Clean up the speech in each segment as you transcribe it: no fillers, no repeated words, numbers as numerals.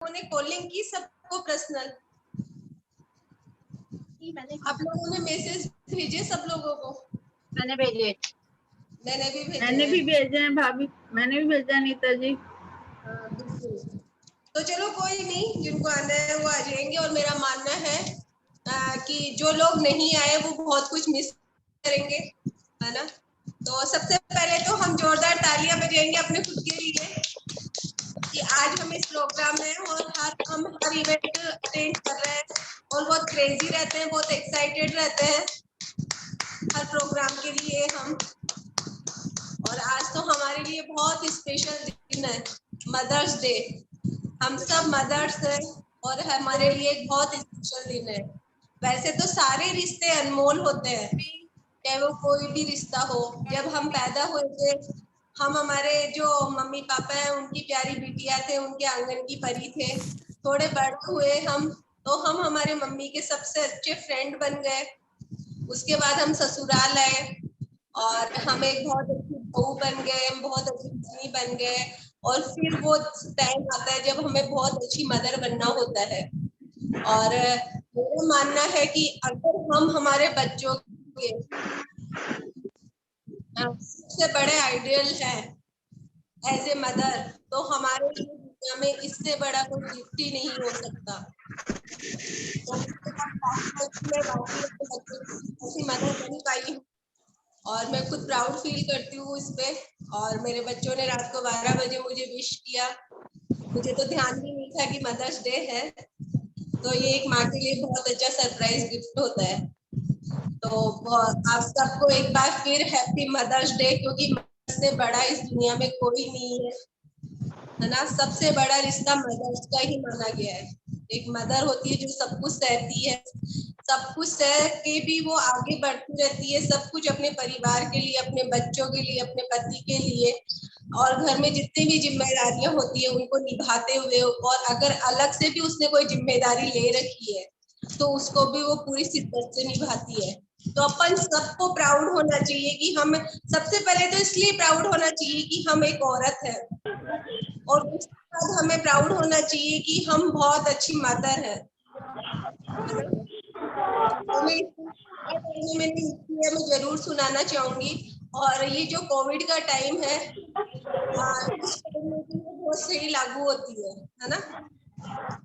ने कॉलिंग की सबको पर्सनल? आप लोगों ने मैसेज भेजे सब लोगों को? मैंने भेजे। मैंने भी भेजे हैं भाभी, मैंने भी भेजा नीता जी। हाँ बिल्कुल। तो चलो कोई नहीं, जिनको आना है वो आ जाएंगे। और मेरा मानना है कि जो लोग नहीं आए वो बहुत कुछ मिस करेंगे, है ना। तो सबसे पहले तो हम जोरदार तालियां बजाएंगे अपने खुद के लिए कि आज हम इस प्रोग्राम में और हम हर इवेंट अटेंड कर रहे हैं और बहुत क्रेजी रहते हैं, बहुत एक्साइटेड रहते हैं हर प्रोग्राम के लिए हम। और आज तो हमारे लिए बहुत ही स्पेशल दिन है, मदर्स डे। हम सब मदर्स हैं और हमारे लिए एक बहुत स्पेशल दिन है। वैसे तो सारे रिश्ते अनमोल होते हैं, चाहे वो कोई भी रिश्ता हो। जब हम पैदा हुए थे, हम हमारे जो मम्मी पापा हैं उनकी प्यारी बिटिया थे, उनके आंगन की परी थे। थोड़े बड़े हुए हम तो हम हमारे मम्मी के सबसे अच्छे फ्रेंड बन गए। उसके बाद हम ससुराल आए और हम एक बहुत अच्छी बहू बन गए, हम बहुत अच्छी पत्नी बन गए। और फिर वो टाइम आता है जब हमें बहुत अच्छी मदर बनना होता है। और मेरा मानना है कि अगर हम हमारे बच्चों के सबसे बड़े आइडियल है एज ए मदर, तो हमारे लिए दुनिया में इससे बड़ा कोई गिफ्ट ही नहीं हो सकता। तो मैं वाकई अपने बच्चों की ऐसी मदर बन पाई हूँ और मैं खुद प्राउड फील करती हूँ इस पे। और मेरे बच्चों ने रात को 12 बजे मुझे विश किया। मुझे तो ध्यान भी नहीं था कि मदर्स डे है, तो ये एक माँ के लिए बहुत अच्छा सरप्राइज गिफ्ट होता है। तो आप सबको एक बार फिर हैप्पी मदर्स डे, क्योंकि मदर से बड़ा इस दुनिया में कोई नहीं है ना। सबसे बड़ा रिश्ता मदर्स का ही माना गया है। एक मदर होती है जो सब कुछ सहती है, सब कुछ सह के भी वो आगे बढ़ती रहती है, सब कुछ अपने परिवार के लिए, अपने बच्चों के लिए, अपने पति के लिए, और घर में जितनी भी जिम्मेदारियां होती है उनको निभाते हुए। और अगर अलग से भी उसने कोई जिम्मेदारी ले रखी है तो उसको भी वो पूरी शिद्दत से निभाती है। तो अपन सबको प्राउड होना चाहिए कि हम, सबसे पहले तो इसलिए प्राउड होना चाहिए कि हम एक औरत है, और उसके बाद हमें प्राउड होना चाहिए कि हम बहुत अच्छी मदर है। तो मैं जरूर सुनाना चाहूंगी। और ये जो कोविड का टाइम है, इस टाइम में भी बहुत सही लागू होती है ना।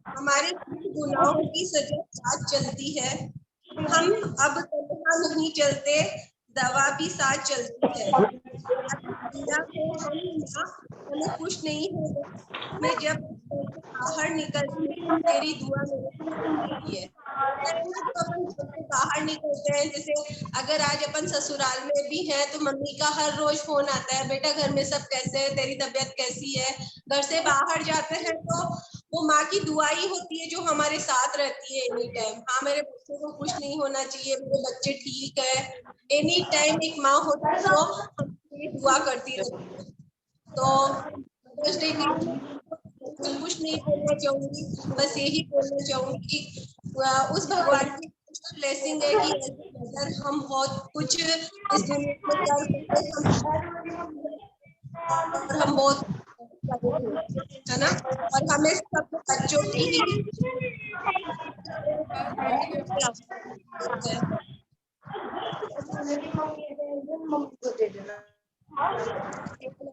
हमारे गुनाहों की सजा साथ चलती है। हम अब तनहा नहीं चलते, दवा भी साथ चलती है। हमें खुश नहीं होगा, मैं जब बाहर निकलती हूँ तेरी दुआ मेरे है। तो अपन बाहर निकलते हैं, जैसे अगर आज अपन ससुराल में भी हैं तो मम्मी का हर रोज फोन आता है, बेटा घर में सब कैसे है, तेरी तबीयत कैसी है। घर से बाहर जाते हैं तो वो माँ की दुआ ही होती है जो हमारे साथ रहती है एनी टाइम। हाँ, मेरे बच्चों को कुछ नहीं होना चाहिए, मेरे बच्चे ठीक है, एनी टाइम एक माँ होती है जो दुआ करती रहती है। तो मदर्स डे के कुछ नहीं बोलना चाहूंगी, बस यही बोलना चाहूंगी कि उस भगवान की ब्लेसिंग है कि मदर हम बहुत कुछ इस दुनिया में कर सकते हैं। और हम बहुत है ना, और हमें सब बच्चों की ही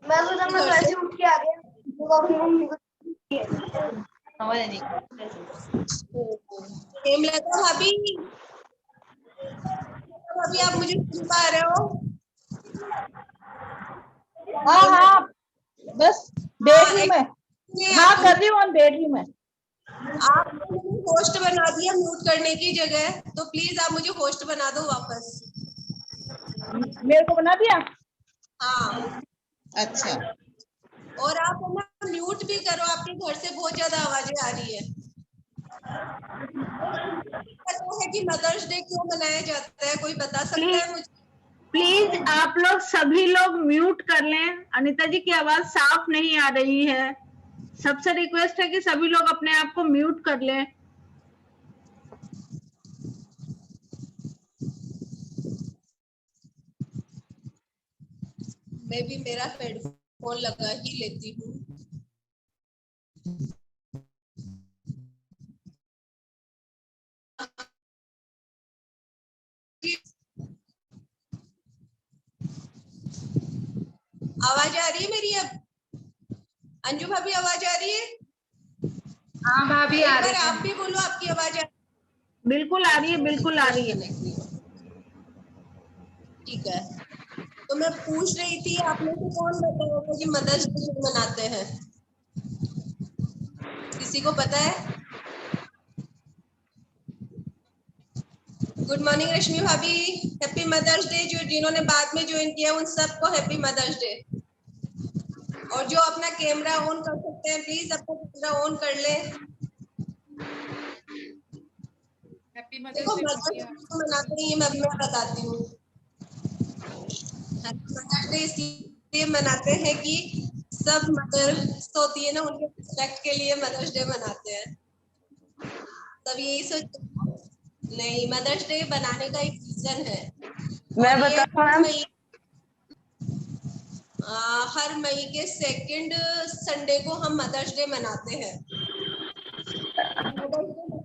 मैं तो जब मैं वैसे उठ के आ गया हेमलता भाभी, अभी आप मुझे सुन पा रहे हो? हाँ हाँ, बस बैठ रही मैं। हाँ कर रही हूँ, बैठ रही मैं। आपने होस्ट बना दिया म्यूट करने की जगह, तो प्लीज आप मुझे होस्ट बना दो वापस। मेरे को बना दिया? हाँ अच्छा। और आप ना म्यूट भी करो, आपके घर से बहुत ज्यादा आवाजें आ रही है। पता है कि मदर्स डे क्यों मनाया जाता है, कोई बता सकता है मुझे? प्लीज आप लोग सभी लोग म्यूट कर लें, अनीता जी की आवाज साफ नहीं आ रही है। सबसे रिक्वेस्ट है कि सभी लोग अपने आप को म्यूट कर लें। मैं भी मेरा हेडफोन लगा ही लेती हूँ। आवाज आ रही है मेरी? अब अंजू भाभी आवाज आ रही है? हाँ भाभी आ एक बार रही है। आप भी बोलो, आपकी आवाज आ बिल्कुल आ रही है, बिल्कुल आ रही है। ठीक है, तो मैं पूछ रही थी, आप में से कौन बताएगा कि मदर्स डे क्यों मनाते हैं? किसी को पता है? गुड मॉर्निंग रश्मि भाभी, हैप्पी मदर्स डे। जो जिन्होंने बाद में ज्वाइन किया उन सबको हैप्पी मदर्स डे। और जो अपना कैमरा ऑन कर सकते हैं प्लीज अपना कैमरा ऑन कर ले। हैप्पी देखो मदर्स डे मदर्स डे क्यों मनाते हैं ये मैं बताती हूँ। मदर्स डे इसलिए मनाते हैं कि सब मदर्स होती है ना, उनके रिस्पेक्ट के लिए मदर्स डे मनाते हैं। तब यही सोच, नहीं, मदर्स डे बनाने का एक रीजन है। मैं और ये बताऊं मैम? हर मई के सेकंड संडे को हम मदर्स डे मनाते हैं। मदर्स डे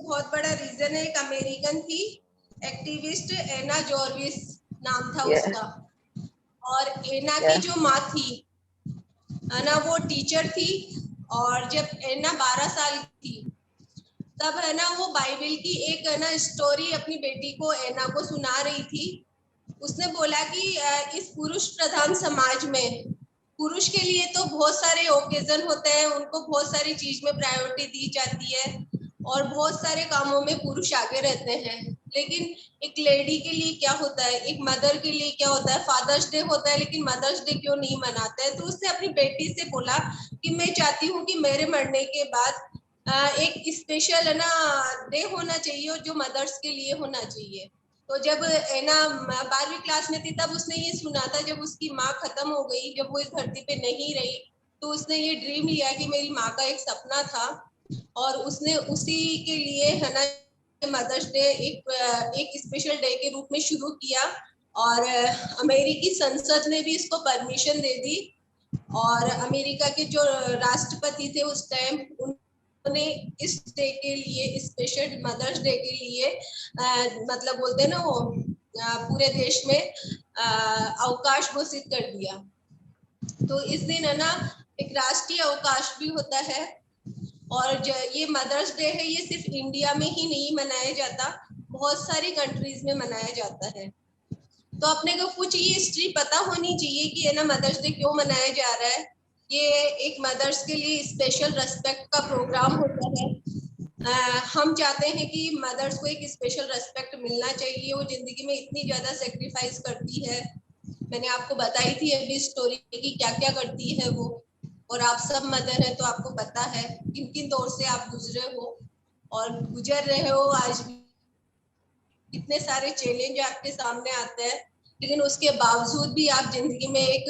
बहुत बड़ा रीजन है। एक अमेरिकन थी एक्टिविस्ट, एना जॉर्विस नाम था उसका। और एना की जो माँ थी ना, वो टीचर थी। और जब एना 12 साल की थी तब है ना, वो बाइबल की एक है ना स्टोरी अपनी बेटी को, एना को सुना रही थी। उसने बोला कि इस पुरुष प्रधान समाज में पुरुष के लिए तो बहुत सारे ओकेजन होते हैं, उनको बहुत सारी चीज में प्रायोरिटी दी जाती है और बहुत सारे कामों में पुरुष आगे रहते हैं। लेकिन एक लेडी के लिए क्या होता है, एक मदर के लिए क्या होता है? फादर्स डे होता है, लेकिन मदर्स डे क्यों नहीं मनाते हैं? तो उसने अपनी बेटी से बोला कि मैं चाहती हूँ कि मेरे मरने के बाद एक स्पेशल है ना डे होना चाहिए और जो मदर्स के लिए होना चाहिए। तो जब है ना 12वीं क्लास में थी तब उसने ये सुना था, जब उसकी माँ खत्म हो गई, जब वो इस धरती पे नहीं रही, तो उसने ये ड्रीम लिया कि मेरी माँ का एक सपना था और उसने उसी के लिए है ना मदर्स डे एक स्पेशल डे के रूप में शुरू किया। और अमेरिकी संसद ने भी इसको परमिशन दे दी। और अमेरिका के जो राष्ट्रपति थे उस टाइम, उन्होंने इस डे के लिए, स्पेशल मदर्स डे के लिए मतलब बोलते हैं ना वो पूरे देश में अवकाश घोषित कर दिया। तो इस दिन है ना एक राष्ट्रीय अवकाश भी होता है। और ये मदर्स डे है, ये सिर्फ इंडिया में ही नहीं मनाया जाता, बहुत सारी कंट्रीज में मनाया जाता है। तो अपने को कुछ ये हिस्ट्री पता होनी चाहिए कि है ना मदर्स डे क्यों मनाया जा रहा है। ये एक मदर्स के लिए स्पेशल रेस्पेक्ट का प्रोग्राम होता है। हम चाहते हैं कि मदर्स को एक स्पेशल रेस्पेक्ट मिलना चाहिए। वो जिंदगी में इतनी ज्यादा सेक्रीफाइस करती है, मैंने आपको बताई थी अभी स्टोरी की क्या क्या करती है वो। और आप सब मदर है तो आपको पता है किन किन दौर से आप गुजरे हो और गुजर रहे हो। आज भी इतने सारे चैलेंज आपके सामने आते हैं, लेकिन उसके बावजूद भी आप जिंदगी में एक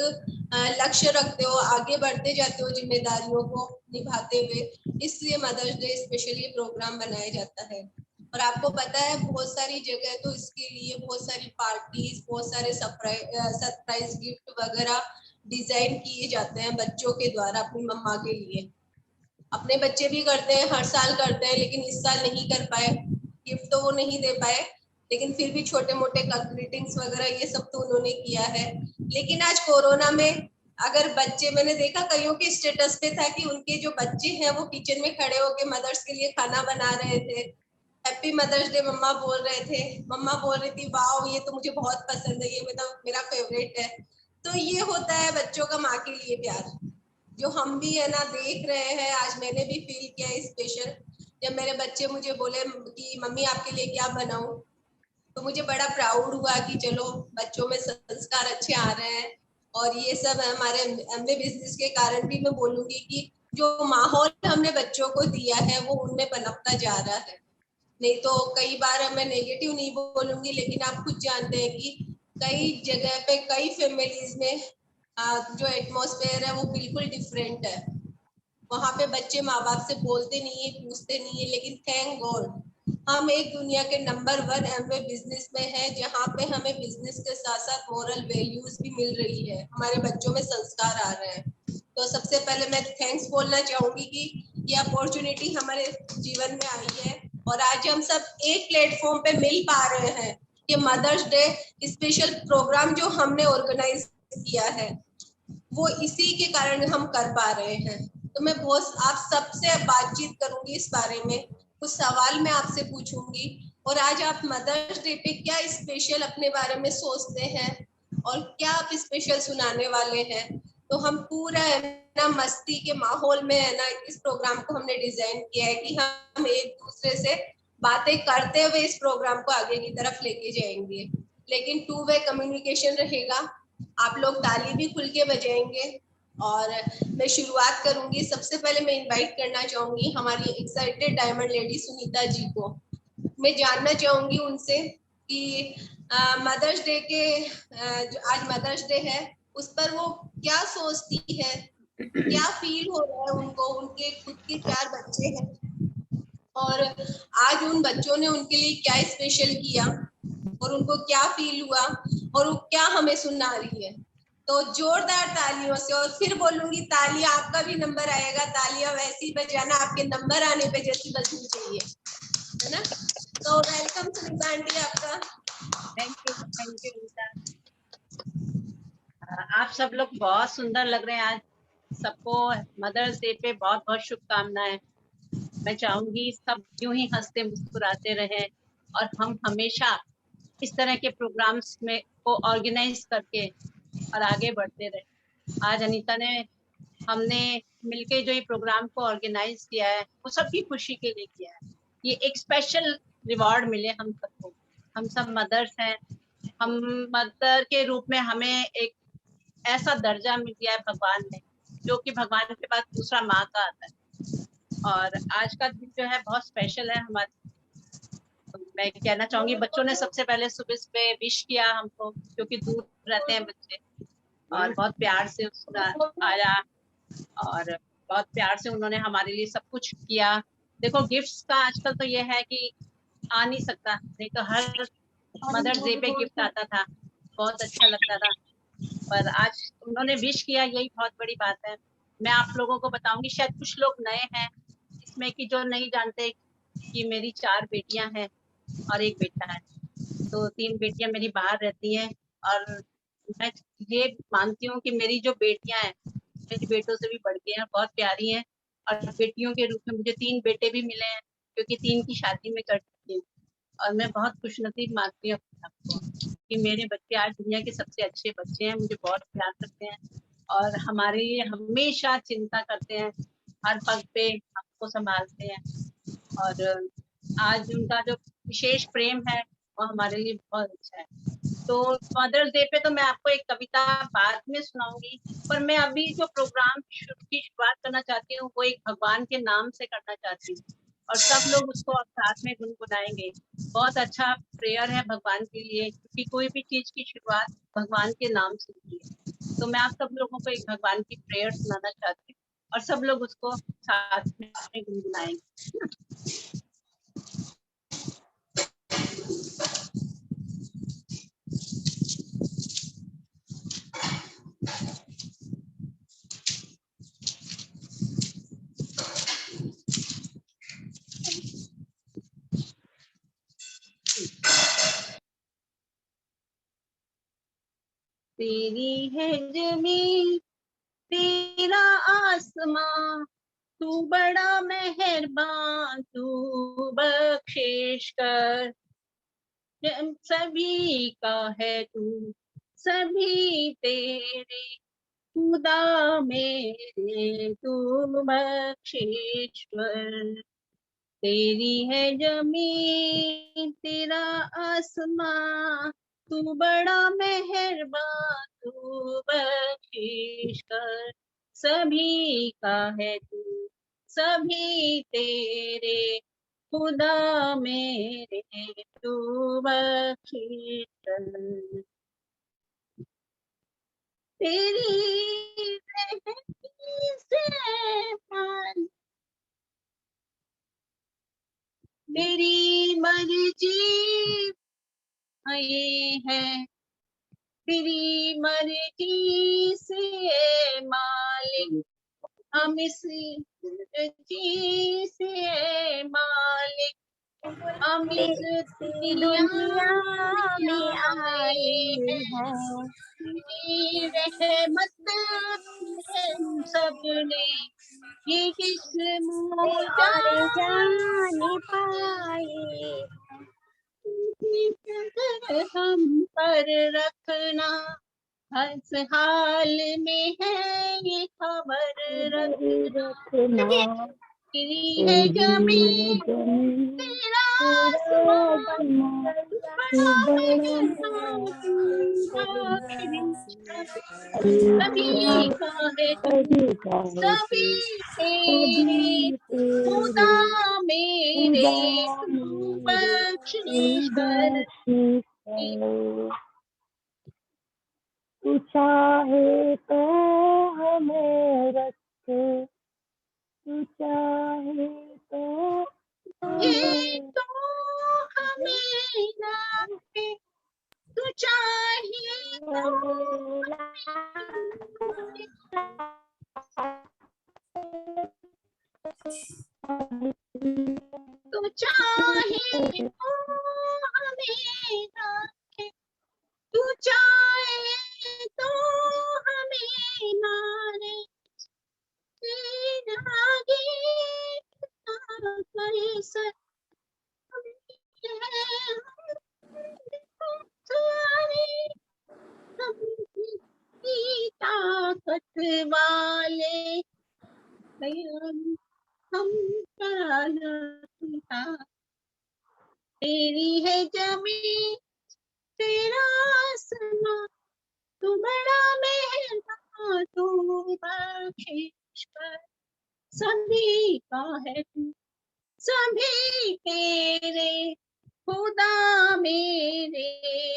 लक्ष्य रखते हो, आगे बढ़ते जाते हो जिम्मेदारियों को निभाते हुए। इसलिए मदर्स डे स्पेशली प्रोग्राम बनाया जाता है। और आपको पता है बहुत सारी जगह तो इसके लिए बहुत सारी पार्टीज, बहुत सारे सरप्राइज गिफ्ट वगैरह डिजाइन किए जाते हैं बच्चों के द्वारा अपनी मम्मा के लिए। अपने बच्चे भी करते हैं, हर साल करते हैं, लेकिन इस साल नहीं कर पाए, गिफ्ट तो वो नहीं दे पाए, लेकिन फिर भी छोटे मोटे ग्रीटिंग्स वगैरह ये सब तो उन्होंने किया है। लेकिन आज कोरोना में अगर बच्चे, मैंने देखा कईयों के स्टेटस पे था कि उनके जो बच्चे हैं वो किचन में खड़े होके मदर्स के लिए खाना बना रहे थे, हैप्पी मदर्स डे मम्मा बोल रहे थे। मम्मा बोल रही थी वाओ ये तो मुझे बहुत पसंद है, ये मतलब मेरा फेवरेट है। तो ये होता है बच्चों का माँ के लिए प्यार, जो हम भी है ना देख रहे हैं। आज मैंने भी फील किया स्पेशल जब मेरे बच्चे मुझे बोले कि मम्मी आपके लिए क्या बनाऊं, तो मुझे बड़ा प्राउड हुआ कि चलो बच्चों में संस्कार अच्छे आ रहे हैं। और ये सब हमारे एमवे बिजनेस के कारण भी मैं बोलूंगी कि जो माहौल हमने बच्चों को दिया है वो उनमें पनपता जा रहा है। नहीं तो कई बार मैं नेगेटिव नहीं बोलूंगी, लेकिन आप खुद जानते हैं कि कई जगह पे कई फैमिलीज में जो एटमॉस्फेयर है वो बिल्कुल डिफरेंट है। वहां पे बच्चे माँ बाप से बोलते नहीं है, पूछते नहीं है, लेकिन थैंक गॉड हम एक दुनिया के नंबर 1 एमवे बिजनेस में है, जहाँ पे हमें बिजनेस के साथ साथ मोरल वैल्यूज भी मिल रही है, हमारे बच्चों में संस्कार आ रहे हैं। तो सबसे पहले मैं थैंक्स बोलना चाहूंगी कि ये अपॉर्चुनिटी हमारे जीवन में आई है और आज हम सब एक प्लेटफॉर्म पे मिल पा रहे हैं कि मदर्स डे स्पेशल प्रोग्राम जो हमने ऑर्गेनाइज किया है वो इसी के कारण हम कर पा रहे हैं। तो मैं बहुत आप सबसे बातचीत करूंगी इस बारे में, कुछ सवाल मैं आपसे पूछूंगी, और आज आप मदर्स डे पे क्या स्पेशल अपने बारे में सोचते हैं और क्या आप स्पेशल सुनाने वाले हैं। तो हम पूरा है ना मस्ती के माहौल में है ना इस प्रोग्राम को हमने डिजाइन किया है कि हम एक दूसरे से बातें करते हुए इस प्रोग्राम को आगे की तरफ लेके जाएंगे, लेकिन टू वे कम्युनिकेशन रहेगा। आप लोग ताली भी खुल के बजाएंगे। और मैं शुरुआत करूंगी, सबसे पहले मैं इनवाइट करना चाहूंगी हमारी excited diamond lady Sunita ji को। मैं जानना चाहूंगी उनसे कि मदर्स डे के जो आज मदर्स डे है उस पर वो क्या सोचती है, क्या फील हो रहा है उनको, उनके खुद के 4 बच्चे हैं और आज उन बच्चों ने उनके लिए क्या स्पेशल किया और उनको क्या फील हुआ और वो क्या हमें सुना रही है। तो जोरदार तालियों से, और फिर बोलूंगी तालियां, आपका भी नंबर आएगा, तालियां वैसे ही बजाना, आपके नंबर आने पे जैसी बजनी चाहिए, है ना। तो वेलकम सुनीता आंटी आपका। Thank you Rita. आप सब लोग बहुत सुंदर लग रहे हैं आज। सबको मदर्स डे पे बहुत बहुत शुभकामनाएं। मैं चाहूंगी सब यूं ही हंसते मुस्कुराते रहें और हम हमेशा इस तरह के प्रोग्राम्स में को ऑर्गेनाइज करके और आगे बढ़ते रहे। आज अनीता ने हमने मिलके जो ये प्रोग्राम को ऑर्गेनाइज किया है वो सबकी खुशी के लिए किया है। ये एक स्पेशल रिवॉर्ड मिले हम सबको। हम सब मदर्स हैं, हम मदर के रूप में हमें एक ऐसा दर्जा मिल गया है भगवान ने, जो कि भगवान के बाद दूसरा माँ का आता है। और आज का दिन जो है बहुत स्पेशल है हमारे। तो मैं कहना चाहूंगी बच्चों ने सबसे पहले सुबह विश किया हमको, क्योंकि दूर रहते हैं बच्चे, और बहुत प्यार से उसका आया और बहुत प्यार से उन्होंने हमारे लिए सब कुछ किया। देखो गिफ्ट्स का आजकल तो ये है कि आ नहीं सकता, नहीं तो हर मदर्स डे पे गिफ्ट आता था, बहुत अच्छा लगता था। पर आज उन्होंने विश किया, यही बहुत बड़ी बात है। मैं आप लोगों को बताऊंगी, शायद कुछ लोग नए हैं इसमें कि जो नहीं जानते कि मेरी 4 बेटियां हैं और 1 बेटा है। तो 3 बेटियां मेरी बाहर रहती हैं और मैं ये मानती हूँ कि मेरी जो बेटियां हैं मेरी बेटों से भी बढ़ के हैं, बहुत प्यारी हैं। और बेटियों के रूप में मुझे 3 बेटे भी मिले हैं, क्योंकि 3 की शादी में कर चुकी हूँ। और मैं बहुत खुशनसीब मानती हूँ अपने आप को कि मेरे बच्चे आज दुनिया के सबसे अच्छे बच्चे हैं, मुझे बहुत प्यार करते हैं और हमारे लिए हमेशा चिंता करते हैं, हर पग पे हमको संभालते हैं। और आज उनका जो विशेष प्रेम है वो हमारे लिए बहुत अच्छा है। तो मदर्स डे पे तो मैं आपको एक कविता बाद में सुनाऊंगी, पर मैं अभी जो प्रोग्राम की शुरुआत करना चाहती हूँ वो एक भगवान के नाम से करना चाहती हूँ, और सब लोग उसको साथ में गुनगुनाएंगे। बहुत अच्छा प्रेयर है भगवान के लिए, क्योंकि कोई भी चीज की शुरुआत भगवान के नाम से होती है। तो मैं आप सब लोगों को एक भगवान की प्रेयर सुनाना चाहती हूँ और सब लोग उसको साथ में गुनगुनाएंगे। तेरी है जमीन तेरा आसमां, तू बड़ा मेहरबान, तू बख्शिश कर। सभी का है तू, सभी तेरे, खुदा मेरे तू बख्शिश कर। तेरी है जमीन तेरा आसमां, तू बड़ा मेहरबान, तू बख्शिश कर। सभी का है तू, सभी तेरे, खुदा मेरे तू बख्शिश कर। तेरी रहमती से मान, तेरी मर्जी ये है, तेरी मर्जी से मालिक, हम इस मर्जी से मालिक, हम इस दुनिया में आए हैं, तेरी रहमत है हम सब ने ये किस्म जाने पाए हम पर रखना, हर हाल में है ये खबर रखना, तेरी है जमीन तेरा आसमां, बड़ा मेहरबान तू बख्शिश सभी का है तू, सभी तेरे खुदा मेरे तू बख्शिश कर। तू चाहे तो हमें रखे, तू चाहे तो ये तो हमें रखे, तू चाहे तो तू चाहे तो हमें रखे, तू चाहे तो हमें मारे, तेरे आगे करे सर ताकत वाले हम तेरी है जमीन तेरा आसमां, तू बड़ा मेहरबान तू बख्शिश कर, सभी का है तू, सभी तेरे खुदा मेरे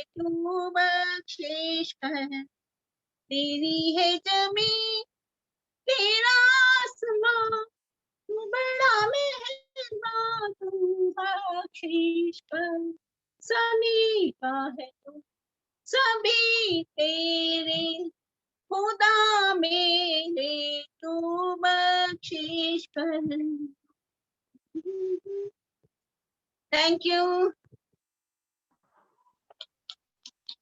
तू बख्शिश कर, तेरी है जमीन तेरा आसमां, तू बड़ा मेहरबान तू बख्शिश कर, सभी का है तू, सभी तेरे खुदा मेरे तू बख्शिश कर। Thank you,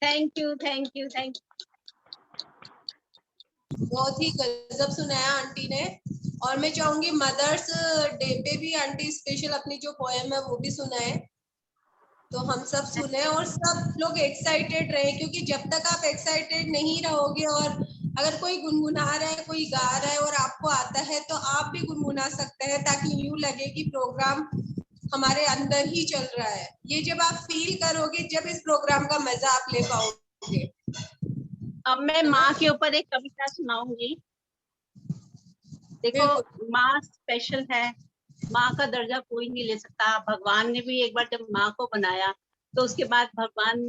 thank you, thank you, thank you. बहुत ही गजब सुनाया आंटी ने। और मैं चाहूंगी मदर्स डे पे भी आंटी स्पेशल अपनी जो पोएम है वो भी सुनाए, तो हम सब सुने और सब लोग एक्साइटेड रहे, क्योंकि जब तक आप एक्साइटेड नहीं रहोगे और अगर कोई गुनगुना रहा है कोई गा रहा है और आपको आता है तो आप भी गुनगुना सकते हैं, ताकि यूं लगे कि प्रोग्राम हमारे अंदर ही चल रहा है। ये जब आप फील करोगे जब इस प्रोग्राम का मजा आप ले पाओगे। अब मैं माँ के ऊपर एक कविता सुनाऊंगी। देखो, बिल्कुल। माँ स्पेशल है, माँ का दर्जा कोई नहीं ले सकता। भगवान ने भी एक बार जब माँ को बनाया तो उसके बाद भगवान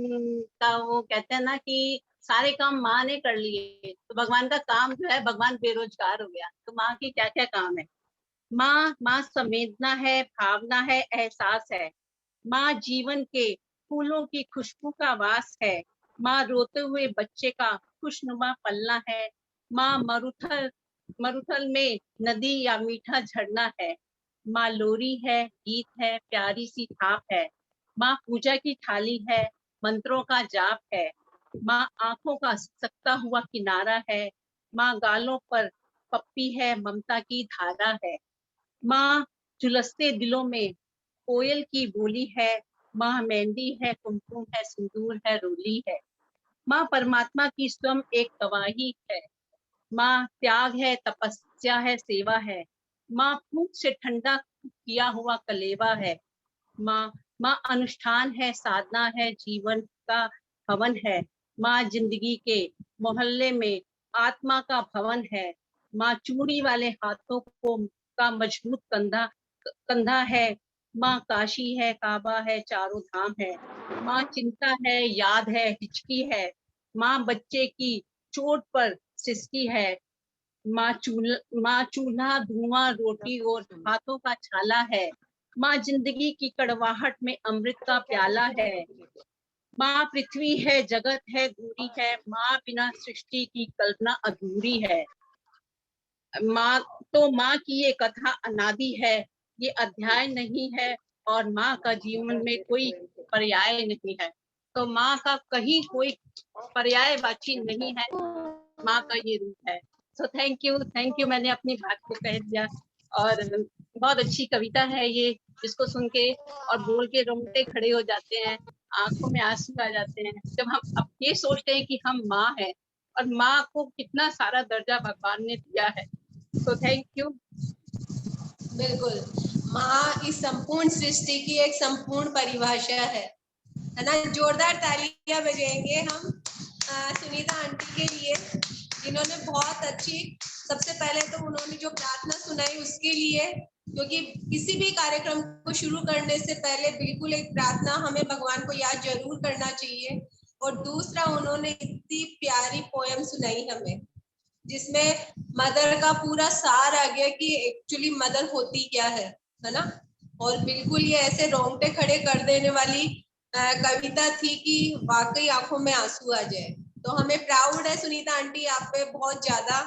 का वो कहते हैं ना कि सारे काम माँ ने कर लिए, तो भगवान का काम जो है, भगवान बेरोजगार हो गया। तो माँ की क्या क्या काम है। माँ संवेदना है, भावना है, एहसास है। माँ जीवन के फूलों की खुशबू का वास है। माँ रोते हुए बच्चे का खुशनुमा पलना है। माँ मरुथल में नदी या मीठा झरना है। माँ लोरी है, गीत है, प्यारी सी थाप है। माँ पूजा की थाली है, मंत्रों का जाप है। माँ आंखों का सकता हुआ किनारा है। माँ गालों पर पप्पी है, ममता की धारा है। माँ झुलसते दिलों में कोयल की बोली है। माँ मेहंदी है, कुमकुम है, सिंदूर है, रोली है। माँ परमात्मा की स्वयं एक गवाही है। माँ त्याग है, तपस्या है, सेवा है। माँ भूख से ठंडा किया हुआ कलेवा है। माँ अनुष्ठान है, साधना है, जीवन का हवन है। माँ जिंदगी के मोहल्ले में आत्मा का भवन है। माँ चूड़ी वाले हाथों को का मजबूत कंधा है। माँ काशी है, काबा है, चारों धाम है। माँ चिंता है, याद है, हिचकी है। माँ बच्चे की चोट पर सिसकी है। माँ चूल्हा, धुआं, रोटी और हाथों का छाला है। माँ जिंदगी की कड़वाहट में अमृत का प्याला है। माँ पृथ्वी है, जगत है, दूरी है। माँ बिना सृष्टि की कल्पना अधूरी है। माँ की ये कथा अनादि है, ये अध्याय नहीं है और माँ का जीवन में कोई पर्याय नहीं है। तो माँ का कहीं कोई पर्यायवाची नहीं है, माँ का ये रूप है। सो थैंक यू, मैंने अपनी बात को कह दिया। और बहुत अच्छी कविता है ये, जिसको सुन के और बोल के रोंगटे खड़े हो जाते हैं, आंखों में आंसू आ जाते हैं, जब हम अब ये सोचते हैं कि हम माँ हैं और माँ को कितना सारा दर्जा भगवान ने दिया है। तो थैंक यू। बिल्कुल, माँ इस संपूर्ण सृष्टि की एक संपूर्ण परिभाषा है ना। जोरदार तालियां बजाएंगे हम सुनीता आंटी के लिए, जिन्होंने बहुत अच्छी, सबसे पहले तो उन्होंने जो प्रार्थना सुनाई उसके लिए, क्योंकि किसी भी कार्यक्रम को शुरू करने से पहले बिल्कुल एक प्रार्थना हमें भगवान को याद जरूर करना चाहिए। और दूसरा, उन्होंने इतनी प्यारी पोयम सुनाई हमें, जिसमें मदर का पूरा सार आ गया कि एक्चुअली मदर होती क्या है ना। और बिल्कुल ये ऐसे रोंगटे खड़े कर देने वाली कविता थी कि वाकई आंखों में आंसू आ जाए। तो हमें प्राउड है सुनीता आंटी आप पे बहुत ज्यादा,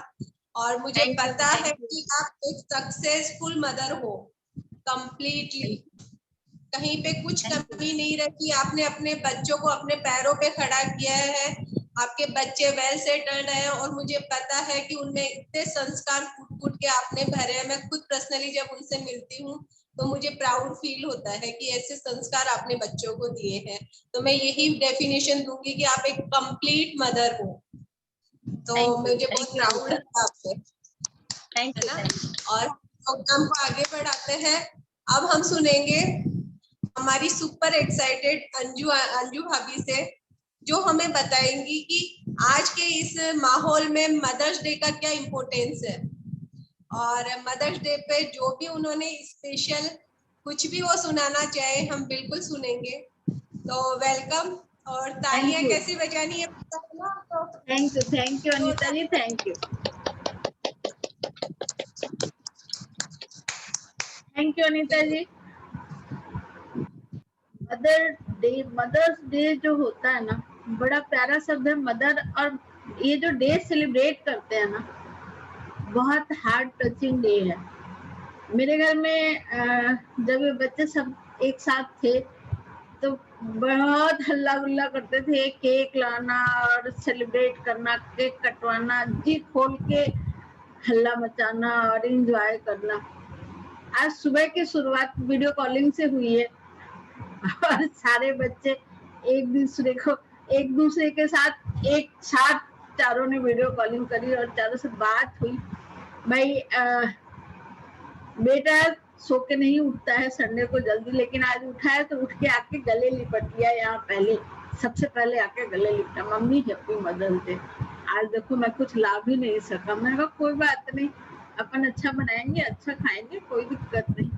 और मुझे पता है कि आप एक सक्सेसफुल मदर हो कंप्लीटली, कहीं पे कुछ कमी नहीं रखी। आपने अपने बच्चों को अपने पैरों पे खड़ा किया है, आपके बच्चे वेल सेटल्ड हैं, और मुझे पता है कि उनमें इतने संस्कार कूट कूट के आपने भरे हैं। मैं खुद पर्सनली जब उनसे मिलती हूँ तो मुझे प्राउड फील होता है कि ऐसे संस्कार आपने बच्चों को दिए हैं। तो मैं यही डेफिनेशन दूंगी कि आप एक कंप्लीट मदर हो। तो मुझे बहुत प्राउड है आपसे, थैंक है ना। यू। और प्रोग्राम को आगे बढ़ाते हैं। अब हम सुनेंगे हमारी सुपर एक्साइटेड अंजू भाभी से, जो हमें बताएंगी कि आज के इस माहौल में मदर्स डे का क्या इम्पोर्टेंस है, और मदर्स डे पे जो भी उन्होंने स्पेशल कुछ भी वो सुनाना चाहे हम बिल्कुल सुनेंगे। तो वेलकम, और तालियां कैसे बजानी है पता है ना आपको? Thank you Anita ji, thank you Anita ji. Mother's Day जो होता है ना, बड़ा प्यारा शब्द है मदर। और ये जो डे सेलिब्रेट करते हैं ना, बहुत हार्ट टचिंग डे है। मेरे घर में जब ये बच्चे सब एक साथ थे तो बहुत हल्ला गुल्ला करते थे, केक लाना और सेलिब्रेट करना, केक कटवाना, जी खोल के हल्ला मचाना और एंजॉय करना। आज सुबह की शुरुआत वीडियो कॉलिंग से हुई है और सारे बच्चे एक दूसरे के साथ एक साथ चारों ने वीडियो कॉलिंग करी और चारों से बात हुई। भाई बेटा सो के नहीं उठता है संडे को जल्दी, लेकिन आज उठा है तो उठ के आके गले लिपट लिया। यहाँ सबसे पहले आके गले लिपटा, मम्मी हैप्पी मदर्स डे। आज देखो मैं कुछ ला भी नहीं सका। मैंने कहा कोई बात नहीं, अपन अच्छा बनाएंगे, अच्छा खाएंगे, कोई दिक्कत नहीं।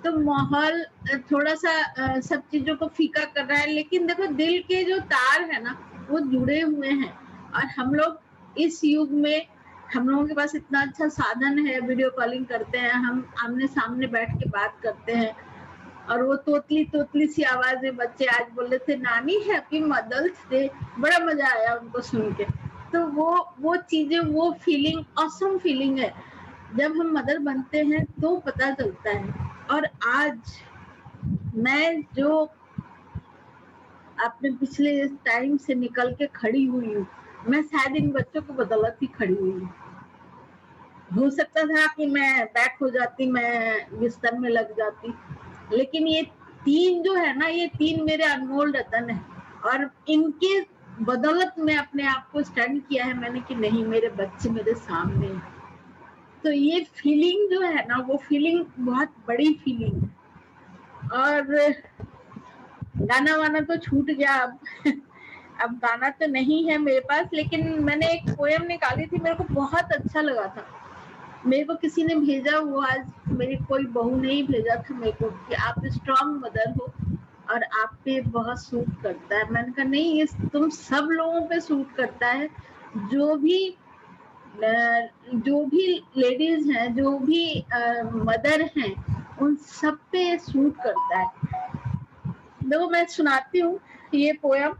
तो माहौल थोड़ा सा सब चीजों को फीका कर रहा है, लेकिन देखो दिल के जो तार है ना वो जुड़े हुए हैं। और हम लोग इस युग में, हम लोगों के पास इतना अच्छा साधन है, वीडियो कॉलिंग करते हैं, हम आमने सामने बैठ के बात करते हैं। और वो तोतली सी आवाज में बच्चे आज बोल रहे थे नानी हैप्पी मदर्स डे, बड़ा मजा आया उनको सुन के। तो वो चीजें, वो फीलिंग ऑसम फीलिंग है। जब हम मदर बनते हैं तो पता चलता है। और आज मैं जो अपने पिछले टाइम से निकल के खड़ी हुई हूँ, मैं शायद इन बच्चों को बदौलत ही खड़ी हुई हूँ। हो सकता था कि मैं बैक हो जाती, मैं बिस्तर में लग जाती, लेकिन ये तीन जो है ना, ये तीन मेरे अनमोल रतन है। और इनके बदौलत में अपने आप को स्टैंड किया है मैंने कि नहीं, मेरे बच्चे मेरे सामने हैं। तो ये फीलिंग जो है ना, वो फीलिंग बहुत बड़ी फीलिंग है। और गाना वाना तो छूट गया अब गाना तो नहीं है मेरे पास, लेकिन मैंने एक पोएम निकाली थी, मेरे को बहुत अच्छा लगा था। मेरे को किसी ने भेजा, वो आज मेरी कोई बहू नहीं भेजा था मेरे को, कि आप स्ट्रॉन्ग मदर हो और आप पे बहुत सूट करता है। मैंने कहा नहीं, ये तुम सब लोगों पे सूट करता है। जो भी लेडीज हैं, जो भी मदर हैं, उन सब पे सूट करता है। देखो मैं सुनाती हूँ ये पोयम।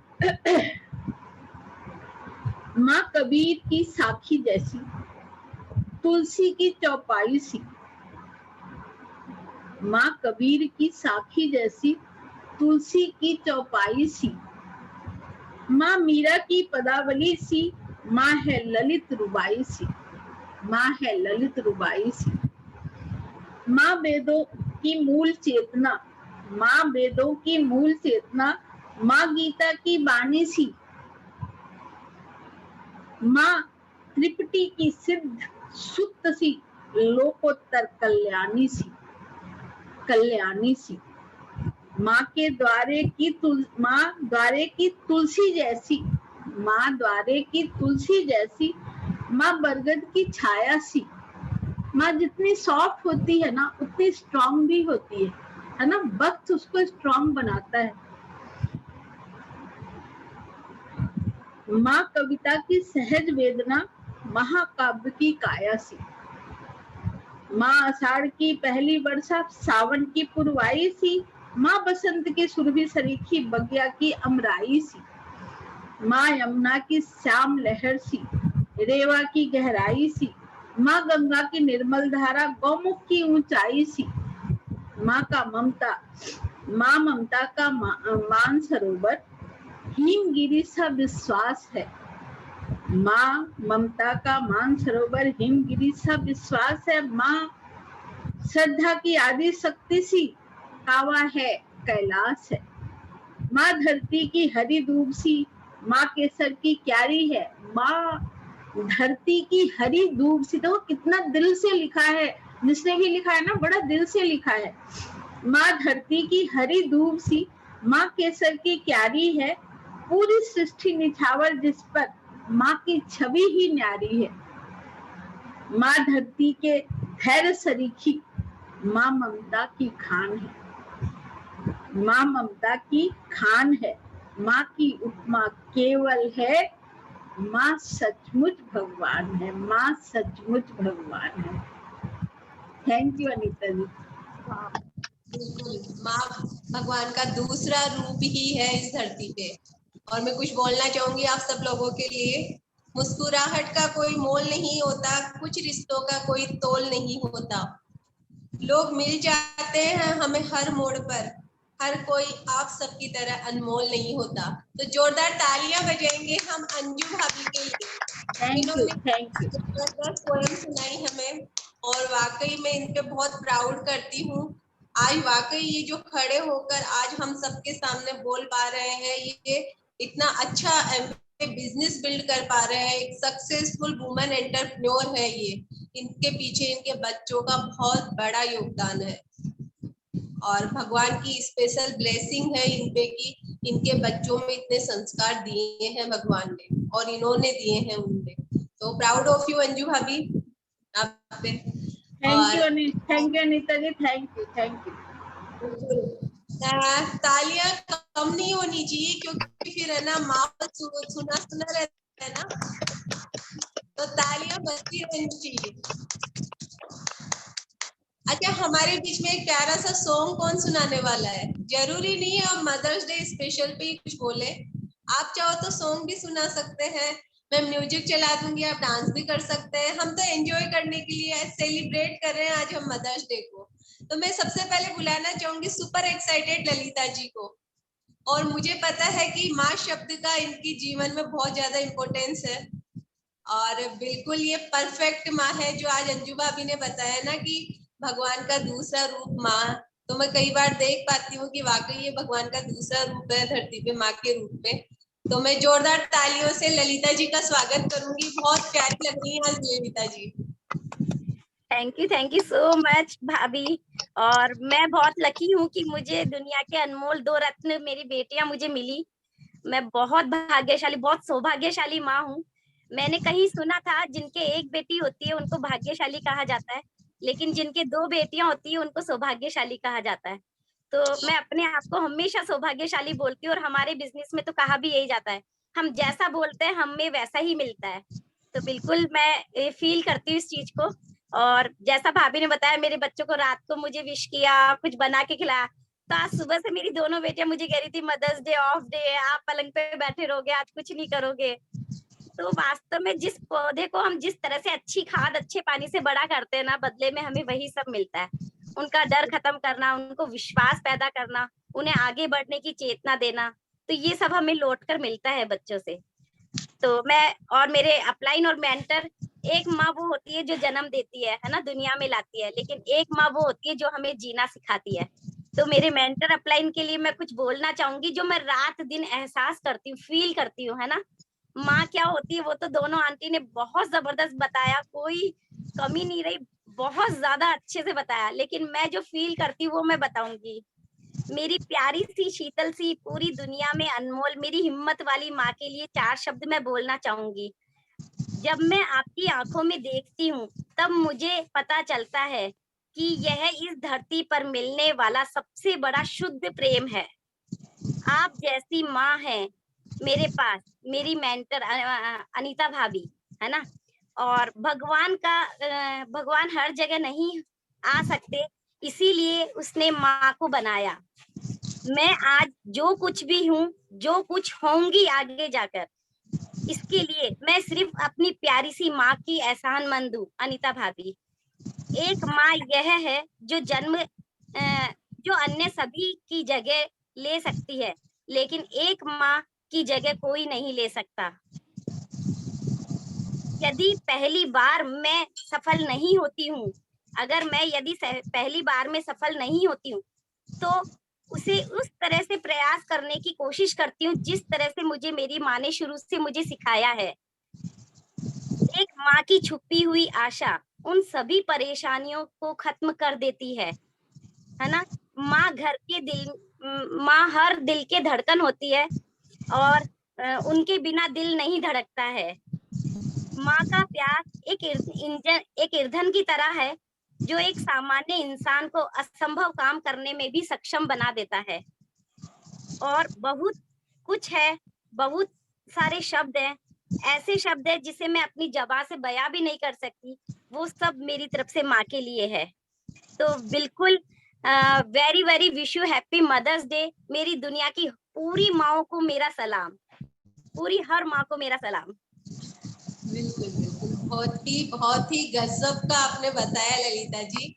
माँ कबीर की साखी जैसी, तुलसी की चौपाई सी, माँ कबीर की साखी जैसी, तुलसी की चौपाई सी, माँ मीरा की पदावली सी, माँ है ललित रुबाई सी, माँ है ललित रुबाई सी। माँ वेदों की मूल चेतना, माँ वेदों की मूल चेतना, माँ गीता की वाणी सी, माँ त्रिपुटी की सिद्ध सुत सी, लोकोत्तर कल्याणी सी, कल्याणी सी। माँ के द्वारे की तुलसी जैसी, माँ द्वारे की तुलसी जैसी, माँ बरगद की छाया सी। माँ जितनी सॉफ्ट होती है ना उतनी स्ट्रांग भी होती है ना, वक्त उसको स्ट्रांग बनाता है। माँ कविता की सहज वेदना, महाकाव्य की काया सी, माँ आषाढ़ की पहली वर्षा, सावन की पुरवाई सी, माँ बसंत की सुरभि सरीखी, बगिया की अमराई सी, माँ यमुना की श्याम लहर सी, रेवा की गहराई सी, माँ गंगा की निर्मल धारा, गौमुख की ऊंचाई सी। माँ ममता का मान सरोवर, हिमगिरी सा विश्वास है। माँ ममता का मान सरोवर, हिमगिरी सा विश्वास है। माँ श्रद्धा की आदि शक्ति सी, कावा है कैलाश है। माँ धरती की हरी दूब सी, माँ केसर की क्यारी है। माँ धरती की हरी दूब सी, तो कितना दिल से लिखा है, जिसने भी लिखा है ना बड़ा दिल से लिखा है। माँ धरती की हरी दूब सी, माँ केसर की क्यारी है, पूरी सृष्टि निछावर जिस पर, माँ की छवि ही न्यारी है। माँ धरती के धैर्य सरीखी, माँ ममता की खान है। माँ ममता की खान है, माँ की उपमा केवल है, माँ सचमुच भगवान है, माँ सचमुच भगवान है। थैंक यू अनीता जी। बिल्कुल, माँ भगवान का दूसरा रूप ही है इस धरती पे। और मैं कुछ बोलना चाहूंगी आप सब लोगों के लिए। मुस्कुराहट का कोई मोल नहीं होता, कुछ रिश्तों का कोई तोल नहीं होता। लोग मिल जाते हैं हमें हर मोड़ पर, हर कोई आप सबकी तरह अनमोल नहीं होता। तो जोरदार तालियां बजाएंगे हम अंजू भाभी के लिए, थैंक यू, जिन्होंने थैंक यू। जबरदस्त पोएम सुनाई हमें। और वाकई में इन पे बहुत प्राउड करती हूँ। आज वाकई ये जो खड़े होकर आज हम सबके सामने बोल पा रहे हैं, ये इतना अच्छा बिजनेस बिल्ड कर पा रहे हैं, एक सक्सेसफुल वुमेन एंटरप्रेन्योर है ये। इनके पीछे इनके बच्चों का बहुत बड़ा योगदान है और भगवान की स्पेशल ब्लेसिंग है इन पे कि इनके बच्चों में इतने संस्कार दिए हैं भगवान ने और इन्होंने दिए हैं उनमें। तो प्राउड ऑफ यू अंजू भाभी आप पे। Thank you Anita ji, thank you, thank you. तालियां कम नहीं होनी चाहिए क्योंकि फिर है ना माहौल सुना सुना रहता है ना, तो तालियां बजती रहनी चाहिए। अच्छा, हमारे बीच में एक प्यारा सा सॉन्ग कौन सुनाने वाला है? जरूरी नहीं है हम मदर्स डे स्पेशल पे ही कुछ बोले, आप चाहो तो सॉन्ग भी सुना सकते हैं, मैं म्यूजिक चला दूंगी, आप डांस भी कर सकते हैं। हम तो एंजॉय करने के लिए सेलिब्रेट कर रहे हैं आज हम मदर्स डे को। तो मैं सबसे पहले बुलाना चाहूंगी सुपर एक्साइटेड ललिता जी को। और मुझे पता है कि माँ शब्द का इनकी जीवन में बहुत ज्यादा इम्पोर्टेंस है और बिल्कुल ये परफेक्ट माँ है जो आज अंजू भाभी ने बताया ना कि भगवान का दूसरा रूप माँ। तो मैं कई बार देख पाती हूँ कि वाकई ये भगवान का दूसरा रूप है धरती पे माँ के रूप में। तो मैं जोरदार तालियों से ललिता जी का स्वागत करूंगी। बहुत प्यारी लग रही है आज Lalita ji. Thank you so much भाभी। और मैं बहुत लकी हूँ कि मुझे दुनिया के अनमोल 2 रत्न मेरी बेटियां मुझे मिली। मैं बहुत भाग्यशाली, बहुत सौभाग्यशाली माँ हूँ। मैंने कहीं सुना था जिनके एक बेटी होती है उनको भाग्यशाली कहा जाता है, लेकिन जिनके 2 बेटियां होती है उनको सौभाग्यशाली कहा जाता है। तो मैं अपने आप को हमेशा सौभाग्यशाली बोलती हूँ और हमारे बिजनेस में तो कहा भी यही जाता है, हम जैसा बोलते हैं हमें वैसा ही मिलता है। तो बिल्कुल मैं फील करती हूँ इस चीज को। और जैसा भाभी ने बताया मेरे बच्चों को रात को मुझे विश किया, कुछ बना के खिलाया, तो आज सुबह से मेरी दोनों बेटियां मुझे कह रही थी मदर्स डे ऑफ डे है, आप पलंग पे बैठे रहोगे, आज कुछ नहीं करोगे। तो वास्तव में जिस पौधे को हम जिस तरह से अच्छी खाद अच्छे पानी से बड़ा करते हैं ना, बदले में हमें वही सब मिलता है। उनका डर खत्म करना, उनको विश्वास पैदा करना, उन्हें आगे बढ़ने की चेतना देना, तो ये सब हमें लौट कर मिलता है बच्चों से। तो मैं और मेरे अपलाइन और मेंटर, एक माँ वो होती है जो जन्म देती है ना, दुनिया में लाती है, लेकिन एक माँ वो होती है जो हमें जीना सिखाती है। तो मेरे मेंटर अपलाइन के लिए मैं कुछ बोलना चाहूंगी जो मैं रात दिन एहसास करती हूँ, फील करती हूँ, है ना। माँ क्या होती है वो तो दोनों आंटी ने बहुत जबरदस्त बताया, कोई कमी नहीं रही, बहुत ज्यादा अच्छे से बताया, लेकिन मैं जो फील करती हूँ वो मैं बताऊंगी। मेरी प्यारी सी शीतल सी पूरी दुनिया में अनमोल मेरी हिम्मत वाली माँ के लिए 4 शब्द मैं बोलना चाहूंगी। जब मैं आपकी आंखों में देखती हूँ तब मुझे पता चलता है कि यह इस धरती पर मिलने वाला सबसे बड़ा शुद्ध प्रेम है। आप जैसी माँ है मेरे पास, मेरी मेंटर अनीता भाभी, है ना। और भगवान हर जगह नहीं आ सकते, इसीलिए उसने माँ को बनाया। मैं आज जो कुछ भी हूँ, जो कुछ होंगी आगे जाकर, इसके लिए मैं सिर्फ अपनी प्यारी सी माँ की एहसानमंद हूँ, अनीता भाभी। एक माँ यह है जो जो अन्य सभी की जगह ले सकती है, लेकिन एक माँ की जगह कोई नहीं ले सकता। यदि पहली बार मैं सफल नहीं होती हूँ, अगर मैं यदि पहली बार में सफल नहीं होती हूँ, तो उसे उस तरह से प्रयास करने की कोशिश करती हूँ जिस तरह से मुझे मेरी माँ ने शुरू से मुझे सिखाया है। एक माँ की छुपी हुई आशा उन सभी परेशानियों को खत्म कर देती है ना। माँ हर दिल के धड़कन होती है और उनके बिना दिल नहीं धड़कता है। माँ का प्यार एक ईंधन की तरह है जो एक सामान्य इंसान को असंभव काम करने में भी सक्षम बना देता है। और बहुत कुछ है, बहुत सारे शब्द हैं, ऐसे शब्द है जिसे मैं अपनी ज़बान से बयां भी नहीं कर सकती, वो सब मेरी तरफ से माँ के लिए है। तो बिल्कुल very very wish you happy mother's Day. मेरी दुनिया की पूरी माँओं को मेरा सलाम, पूरी हर माँ को मेरा सलाम। बिल्कुल बिल्कुल, बहुत ही गजब का आपने बताया ललिता जी,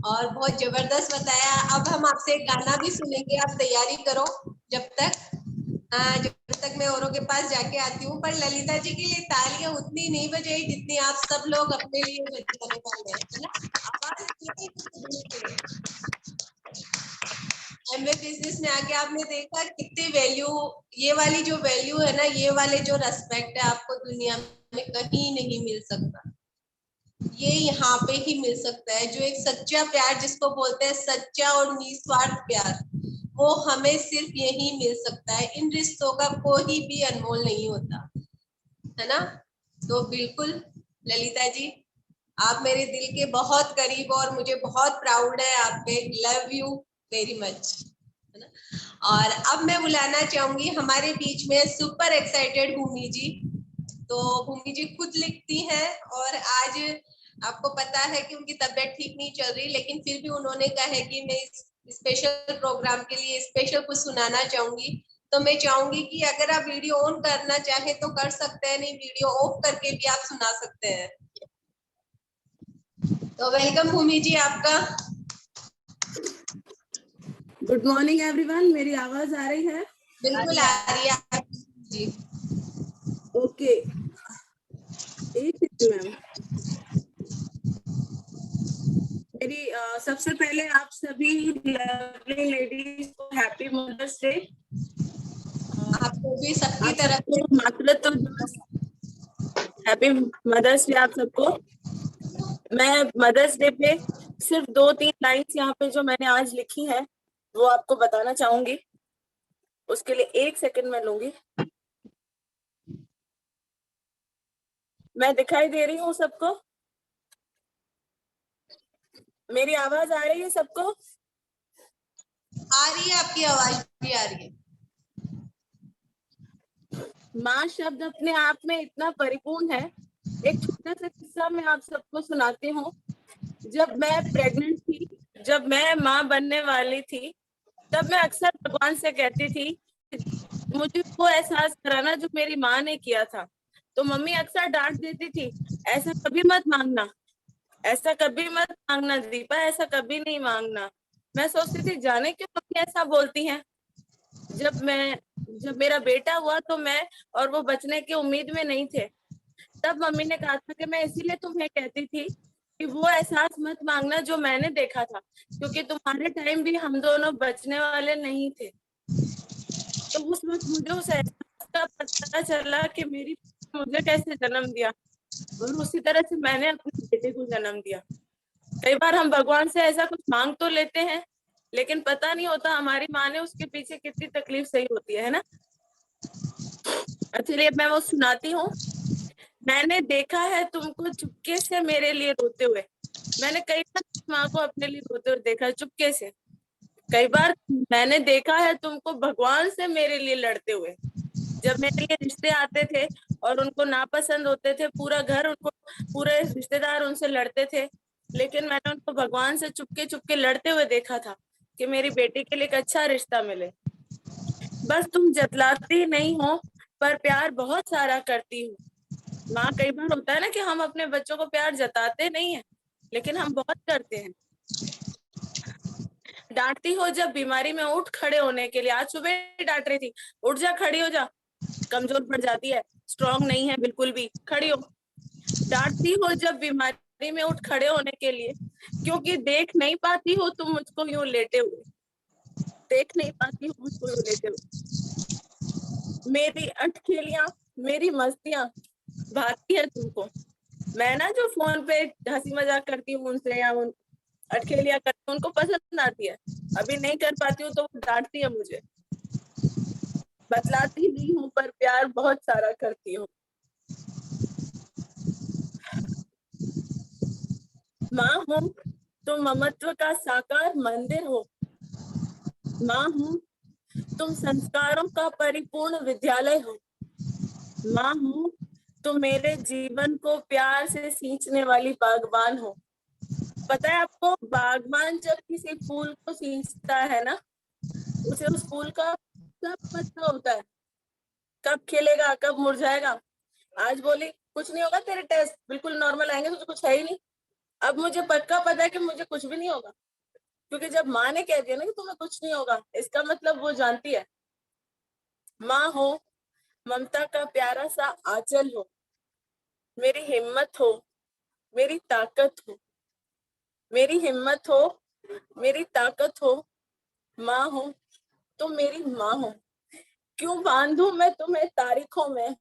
और बहुत जबरदस्त बताया। अब हम आपसे एक गाना भी सुनेंगे, आप तैयारी करो जब तक मैं औरों के पास जाके आती हूँ। पर ललिता जी के लिए तालियां उतनी नहीं बजाई जितनी आप सब लोग अपने लिए बजाने वाले हैं, है ना। आवाज एमवे बिजनेस में आके आपने देखा कितनी वैल्यू, ये वाली जो वैल्यू है ना, ये वाले जो रेस्पेक्ट है, आपको दुनिया में कहीं नहीं मिल सकता, ये यहाँ पे ही मिल सकता है। जो एक सच्चा प्यार जिसको बोलते हैं, सच्चा और निस्वार्थ प्यार, वो हमें सिर्फ यही मिल सकता है। इन रिश्तों का कोई भी अनमोल नहीं होता, है ना। तो बिल्कुल ललिता जी, आप मेरे दिल के बहुत करीब और मुझे बहुत प्राउड है आप पे। लव यू वेरी मच, है ना। और अब मैं बुलाना चाहूंगी हमारे बीच में सुपर एक्साइटेड भूमि जी। तो भूमि जी खुद लिखती हैं, और आज आपको पता है कि उनकी तबीयत ठीक नहीं चल रही, लेकिन फिर भी उन्होंने कहा है कि मैं इस स्पेशल प्रोग्राम के लिए स्पेशल कुछ सुनाना चाहूंगी। तो मैं चाहूंगी कि अगर आप वीडियो ऑन करना चाहे तो कर सकते हैं, नहीं वीडियो ऑफ करके भी आप सुना सकते हैं। तो वेलकम भूमि जी आपका। गुड मॉर्निंग एवरीवन, मेरी आवाज आ रही है? बिल्कुल आ रही है जी। ओके, एक मैम, मेरी सबसे पहले आप सभी लवली लेडीज को हैप्पी मदर्स डे। आपको भी सबकी तरफ से मातृत्व दिवस, हैप्पी मदर्स डे आप सबको। मैं मदर्स डे पे सिर्फ 2-3 लाइन्स यहाँ पे जो मैंने आज लिखी है वो आपको बताना चाहूंगी। उसके लिए 1 सेकंड में लूंगी। मैं दिखाई दे रही हूँ सबको? मेरी आवाज आ रही है सबको? आ रही है, आपकी आवाज भी आ रही है। माँ शब्द अपने आप में इतना परिपूर्ण है। एक छोटा सा किस्सा मैं आप सबको सुनाती हूँ। जब मैं प्रेग्नेंट थी, जब मैं माँ बनने वाली थी, तब मैं अक्सर भगवान से कहती थी मुझे वो एहसास कराना जो मेरी माँ ने किया था। तो मम्मी अक्सर डांट देती थी, ऐसा कभी मत मांगना। ऐसा कभी मत मांगना दीपा, ऐसा कभी नहीं मांगना। मैं सोचती थी जाने क्यों मम्मी ऐसा बोलती हैं। जब मेरा बेटा हुआ तो मैं और वो बचने की उम्मीद में नहीं थे, तब मम्मी ने कहा था कि मैं इसीलिए तुम्हें कहती थी कि वो एहसास मत मांगना जो मैंने देखा था, क्योंकि तुम्हारे टाइम भी हम दोनों बचने वाले नहीं थे। तो उस वक्त मुझे उस एहसास का पता चला कि मेरी मुझे कैसे जन्म दिया, और उसी तरह से मैंने अपने बेटे को जन्म दिया। कई बार हम भगवान से ऐसा कुछ मांग तो लेते हैं, लेकिन पता नहीं होता हमारी माँ ने उसके पीछे कितनी तकलीफ सही होती है ना। चलिए मैं वो सुनाती हूँ। मैंने देखा है तुमको चुपके से मेरे लिए रोते हुए। मैंने कई बार माँ को अपने लिए रोते हुए देखा है चुपके से। कई बार मैंने देखा है तुमको भगवान से मेरे लिए लड़ते हुए। जब मेरे लिए रिश्ते आते थे और उनको नापसंद होते थे, पूरा घर उनको, पूरे रिश्तेदार उनसे लड़ते थे, लेकिन मैंने उनको भगवान से चुपके चुपके लड़ते हुए देखा था कि मेरी बेटी के लिए एक अच्छा रिश्ता मिले। बस तुम जतलाती नहीं हो, पर प्यार बहुत सारा करती हो। माँ, कई बार होता है ना कि हम अपने बच्चों को प्यार जताते नहीं है, लेकिन हम बहुत करते हैं। डांटती हो जब बीमारी में उठ खड़े होने के लिए। आज सुबह डांट रही थी, उठ जा, खड़ी हो जा, कमजोर पड़ जाती है, स्ट्रांग नहीं है बिल्कुल भी, खड़ी हो। डांटती हो जब बीमारी में उठ खड़े होने के लिए, क्योंकि देख नहीं पाती हो तुम मुझको यूं लेटे हुए। देख नहीं पाती हो मुझको यूं लेटे हुए। मेरी अटखेलियां, मेरी मस्तियां भाती है तुमको। मैं ना जो फोन पे हंसी मजाक करती हूँ उनसे, या उन अटखेलियां करती हूँ, उनको पसंद आती है। अभी नहीं कर पाती हूँ तो वो डांटती है मुझे। बतलाती नहीं हूँ, पर प्यार बहुत सारा करती हूँ। माँ हूँ तुम ममत्व का साकार मंदिर हो। माँ हूँ तुम संस्कारों का परिपूर्ण विद्यालय हो। माँ हूँ तुम मेरे जीवन को प्यार से सींचने वाली बागबान हो। पता है आपको, बागबान जब किसी फूल को सींचता है ना, उसे उस फूल का सब पता होता है, कब खिलेगा, कब मुरझाएगा। आज बोली कुछ नहीं होगा, तेरे टेस्ट बिल्कुल नॉर्मल आएंगे, तो कुछ है ही नहीं। अब मुझे पक्का पता है कि मुझे कुछ भी नहीं होगा, क्योंकि जब माँ ने कह दिया ना कि तुम्हें कुछ नहीं होगा, इसका मतलब वो जानती है। माँ हो, ममता का प्यारा सा आंचल हो, मेरी हिम्मत हो, मेरी ताकत हो। मेरी हिम्मत हो, मेरी ताकत हो। माँ हो, तुम मेरी माँ हो। क्यों बांधू मैं तुम्हें तारीखों में,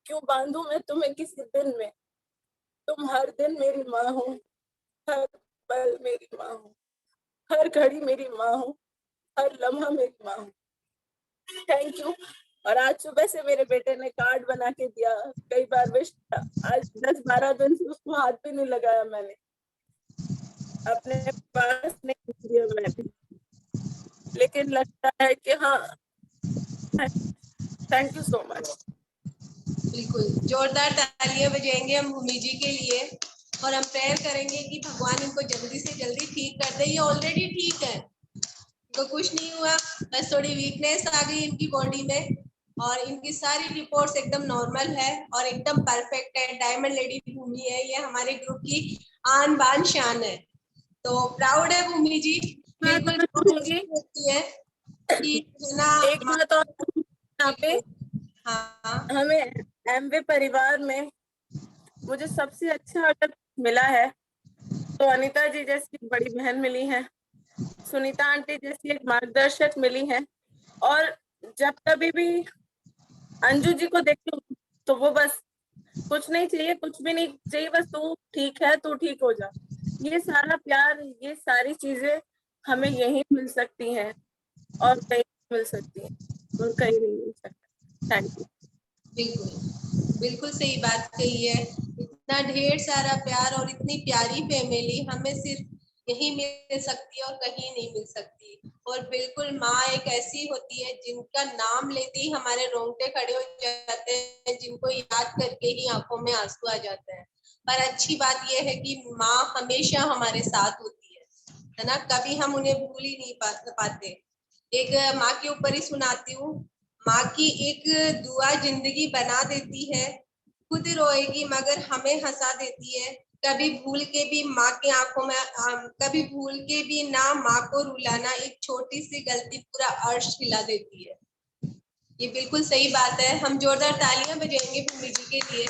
क्यों बांधू मैं तुम्हें किसी दिन में। तुम हर दिन मेरी माँ हो, हर पल मेरी माँ हो, हर घड़ी मेरी माँ हो, हर लम्हा मेरी माँ हो। Thank you. और आज सुबह से मेरे बेटे ने कार्ड बना के दिया, कई बार विश, आज 10-12 दिन से उसको हाथ भी नहीं लगाया मैंने, अपने पास नहीं दिया मैंने, लेकिन लगता है कि हाँ। Thank you so much. बिल्कुल जोरदार तालियां बजाएंगे हम भूमि जी के लिए, और हम प्रेयर करेंगे कि भगवान इनको जल्दी से जल्दी ठीक कर दे। ये ऑलरेडी ठीक है, इनको कुछ नहीं हुआ, बस थोड़ी वीकनेस आ गई इनकी बॉडी में, और इनकी सारी रिपोर्ट्स एकदम नॉर्मल है और एकदम परफेक्ट है। डायमंड लेडी भूमि है, ये हमारे ग्रुप की आन बान शान है, तो प्राउड है भूमि जी। बिल्कुल होती है कि ना, एक बात और यहाँ पे, हाँ हमें एमवे परिवार में मुझे सबसे अच्छा अगर मिला है तो अनीता जी जैसी बड़ी बहन मिली है, सुनीता आंटी जैसी एक मार्गदर्शक मिली है, और जब कभी भी अंजू जी को देखती हूँ तो वो बस कुछ नहीं चाहिए, कुछ भी नहीं चाहिए, बस तू ठीक है, तू ठीक हो जा। ये सारा प्यार, ये सारी चीजें हमें यहीं मिल सकती हैं, और कहीं मिल सकती है, और कहीं नहीं मिल सकता। Thank you. बिल्कुल बिल्कुल सही बात कही है। इतना ढेर सारा प्यार और इतनी प्यारी फैमिली हमें सिर्फ यही मिल सकती है और कहीं नहीं मिल सकती। और बिल्कुल माँ एक ऐसी होती है जिनका नाम लेते ही हमारे रोंगटे खड़े हो जाते हैं, जिनको याद करके ही आंखों में आंसू आ जाते हैं। पर अच्छी बात यह है कि माँ हमेशा हमारे साथ होती है ना, कभी हम उन्हें भूल ही नहीं पाते। एक माँ के ऊपर ही सुनाती हूँ। माँ की एक दुआ जिंदगी बना देती है, खुद रोएगी मगर हमें हंसा देती है। कभी भूल के भी माँ की आंखों में कभी भूल के भी ना माँ को रुलाना, एक छोटी सी गलती पूरा अर्श हिला देती है। ये बिल्कुल सही बात है। हम जोरदार तालियां बजाएंगे भूमि जी के लिए।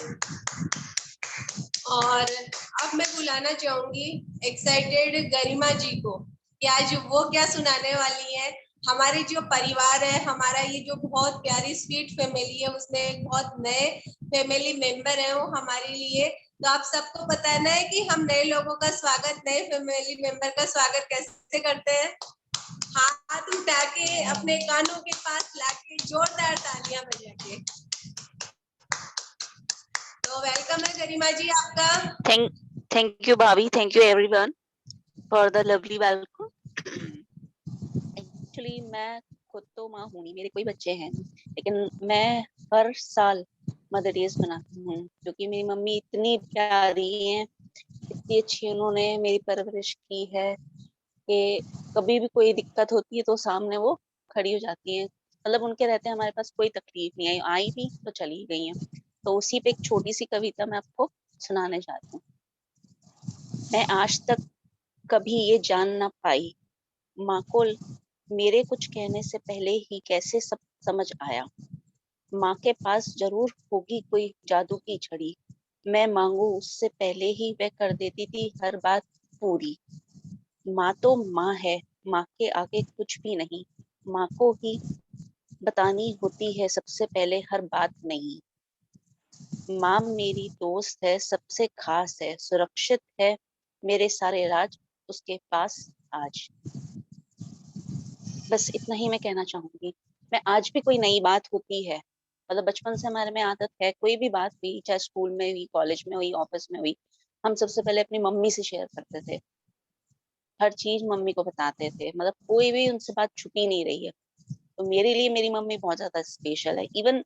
और अब मैं बुलाना चाहूंगी एक्साइटेड गरिमा जी को कि आज वो क्या सुनाने वाली है। हमारे जो परिवार है, हमारा ये जो बहुत प्यारी स्वीट फैमिली है, उसमें एक बहुत नए फैमिली मेंबर है वो हमारे लिए। तो आप सबको पता है ना कि हम नए लोगों का स्वागत, नए फैमिली मेंबर का स्वागत कैसे करते हैं। हाथ उठा के, अपने कानों के पास लाके, जोरदार तालियां बजा के। तो वेलकम है गरिमा जी आपका। Thank you, Bhavi. Thank you, everyone, for the lovely welcome. Actually, मैं खुद तो माँ हूँ नहीं, मेरे कोई बच्चे हैं, लेकिन मैं हर साल मदर डेज मनाती हूँ क्योंकि मेरी मम्मी इतनी प्यारी है, इतनी अच्छी उन्होंने मेरी परवरिश की है कि कभी भी कोई दिक्कत होती है तो सामने वो खड़ी हो जाती हैं। मतलब उनके रहते हमारे पास कोई तकलीफ नहीं आई भी तो चली गई हैं। तो उसी पे एक छोटी सी कविता मैं आपको सुनाने चाहती हूँ। मैं आज तक कभी ये जान ना पाई माँ को मेरे कुछ कहने से पहले ही कैसे सब समझ आया। माँ के पास जरूर होगी कोई जादू की छड़ी, मैं मांगू उससे पहले ही वह कर देती थी हर बात पूरी। माँ तो माँ है, माँ के आगे कुछ भी नहीं, माँ को ही बतानी होती है सबसे पहले हर बात नहीं। माँ मेरी दोस्त है, सबसे खास है, सुरक्षित है मेरे सारे राज उसके पास आज। बस इतना ही मैं कहना चाहूंगी। मैं आज भी कोई नई बात होती है, मतलब बचपन से हमारे में आदत है, कोई भी बात हुई, चाहे स्कूल में हुई, कॉलेज में हुई, ऑफिस में हुई, हम सबसे पहले अपनी मम्मी से शेयर करते थे, हर चीज मम्मी को बताते थे, मतलब कोई भी उनसे बात छुपी नहीं रही है। तो मेरे लिए मेरी मम्मी बहुत ज्यादा स्पेशल है। इवन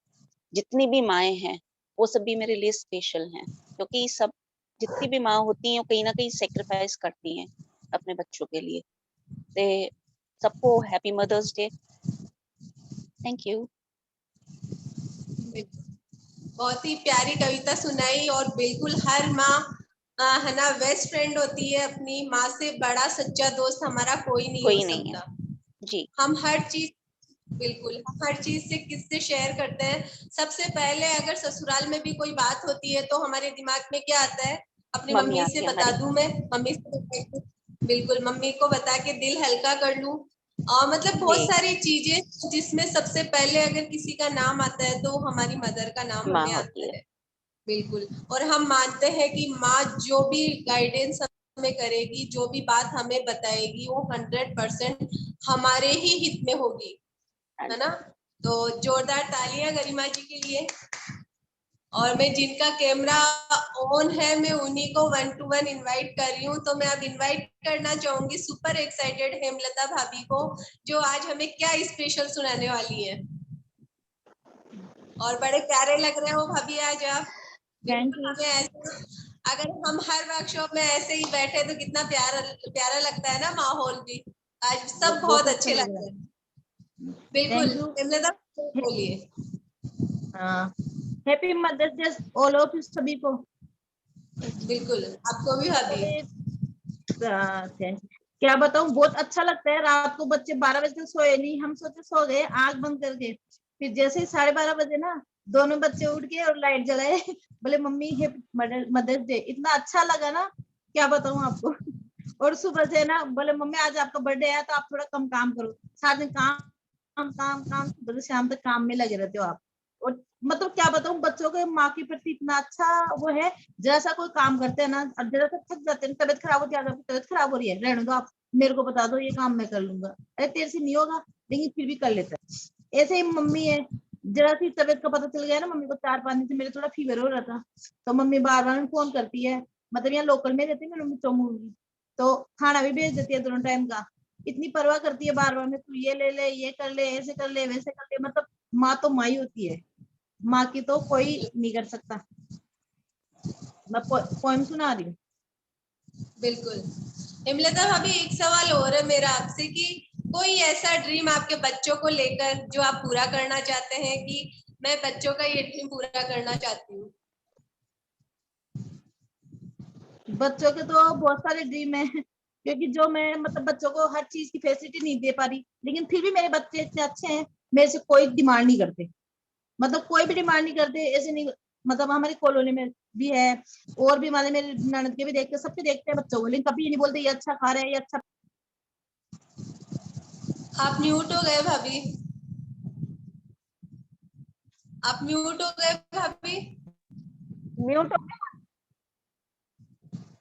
जितनी भी माएँ हैं वो सब भी मेरे लिए स्पेशल हैं, क्योंकि सब जितनी भी माँ होती हैं वो कहीं ना कहीं सेक्रीफाइस करती हैं अपने बच्चों के लिए। तो सबको happy mother's Day. Thank you. बहुत ही प्यारी कविता सुनाई। और बिल्कुल हर माँ है ना बेस्ट फ्रेंड होती है, अपनी माँ से बड़ा सच्चा दोस्त हमारा कोई नहीं हो सकता जी। हम हर चीज, बिल्कुल हम हर चीज से किससे शेयर करते हैं। सबसे पहले अगर ससुराल में भी कोई बात होती है तो हमारे दिमाग में क्या आता है, अपनी मम्मी से बता दूं, मैं मम्मी से बिल्कुल मम्मी को बता के दिल हल्का कर लूं। और मतलब बहुत सारी चीजें जिसमें सबसे पहले अगर किसी का नाम आता है तो हमारी मदर का नाम हमें आता है। बिल्कुल। और हम मानते हैं कि माँ जो भी गाइडेंस हमें करेगी, जो भी बात हमें बताएगी, वो 100% हमारे ही हित में होगी, है ना। तो जोरदार तालियां गरिमा जी के लिए। और मैं जिनका कैमरा ऑन है मैं उन्हीं को 1 to 1 इनवाइट कर रही हूँ। तो मैं अब इनवाइट करना चाहूंगी सुपर एक्साइटेड हेमलता भाभी को, जो आज हमें क्या स्पेशल सुनाने वाली है। और बड़े प्यारे लग रहे हो भाभी आज आप। अगर हम हर वर्कशॉप में ऐसे ही बैठे तो कितना प्यारा लगता है ना माहौल भी। आज सब बहुत अच्छे लग रहे हैं। बिल्कुल हेमलता बोलिए। Happy mother's Day all of सभी को। बिल्कुल आपको भी भाभी। क्या बताऊं, बहुत अच्छा लगता है। रात को बच्चे 12 बजे तक सोए नहीं, हम सोचे सो गए आंख बंद करके, फिर जैसे ही 12:30 बजे ना दोनों बच्चे उठ गए और लाइट जलाए, बोले मम्मी हैप्पी मदर्स डे। इतना अच्छा लगा ना, क्या बताऊं आपको। और सुबह से ना बोले मम्मी आज आपका बर्थडे है तो आप थोड़ा कम काम करो। सारा दिन काम काम काम, सुबह से शाम तक काम में लगे रहते हो आप। और मतलब क्या बताऊं, बच्चों के माँ के प्रति इतना अच्छा वो है, जैसा कोई काम करते हैं ना, अब जरा सा थक जाते हैं, तबियत खराब होती है, तबियत खराब हो रही है, रहने दो आप, मेरे को बता दो, ये काम मैं कर लूंगा। अरे तेरे से नहीं होगा, लेकिन फिर भी कर लेता है। ऐसे ही मम्मी है, जरा सी तबियत का पता चल गया ना, मम्मी को 4-5 दिन से मेरे थोड़ा फीवर हो रहा था, तो मम्मी बार बार फोन करती है, मतलब यहाँ लोकल में रहती है मेरी मम्मी चौमूल, तो खाना भी भेज देती है दोनों टाइम का। इतनी परवाह करती है बार बार में, तू ये ले ले, ये कर ले, ऐसे कर ले, वैसे कर ले। मतलब माँ तो माँ ही होती है, माँ की तो कोई नहीं कर सकता। मैं पोएम सुना रही हूँ। बिल्कुल हेमलता भाभी, एक सवाल और है मेरा आपसे कि कोई ऐसा ड्रीम आपके बच्चों को लेकर जो आप पूरा करना चाहते हैं कि मैं बच्चों का ये ड्रीम पूरा करना चाहती हूँ। बच्चों के तो बहुत सारे ड्रीम है, क्योंकि जो मैं मतलब बच्चों को हर चीज की फैसिलिटी नहीं दे पा रही, लेकिन फिर भी मेरे बच्चे इतने अच्छे हैं, मेरे से कोई डिमांड नहीं करते, मतलब कोई भी डिमांड नहीं करते, ऐसे नहीं। मतलब हमारी कॉलोनी में भी है, और भी हमारे मेरे ननद के भी देखते, सबके देखते हैं बच्चों को, लेकिन कभी ये नहीं बोलते ये अच्छा खा रहे हैं, ये अच्छा। आप म्यूट हो गए भाभी, आप म्यूट हो गए भाभी। म्यूट।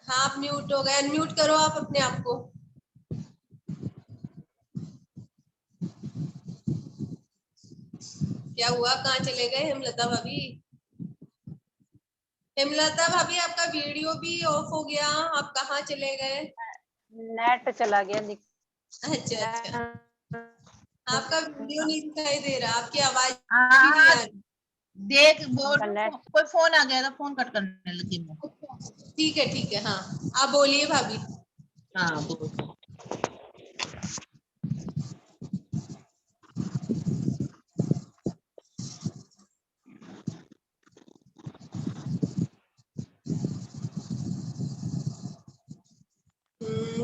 हाँ आप म्यूट हो गए, अनम्यूट करो आप अपने आप को। क्या हुआ, कहाँ चले गए हेमलता भाभी? हेमलता भाभी आपका वीडियो भी ऑफ हो गया, आप कहाँ चले गए? नेट चला गया। अच्छा अच्छा, आपका वीडियो नहीं दिखाई दे रहा, आपकी आवाज भी नहीं आ रही। देख कोई फोन आ गया था, फोन कट करने लगी मैं। ठीक है, हाँ आप बोलिए भाभी। हाँ बोल।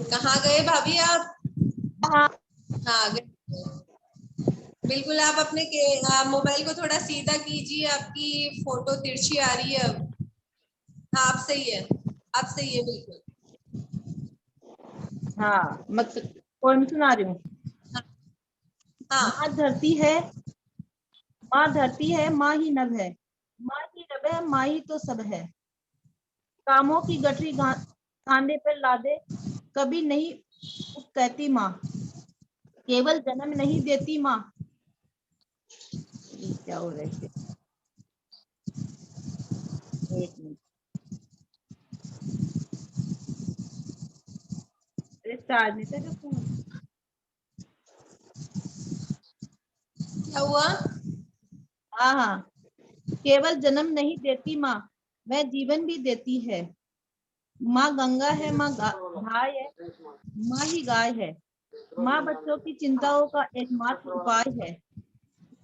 कहाँ गए भाभी आप? हाँ हाँ गए। बिल्कुल, आप अपने मोबाइल को थोड़ा सीधा कीजिए, आपकी फोटो तिरछी आ रही है अब। हाँ आप सही है, आप सही है बिल्कुल। हाँ मतलब पोएम सुना रही हूँ। हाँ माँ धरती है, माँ धरती है, माँ ही नभ है, माँ ही नभ है, माँ ही तो सब है। कामों की गठरी कांधे पर लादे, कभी नहीं कहती माँ, केवल जन्म नहीं देती माँ। क्या हो रहा है? एक मिनट, चार्ज नहीं था फोन। क्या हुआ? हाँ हाँ, केवल जन्म नहीं देती माँ, वह जीवन भी देती है। माँ गंगा है, माँ गाय है, माँ ही गाय है, माँ बच्चों की चिंताओं का एकमात्र उपाय है।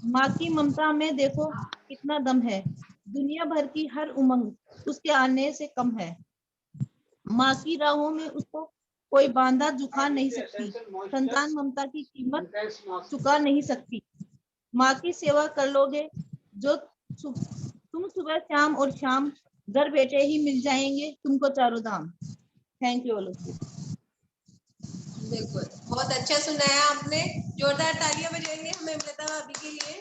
माँ की ममता में देखो कितना दम है, दुनिया भर की हर उमंग उसके आने से कम है। माँ की राहों में उसको कोई बांधा झुका नहीं सकती, संतान ममता की कीमत चुका नहीं सकती। माँ की सेवा कर लोगे जो तुम सुबह शाम और शाम, घर बैठे ही मिल जाएंगे तुमको चारों धाम। Thank you. बिल्कुल, बहुत अच्छा सुनाया आपने, जोरदार तालियां बजाएंगे हम हेमलता भाभी के लिए।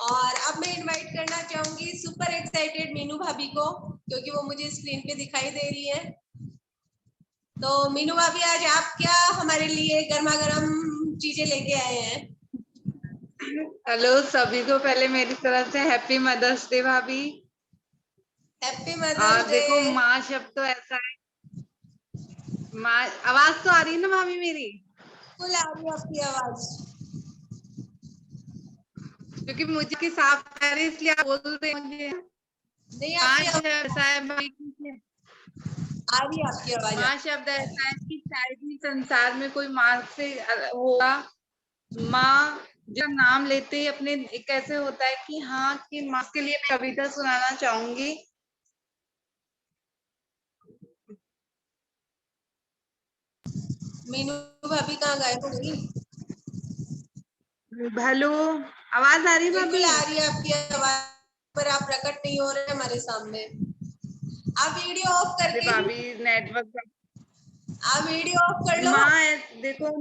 और अब मैं इनवाइट करना चाहूंगी सुपर एक्साइटेड मीनू भाभी को, क्योंकि वो मुझे स्क्रीन पे दिखाई दे रही है। तो मीनू भाभी आज आप क्या हमारे लिए गर्मा गर्म चीजें लेके आए हैं? हेलो सभी को, पहले मेरी तरफ से हैप्पी मदर्स डे भाभी। Happy mother's Day. देखो माँ शब्द तो ऐसा है, माँ आवाज तो आ रही है ना भाभी मेरी? बिल्कुल आ रही है आपकी आवाज, क्योंकि मुझे की साफ आ रही है इसलिए आप बोल रहे हैं मुझे। नहीं माँ आपकी शब्द ऐसा है भाई, आ रही है आपकी आवाज। माँ शब्द ऐसा है कि शायद ही संसार में कोई माँ से होगा। माँ जब नाम लेते ही अपने एक ऐसे होता है कि हाँ, कि माँ के लिए मैं कविता सुनाना चाहूंगी। मीनू भाभी कहाँ गायब हो गई? हेलो, आवाज आ रही है बिल्कुल भाभी? आ रही है आपकी आवाज, पर आप प्रकट नहीं हो रहे हमारे सामने। आप वीडियो ऑफ अरे करके ही, भाभी नेटवर्क, आप वीडियो ऑफ कर लो। माँ देखो,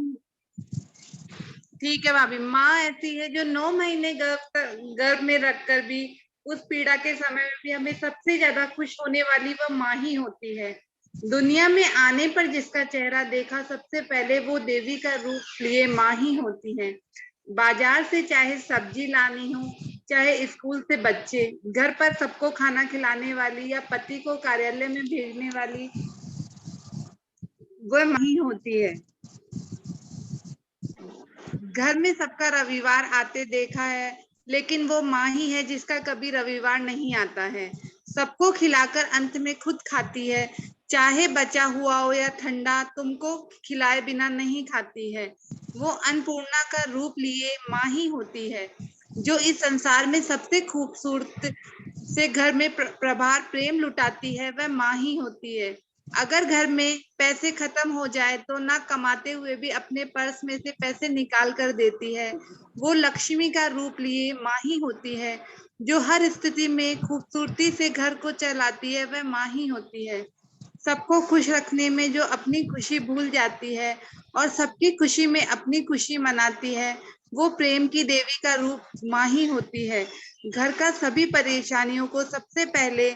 ठीक है भाभी, माँ ऐसी है जो 9 महीने गर्भ में रखकर भी उस पीड़ा के समय में भी हमें सबसे ज्यादा खुश होने वाली वह माँ ही होती है। दुनिया में आने पर जिसका चेहरा देखा सबसे पहले वो देवी का रूप लिए माँ ही होती है। बाजार से चाहे सब्जी लानी हो, चाहे स्कूल से बच्चे, घर पर सबको खाना खिलाने वाली या पति को कार्यालय में भेजने वाली वह माँ ही होती है। घर में सबका रविवार आते देखा है, लेकिन वो माँ ही है जिसका कभी रविवार नहीं आता है। सबको खिलाकर अंत में खुद खाती है, चाहे बचा हुआ हो या ठंडा, तुमको खिलाए बिना नहीं खाती है। वो अन्नपूर्णा का रूप लिए माँ ही होती है, जो इस संसार में सबसे खूबसूरत से घर में प्रभार प्रेम लुटाती है वह माँ ही होती है। अगर घर में पैसे खत्म हो जाए तो ना कमाते हुए भी अपने पर्स में से पैसे निकाल कर देती है। वो लक्ष्मी का रूप लिए माँ ही होती है। जो हर स्थिति में खूबसूरती से घर को चलाती है वह माँ ही होती है। सबको खुश रखने में जो अपनी खुशी भूल जाती है और सबकी खुशी में अपनी खुशी मनाती है वो प्रेम की देवी का रूप माँ ही होती है। घर का सभी परेशानियों को सबसे पहले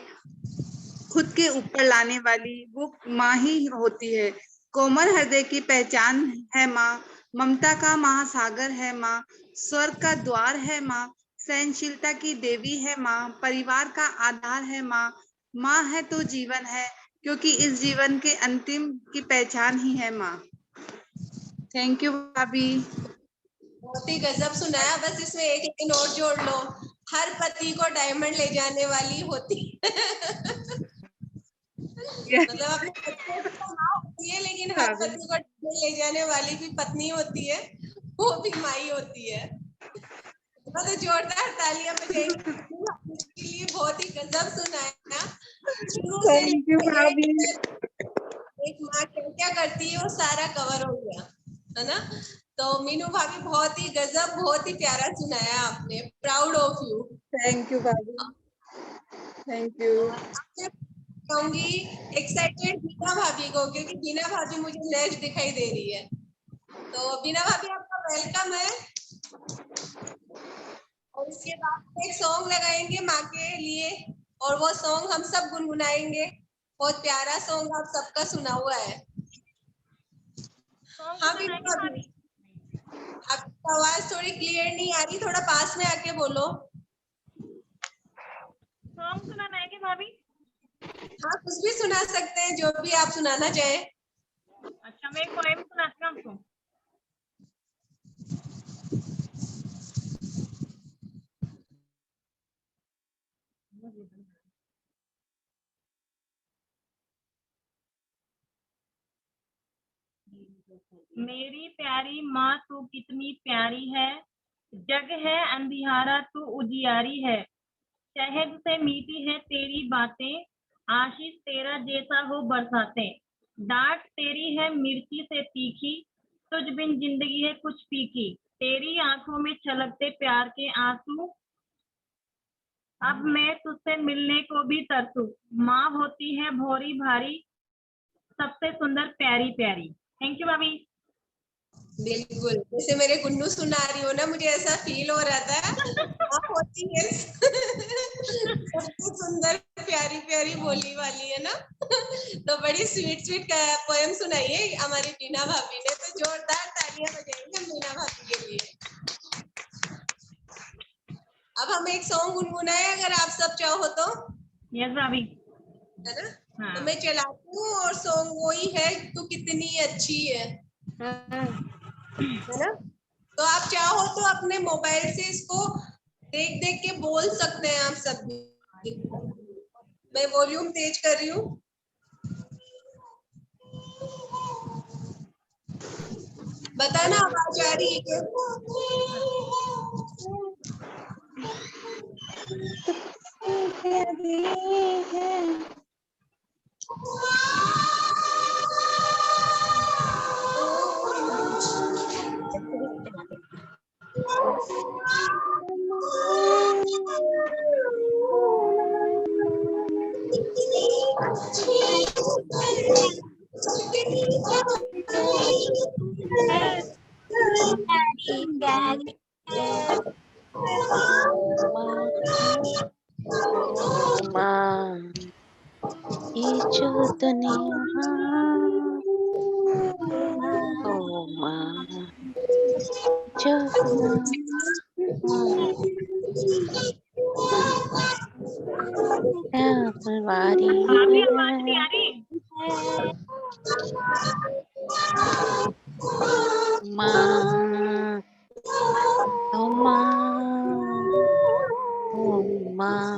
खुद के ऊपर लाने वाली वो माँ ही होती है। कोमल हृदय की पहचान है माँ, ममता का महासागर है माँ, स्वर्ग का द्वार है माँ, सहनशीलता की देवी है माँ, परिवार का आधार है माँ। माँ है तो जीवन है, क्योंकि इस जीवन के अंतिम की पहचान ही है माँ। थैंक यू भाभी। बहुत ही गजब सुनाया। बस इसमें एक लाइन और जोड़ लो, हर पति को डायमंड ले जाने वाली होती मतलब अपने बच्चे की तो माँ होती है, लेकिन हर पति को डायमंड ले जाने वाली भी पत्नी होती है, वो भी माई होती है। तो जोरदार तालियां बजाएंगे इसके लिए। बहुत ही गजब सुनाया। शुरू से एक माँ क्या करती है वो सारा कवर हो गया, है ना। तो मीनू भाभी बहुत ही गजब, बहुत ही प्यारा सुनाया आपने। Proud of you. Thank you भाभी, थैंक यू। कहूंगी एक्साइटेड बीना भाभी को, क्योंकि बीना भाभी मुझे नेक्स्ट दिखाई दे रही है। तो बीना भाभी आपका वेलकम है। और इसके बाद एक सॉन्ग लगाएंगे माँ के लिए, और वो सॉन्ग हम सब गुनगुनाएंगे। बहुत प्यारा सॉन्ग आप सबका सुना हुआ है। हाँ बीना भाभी, आपकी आवाज थोड़ी क्लियर नहीं आ रही, थोड़ा पास में आके बोलो। सॉन्ग सुनाना है क्या भाभी? हाँ कुछ भी सुना सकते हैं, जो भी आप सुनाना चाहें। अच्छा मैं एक पोएम सुनाती हूँ आपको। मेरी प्यारी माँ तू कितनी प्यारी है, जग है अंधियारा तू उजियारी है, शहद से मीठी है तेरी बातें, आशीष तेरा जैसा हो बरसाते, डांट तेरी है मिर्ची से तीखी, तुझ बिन जिंदगी है कुछ फीकी, तेरी आंखों में छलकते प्यार के आंसू, अब मैं तुझसे मिलने को भी तरसू, माँ होती है भोरी भारी, सबसे सुंदर प्यारी प्यारी। थैंक यू भाभी। बिल्कुल, जैसे मेरे गुन्नू सुना रही हो ना, मुझे ऐसा फील हो रहा था। आप होती है सबसे सुंदर प्यारी प्यारी बोली वाली, है ना। तो बड़ी स्वीट स्वीट पोएम सुनाई है हमारी बीना भाभी ने। तो जोरदार तालियां बजाएंगे बीना भाभी के लिए। अब हम एक सॉन्ग गुनगुनाए, अगर आप सब चाहो तो। यस भाभी। है ना। हाँ। तो मैं चलाती हूँ, और सॉन्ग वही है, तू कितनी अच्छी है ना। तो आप चाहो तो अपने मोबाइल से इसको देख देख के बोल सकते हैं आप सब भी। मैं वॉल्यूम तेज कर रही हूँ। बताना आवाज आ रही है क्या? ये जो दुनिया ओ माँ जो फुलवारी माँ ओ माँ ओ माँ।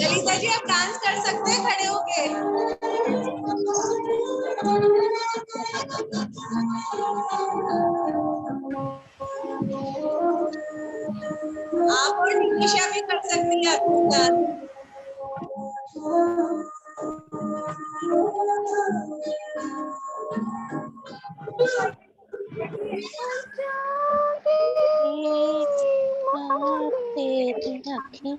ललिता जी आप डांस कर सकते हैं खड़े होके। तेरी अखियाँ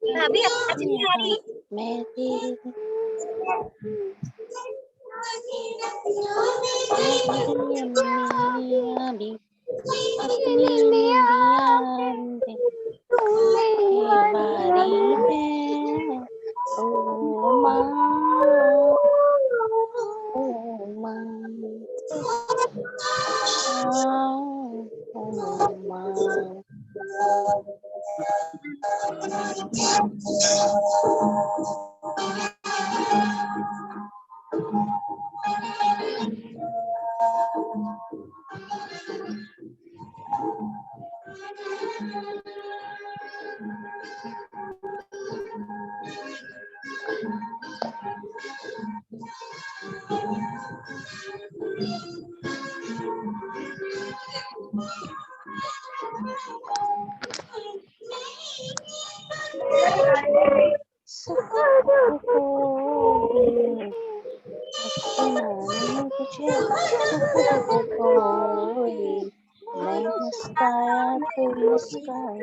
भाभी आवाज नहीं आ रही। मैं तेरी अम्मियाँ भी अपनी अम्मियाँ भी बारी है ओ माँ ओ माँ ओ माँ। मैं मुस्काया तो मुस्काए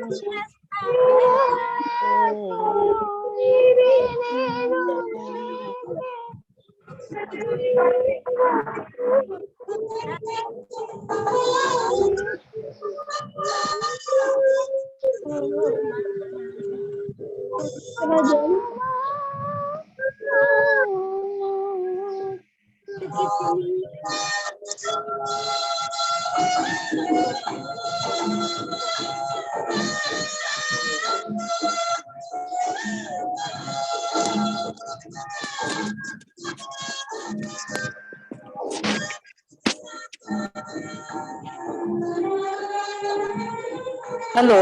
हेलो,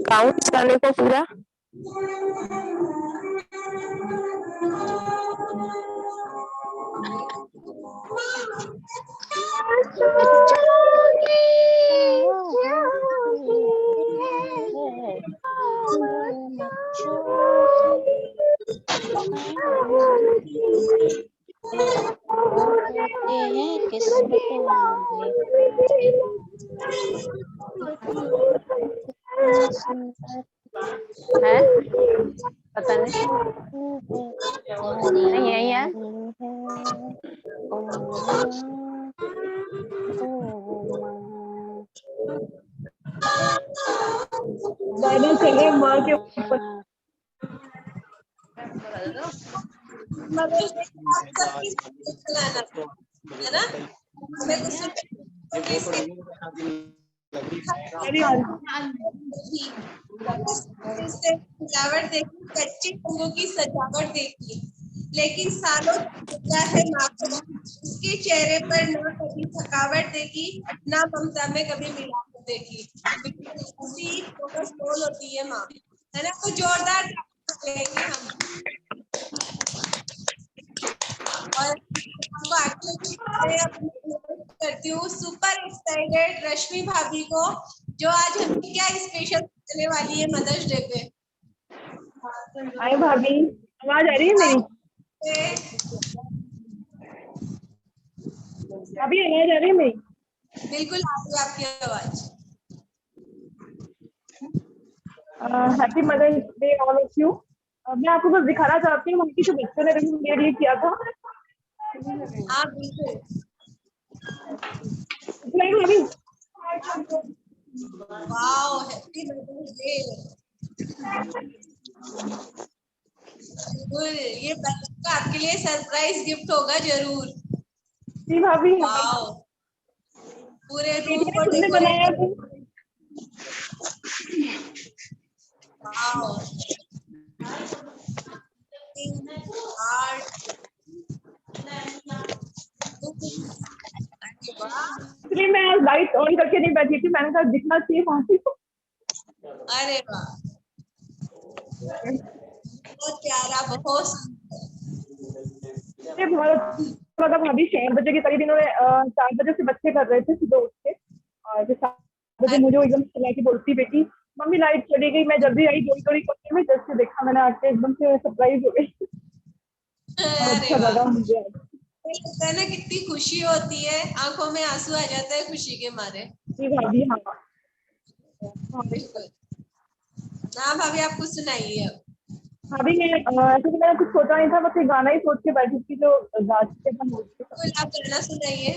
काउंट वाले को पूरा किस्मत वाले है, पता नहीं नहीं यही है। गाना चल रहा है माँ के ऊपर। मदर्स डे आप सबकी चलाना है ना। हमें कुछ सजावट देखी, कच्चे रंगों की सजावट देखी, लेकिन सालों क्या है माँ को उसके चेहरे पर ना कभी थकावट देखी, ना ममता में कभी मिलावट देखी। बोल होती है माँ, है ना। तो जोरदार लेंगे हम। और करती हूँ सुपर एक्साइटेड रश्मि भाभी को, जो आज हमें क्या स्पेशल करने वाली है मदर्स डे पे। हाय भाभी, आवाज आ रही है मेरी? अभी आवाज आ रही है मेरी? बिल्कुल आ रही है आपकी आवाज। Happy mother's Day all of you. मैं आपको बस दिखाना चाहती हूँ उनकी जो बच्चों ने मेरे लिए किया था। हाँ बिल्कुल। Wow, happy mother's Day. बिल्कुल, ये बच्चा आपके लिए सरप्राइज गिफ्ट होगा जरूर। जी भाभी। वाओ, पूरे रूम को बनाया था। वाओ, इसलिए मैं लाइट ऑन करके नहीं बैठी थी, मैंने कहा दिखना चाहिए वहां से। अरे वाह, बहुत प्यारा, बहुत भाभी 4 बजे के करीब इन्होंने 4 बजे से बच्चे कर रहे थे सुबह उठ के, और 7 बजे मुझे एकदम चिल्ला के बोलती बेटी मम्मी लाइट चली गई, मैं जल्दी आई, जोड़ी जोड़ी करके मैं जस्ट देखा, मैंने आके एकदम से सरप्राइज हो गई। अरे अच्छा वाह, लगा मुझे आज। लगता है ना कितनी खुशी होती है, आंखों में आंसू आ जाता है खुशी के मारे। जी भाभी। हाँ बिल्कुल। हाँ भाभी, आप कुछ सुनाइए अब। भाभी मैं ऐसे तो मैंने कुछ सोचा नहीं था, बस एक गाना ही सोच के बैठी थी जो गा चुके थे। बिल्कुल, आप गाना सुनाइए।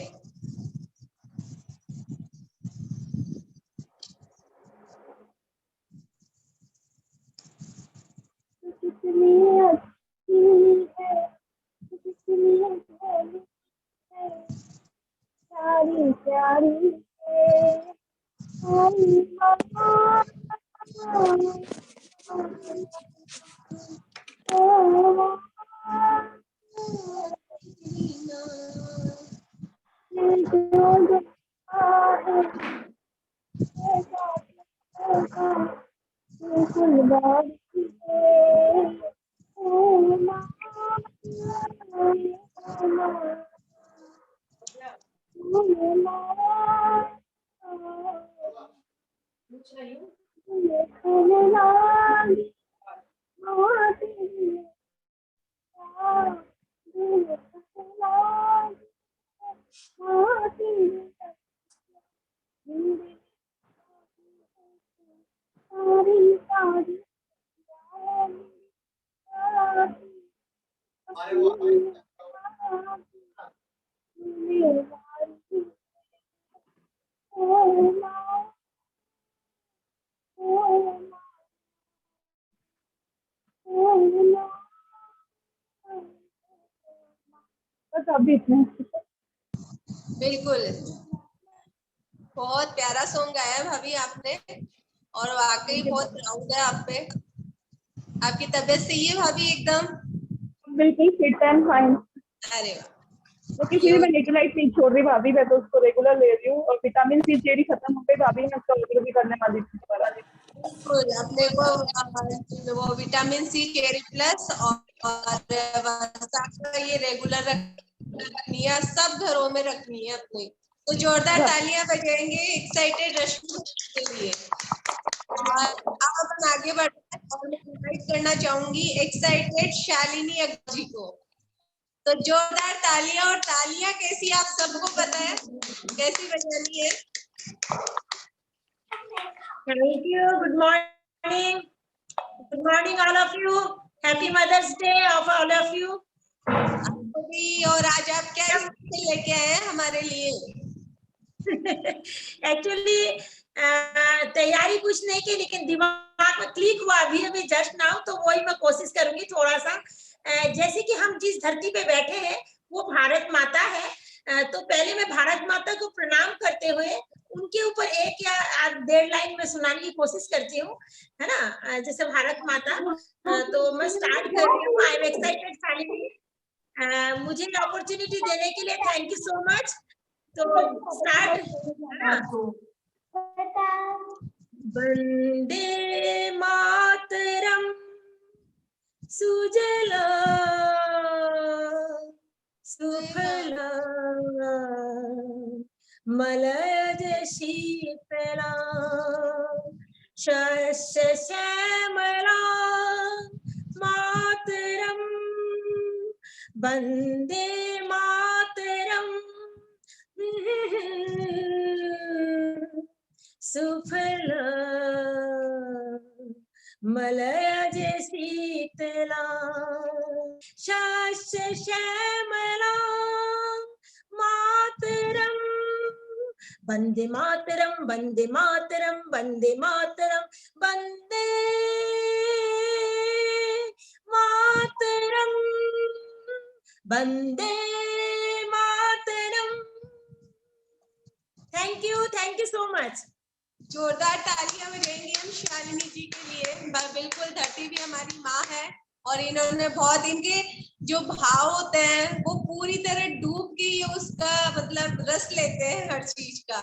प्यारी प्यारी बिल्कुल, बहुत प्यारा सॉन्ग गाया है भाभी आपने, और वाकई बहुत प्राउड है आप पे। आपकी तबीयत सही है भाभी एकदम? बिल्कुल फिट एंड फाइन। अरे वाह, तो किसी भी मैं इलेक्ट्रोलाइट नहीं छोड़ रही भाभी, मैं तो उसको रेगुलर ले रही हूँ, और विटामिन सी जेडी खत्म हो गई भाभी, मैं उसका रेगुलर भी करने वाली थी। बिल्कुल, अपने को वो विटामिन सी चेरी प्लस और ये रेगुलर रखनी है, सब घरों में रखनी है अपने। तो जोरदार तालियां बजाएंगे एक्साइटेड रश्मि के लिए। और अब अपन आगे बढ़ते हैं और मैं इनवाइट करना चाहूंगी एक्साइटेड शालिनी अग्रवाल जी को। तो जोरदार तालियां, और तालियां कैसी आप सबको पता है कैसी बजानी है। Thank you. Good morning. Good morning, all of you. Happy Mother's Day of all of you. आपको भी। और आज आप क्या लेके आए हैं हमारे लिए? Actually, तैयारी कुछ नहीं की, लेकिन दिमाग में क्लिक हुआ अभी जस्ट नाउ, तो वही मैं कोशिश करूंगी थोड़ा सा। जैसे कि हम जिस धरती पे बैठे हैं वो भारत माता है, तो पहले मैं भारत माता को प्रणाम करते हुए उनके ऊपर एक या 1.5 लाइन में सुनाने की कोशिश करती हूँ, है ना, जैसे भारत माता। तो मैं स्टार्ट कर रही हूँ। आई एम एक्साइटेड शालिनी, मुझे अपॉर्चुनिटी देने के लिए थैंक यू सो मच। तो स्टार्ट, वंदे मातरम सुजला सुफला मलयज शीतला शस्य श्यामला मातरम वंदे मातरम सुफला मलयज शीतला शस्य श्यामला मातरम वंदे मातरम वंदे मातरम वंदे मातरम वंदे मातरम वंदे मातरम। Thank you so much. जोरदार तालियां बजाएंगे हम शालिनी जी के लिए। बिल्कुल, धरती भी हमारी माँ है, और इन्होंने बहुत, इनके जो भाव होते हैं वो पूरी तरह डूब के ये उसका मतलब रस लेते हैं हर चीज का।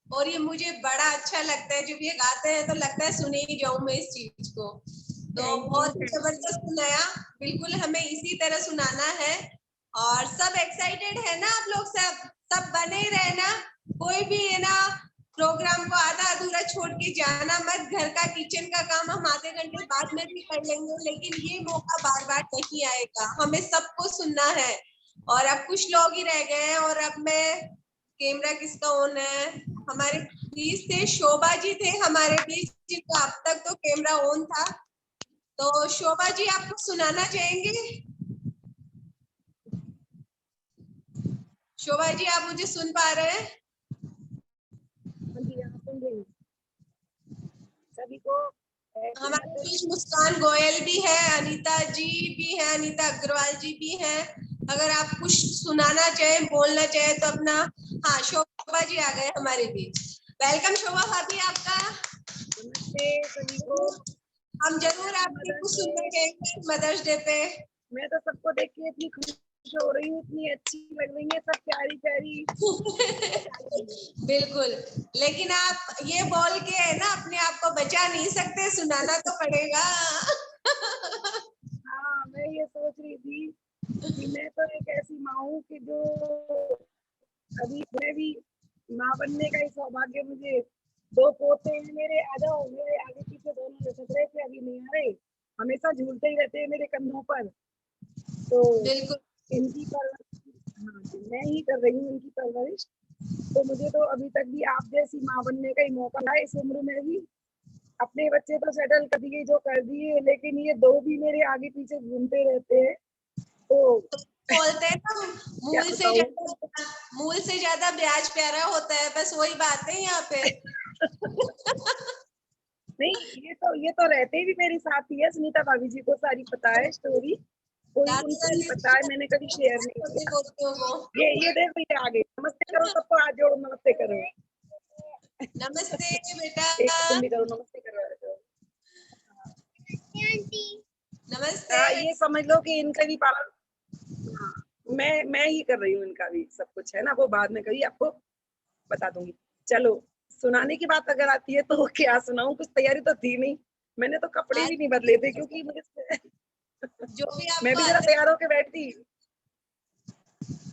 और ये मुझे बड़ा अच्छा लगता है, जब ये गाते हैं तो लगता है सुने ही जाऊं मैं इस चीज को। तो बहुत जबरदस्त सुनाया, बिल्कुल हमें इसी तरह सुनाना है। और सब एक्साइटेड है ना आप लोग? सब बने रहना, कोई भी है ना प्रोग्राम को आधा अधूरा छोड़ के जाना मत। घर का किचन का काम हम आधे घंटे बाद में भी कर लेंगे, लेकिन ये मौका बार बार नहीं आएगा। हमें सबको सुनना है। और अब कुछ लोग ही रह गए हैं। और अब मैं, कैमरा किसका ऑन है? हमारे बीच थे शोभा जी, थे हमारे बीच, जिनका अब तक तो कैमरा ऑन था। तो शोभा जी आपको सुनाना चाहेंगे? शोभा जी आप मुझे सुन पा रहे हैं? सभी को हमारे बीच मुस्कान गोयल भी है, अनीता जी भी है, अनीता अग्रवाल जी भी हैं। अगर आप कुछ सुनाना चाहें, बोलना चाहें तो अपना। हाँ, शोभा जी आ गए हमारे बीच। वेलकम शोभा भाभी आपका। नमस्ते सभी को। हम जरूर आपके कुछ सुनना चाहेंगे मदर्स डे पे। मैं तो सबको देख के इतनी खुश हो रही हूँ, इतनी अच्छी लग रही है, सब प्यारी प्यारी। बिल्कुल, लेकिन आप ये बोल के है ना अपने आप को बचा नहीं सकते, सुनाना तो पड़ेगा। हाँ, मैं ये सोच रही थी कि मैं तो एक ऐसी माँ हूँ कि जो अभी मैं भी माँ बनने का ही सौभाग्य, मुझे 2 पोते हैं मेरे। आ जाओ, मेरे आगे पीछे दोनों लटक रहे थे, अभी नहीं आ रहे, हमेशा झूलते ही रहते हैं मेरे कंधों पर। तो इनकी परवरिश, हाँ, मैं ही कर रही हूँ इनकी परवरिश। तो मुझे तो अभी तक भी आप जैसी माँ बनने का ही मौका है इस उम्र में भी। अपने बच्चे तो सेटल कर दिए जो कर दिए, लेकिन ये 2 भी मेरे आगे पीछे घूमते रहते हैं। तो बोलते हैं ना, मूल से ज्यादा ब्याज प्यारा होता है, बस वही बात है यहाँ पे। नहीं, ये तो रहते भी मेरे साथ ही है। सुनीता भाभी जी को सारी पता है स्टोरी, कोई उनको नहीं पता है, मैंने कभी शेयर नहीं किया। ये देखो, ये आ गई। नमस्ते करो सबको, हाथ जोड़ो, नमस्ते करो। नमस्ते बेटा। तुम भी करो, नमस्ते करो। नमस्ते। ये समझ लो कि इनका भी पालन, हाँ, मैं ही कर रही हूँ इनका भी सब कुछ, है ना। वो बाद में कभी आपको बता दूंगी। चलो, सुनाने की बात अगर आती है तो क्या सुनाऊं, कुछ तैयारी तो थी नहीं। मैंने तो कपड़े भी नहीं बदले थे, क्योंकि मुझे जो भी मैं भी जरा तैयार होके बैठती।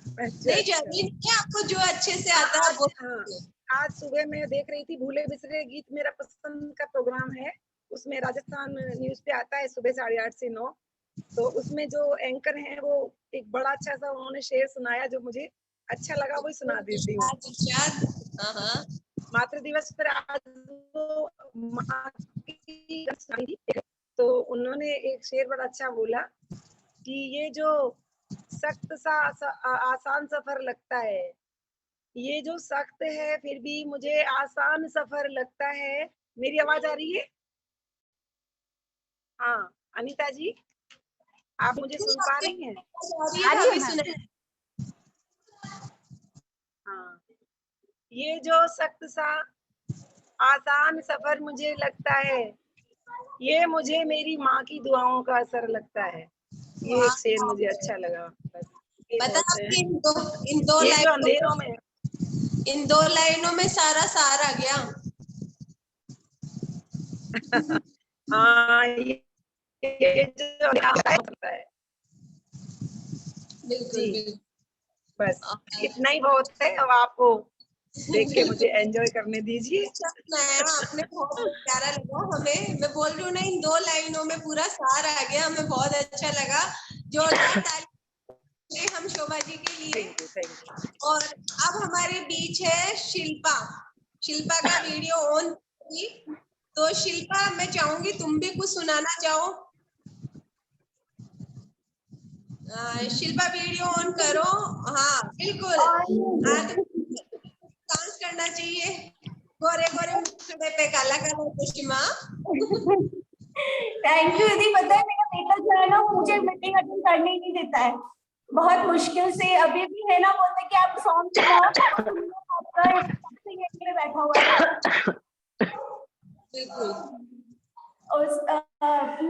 नहीं, जल्दी नहीं, आपको जो अच्छे से आता है वो। आज सुबह मैं देख रही थी भूले बिसरे गीत, मेरा पसंद का प्रोग्राम है, उसमें राजस्थान न्यूज पे आता है सुबह 8:30 से 9। तो उसमें जो एंकर हैं वो एक बड़ा अच्छा सा उन्होंने शेर सुनाया, जो मुझे अच्छा लगा, वही सुना देती हूँ। मातृ दिवस पर आज वो माँ की, तो उन्होंने एक शेर बड़ा अच्छा बोला कि ये जो सख्त सा आसान सफर लगता है, ये जो सख्त है फिर भी मुझे आसान सफर लगता है। मेरी आवाज आ रही है? हाँ, अनीता जी, आप मुझे सुन पा रही हैं? हाँ, ये जो सख्त सा आसान सफर मुझे लगता है, ये मुझे मेरी माँ की दुआओं का असर लगता है। ये एक शेर मुझे अच्छा लगा। बता, इन दो अंधेरों में, इन 2 लाइनों में सारा सार आ गया। हाँ, ये जो होता है। बिल्कुल, बस इतना ही बहुत है। अब आपको देख के मुझे एंजॉय करने दीजिए। आपने बहुत प्यारा लगा हमें। मैं बोल रही हूँ ना, इन 2 लाइनों में पूरा सार आ गया, हमें बहुत अच्छा लगा। जोरदार ताली हम शोभा जी के लिए। और अब हमारे बीच है शिल्पा। शिल्पा का वीडियो ऑन, तो शिल्पा मैं चाहूंगी तुम भी कुछ सुनाना चाहो। शिल्पा वीडियो ऑन करो। हाँ बिल्कुल, डांस करना चाहिए। गोरे गोरे मुखड़े पे काला काला चश्मा। थैंक यू दीदी। पता है मेरा बेटा जो है ना, मुझे मीटिंग अटेंड करने ही नहीं देता है, बहुत मुश्किल से। अभी भी है ना, बोलते कि आप सॉन्ग सुनाओ, बैठा हुआ है।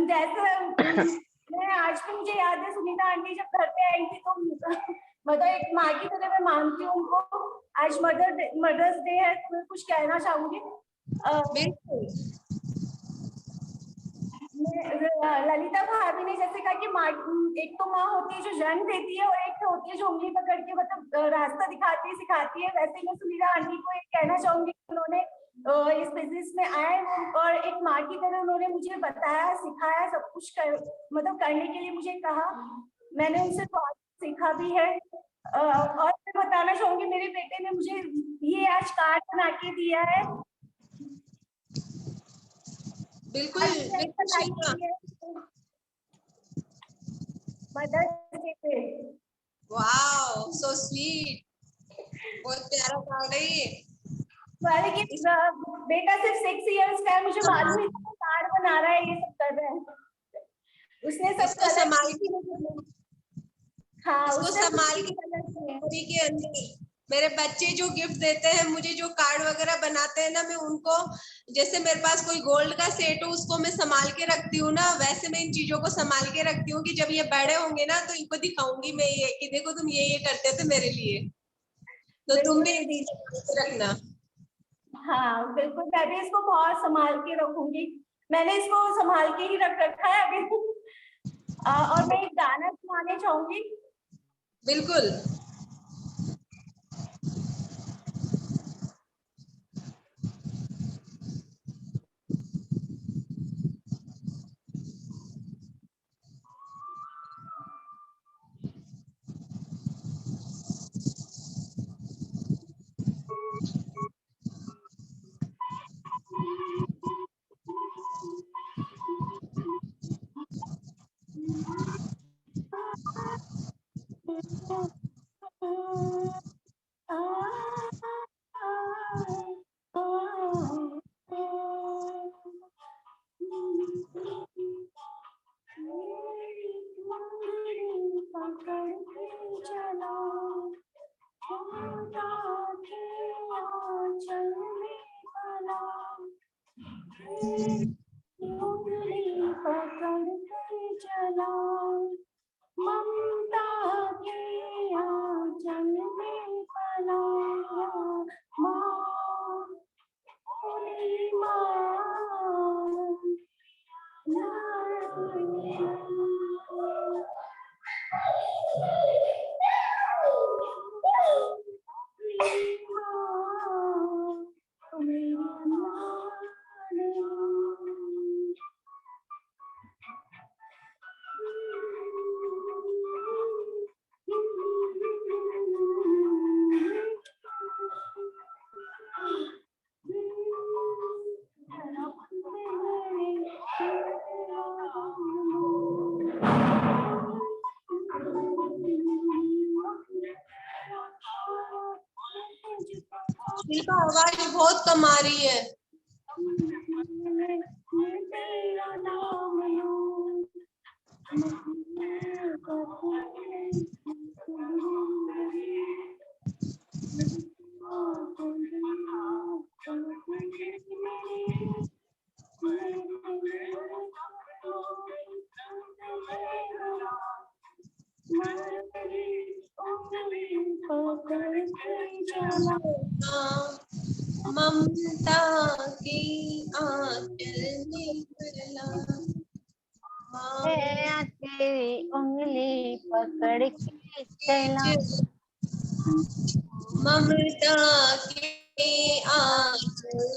जैसे मैं आज भी, मुझे याद है सुनीता आंटी जब घर पे आई थी, तो मतलब एक माँ की तरह मैं मानती हूँ उनको। आज मदर्स डे है, तो मैं कुछ कहना चाहूंगी। ललिता भाभी ने जैसे देखा कि एक तो माँ होती है जो जन्म देती है और एक होती है जो उंगली पकड़ के मतलब रास्ता दिखाती है, सिखाती है। वैसे ही मैं सुनीता आंटी को एक कहना चाहूंगी, उन्होंने इस बिजनेस में आए और एक माँ की तरह उन्होंने मुझे बताया, सिखाया, सब कुछ मतलब करने के लिए मुझे कहा। मैंने उनसे बहुत सीखा भी है। और मैं बताना चाहूंगी, मेरे बेटे ने मुझे ये आज कार्ड बना के दिया है। बिल्कुल मदर्स डे पे। वाओ, सो स्वीट, बहुत प्यारा कार्ड है ये। बेटा सिर्फ 6 इयर्स का है, मुझे मालूम है कि कार्ड बना रहा है, ये सब कर रहा है। उसने सब संभाल के, हाँ, उसको संभाल के अंदर मेरे बच्चे जो गिफ्ट देते हैं मुझे, जो कार्ड वगैरह बनाते हैं ना, मैं उनको, जैसे मेरे पास कोई गोल्ड का सेट हो उसको मैं संभाल के रखती हूँ ना, वैसे मैं इन चीजों को संभाल के रखती हूँ कि जब ये बड़े होंगे ना तो इनको दिखाऊंगी मैं ये कि देखो तुम ये करते थे मेरे लिए, तो तुम भी रखना। हाँ बिल्कुल, मैं भी इसको बहुत संभाल के रखूंगी। मैंने इसको संभाल के ही रख रखा है अभी। और मैं एक गाना सुनाने चाहूंगी। बिल्कुल। शिल्पा, आवाज बहुत कम आ रही है। ममता की आंचल में तेरी उंगली पकड़ के चला, ममता की आंचल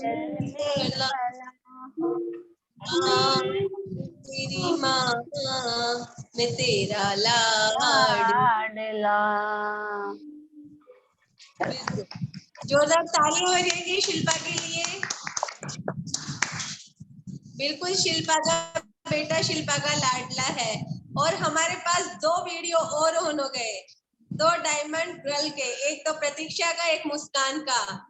में तेरी माँ में तेरा लाडला। जोरदार ताली हो जाएगी शिल्पा के लिए। बिल्कुल, शिल्पा का बेटा शिल्पा का लाडला है। और हमारे पास 2 वीडियो और ऑन हो गए, 2 डायमंड गर्ल के, एक तो प्रतीक्षा का, एक मुस्कान का।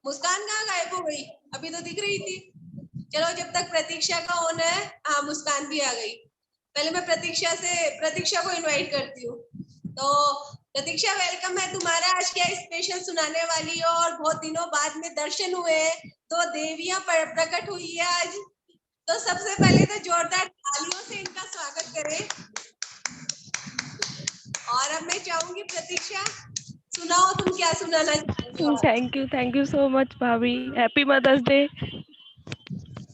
मुस्कान कहाँ गायब हो गई? अभी तो दिख रही थी। चलो, जब तक प्रतीक्षा का ऑन है, हाँ मुस्कान भी आ गई। पहले मैं प्रतीक्षा को इनवाइट करती हूँ। तो प्रतीक्षा, वेलकम है तुम्हारा। आज क्या स्पेशल सुनाने वाली हो? और बहुत दिनों बाद में दर्शन हुए, तो देवियां प्रकट हुई है आज। तो सबसे पहले तो जोरदार तालियों से इनका स्वागत करें। और अब मैं चाहूंगी प्रतीक्षा, सुनाओ तुम क्या सुनाना चाहती हो। थैंक यू सो मच भाभी। Happy mother's Day.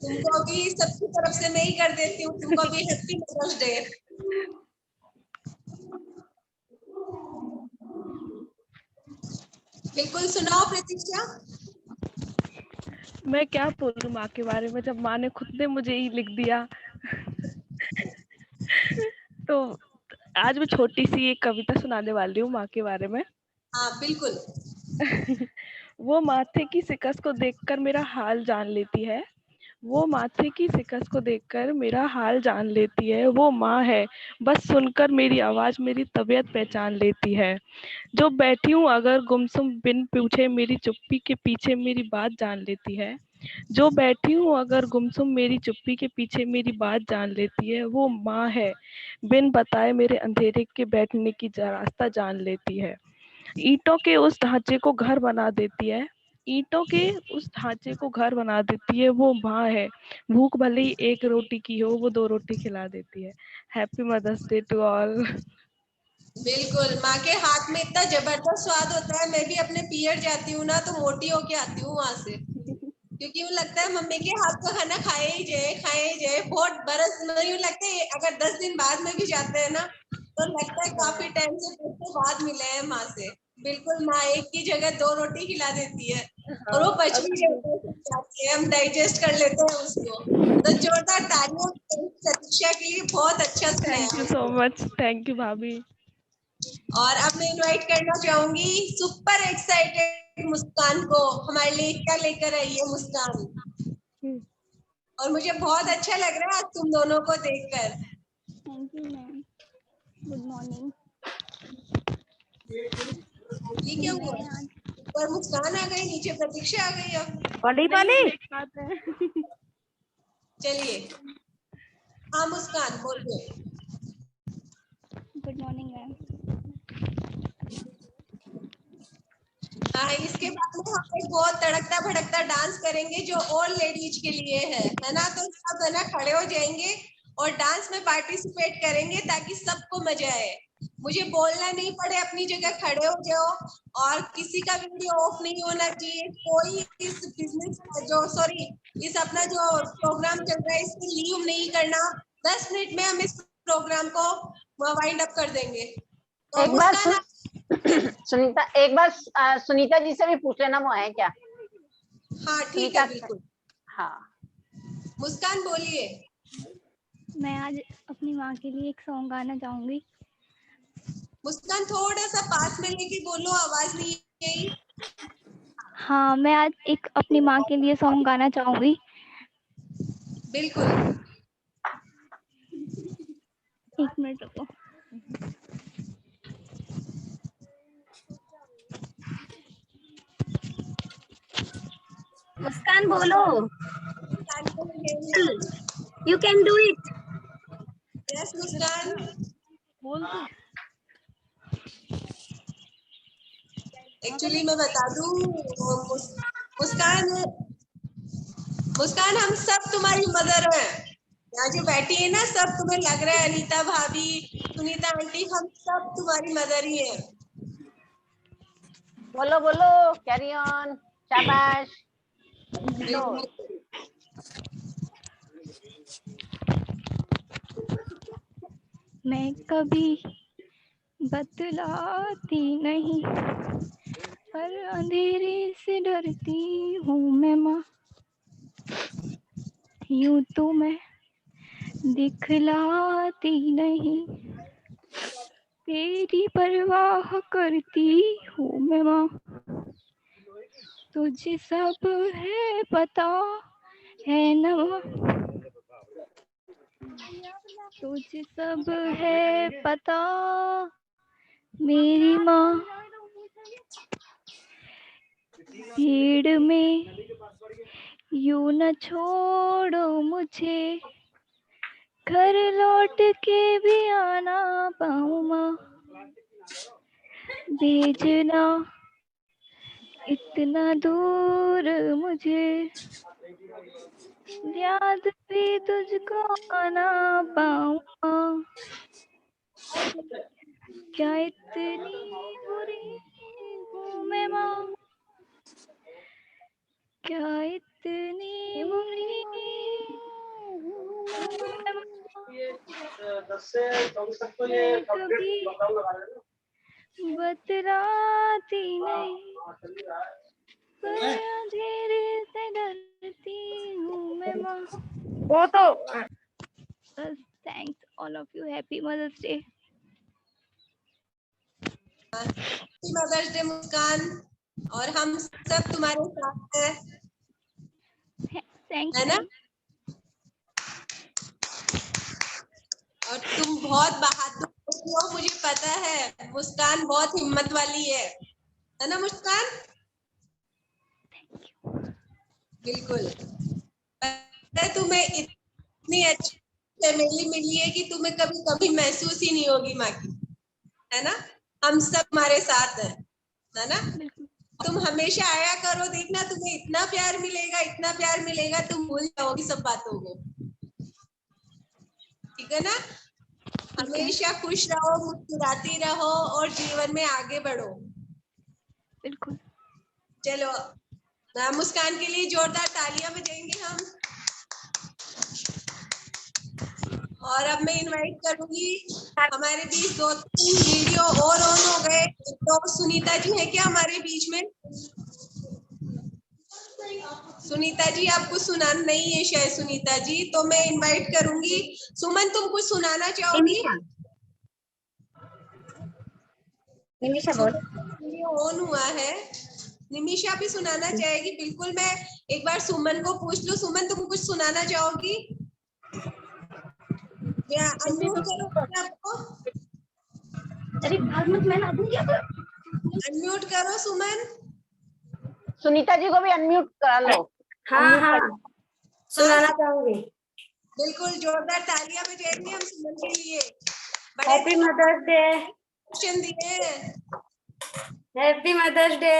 तुमको भी सबकी तरफ से मैं ही कर देती हूँ, तुमको भी हैप्पी मदर्स डे। बिल्कुल, सुनाओ प्रतीक्षा। मैं क्या बोलूं माँ के बारे में, जब माँ ने खुद ने मुझे ही लिख दिया। तो आज मैं छोटी सी एक कविता सुनाने वाली हूँ माँ के बारे में। हाँ बिल्कुल। वो माथे की शिकस्त को देखकर मेरा हाल जान लेती है। वो माथे की शिकस्त को देखकर मेरा हाल जान लेती है। वो माँ है, बस सुनकर मेरी आवाज मेरी तबीयत पहचान लेती है। जो बैठी हूँ अगर गुमसुम बिन पूछे मेरी चुप्पी के पीछे मेरी बात जान लेती है। जो बैठी हूँ अगर गुमसुम मेरी चुप्पी के पीछे मेरी बात जान लेती है। वो माँ है, बिन बताए मेरे अंधेरे के बैठने की रास्ता जान लेती है। ईंटों के उस ढांचे को घर बना देती है। ईंटों के उस ढांचे को घर बना देती है। वो माँ है, भूख भले ही एक रोटी की हो वो 2 रोटी खिला देती है। Happy mother's Day to all. बिल्कुल, माँ के हाथ में इतना जबरदस्त स्वाद होता है। मैं भी अपने पीरियड जाती हूँ ना तो मोटी होके आती हूँ वहां से, क्योंकि वो लगता है मम्मी के हाथ का खाना खाए ही जाए। बहुत बरस में यूँ लगता है अगर 10 दिन बाद में भी जाते हैं ना तो लगता है काफी टाइम से पेट के बाद मिले हैं माँ से। बिल्कुल, माँ एक की जगह 2 रोटी खिला देती है और वो पच भी जाती है, हम डाइजेस्ट कर लेते हैं उसको। तो जोरदार तालियां प्रतीक्षा के लिए, बहुत अच्छा थैंक यू सुनाया। सो मच, थैंक यू भाभी। और अब मैं इनवाइट करना चाहूंगी सुपर एक्साइटेड मुस्कान को। हमारे लिए क्या लेकर आई है मुस्कान? और मुझे बहुत अच्छा लग रहा है आज तुम दोनों को देखकर। Thank you ma'am, good morning. ये क्या हुआ? ऊपर मुस्कान आ गई, नीचे प्रतीक्षा आ गई। अब पढ़ी चलिए, हाँ मुस्कान बोलिए। Good morning ma'am. हाँ, इसके बाद में हम एक बहुत तड़कता भड़कता डांस करेंगे जो ऑल लेडीज के लिए है ना? तो सब है ना खड़े हो जाएंगे और डांस में पार्टिसिपेट करेंगे ताकि सबको मजा आए। मुझे बोलना नहीं पड़े, अपनी जगह खड़े हो जाओ और किसी का वीडियो ऑफ नहीं होना चाहिए। कोई इस बिजनेस इस अपना जो प्रोग्राम चल रहा है इसमें लीव नहीं करना। 10 मिनट में हम इस प्रोग्राम को वाइंड अप कर देंगे। तो एक बार मुस्कान सुनीता, एक बार सुनीता जी से भी पूछ लेना वो है क्या? हाँ ठीक है, बिल्कुल। हाँ मुस्कान बोलिए। मैं आज अपनी माँ के लिए एक सॉन्ग गाना चाहूंगी। मुस्कान थोड़ा सा पास में लेके बोलो, आवाज नहीं आई। हाँ, मैं आज एक अपनी माँ के लिए सॉन्ग गाना चाहूंगी। बिल्कुल। 1 मिनट रुको। मुस्कान बोलो, you can do it. Yes Muskan, बोल तू। एक्चुअली मैं बता दूं मुस्कान हम सब तुम्हारी मदर हैं। यहाँ जो बैठी है ना, सब तुम्हें लग रहा है अनीता भाभी, सुनीता आंटी, हम सब तुम्हारी मदर ही है। बोलो बोलो, कैरी ऑन, शाबाश। मैं कभी बतलाती नहीं पर अंधेरे से डरती हूँ मैं माँ। यूं तो मैं दिखलाती नहीं, तेरी परवाह करती हूँ मैं माँ। तुझे सब है पता है ना माँ, तुझे सब है पता मेरी माँ। भीड़ में यूं न छोड़ो मुझे, घर लौट के भी आना पाऊँ माँ। भेजना इतना दूर मुझे, याद भी तुझको आना पाऊँ माँ। क्या इतनी बुरी हूँ मैं माँ, क्या इतनी बुरी हूँ मैं माँ। मैं कभी बतराती नहीं पर अंधेरे से डरती हूँ मैं माँ। वो तो बस thanks all of you, happy mother's day. Mother's day Muskan, और हम सब तुम्हारे साथ हैं, थैंक है यू। ना? और तुम बहुत बहादुर हो, मुझे पता है। मुस्कान बहुत हिम्मत वाली है ना मुस्कान? बिल्कुल। पता है तुम्हें इतनी अच्छी फैमिली मिली है कि तुम्हें कभी कभी महसूस ही नहीं होगी माँ की, है ना? हम सब तुम्हारे साथ हैं, है ना? तुम हमेशा आया करो, देखना तुम्हें इतना प्यार मिलेगा, इतना प्यार मिलेगा, तुम भूल जाओगी सब बातों को। ठीक है ना? हमेशा खुश रहो, मुस्कुराती रहो और जीवन में आगे बढ़ो। बिल्कुल। चलो मुस्कान के लिए जोरदार तालियां बजाएंगे हम। और अब मैं इनवाइट करूंगी, हमारे बीच 2-3 वीडियो और ऑन हो गए। तो सुनीता जी है क्या हमारे बीच में? सुनीता जी आपको सुनाना नहीं है शायद सुनीता जी, तो मैं इनवाइट करूंगी। सुमन तुम कुछ सुनाना चाहोगी? निमिषा बोल। ऑन हुआ है, निमिषा भी सुनाना चाहेगी। बिल्कुल, मैं एक बार सुमन को पूछ लूं। सुमन तुम कुछ सुनाना चाहोगी? या अनम्यूट करो अपने आप को। अरे मैं ना दूंगी अब। अनम्यूट करो सुमन। सुनीता जी को भी अनम्यूट करा लो। हाँ हाँ सुनाना चाहूंगी। बिल्कुल, जोरदार तालियां बजाएंगे हम सुमन के लिए। Happy mother's day. क्वेश्चन दिए हैं। Happy mother's Day.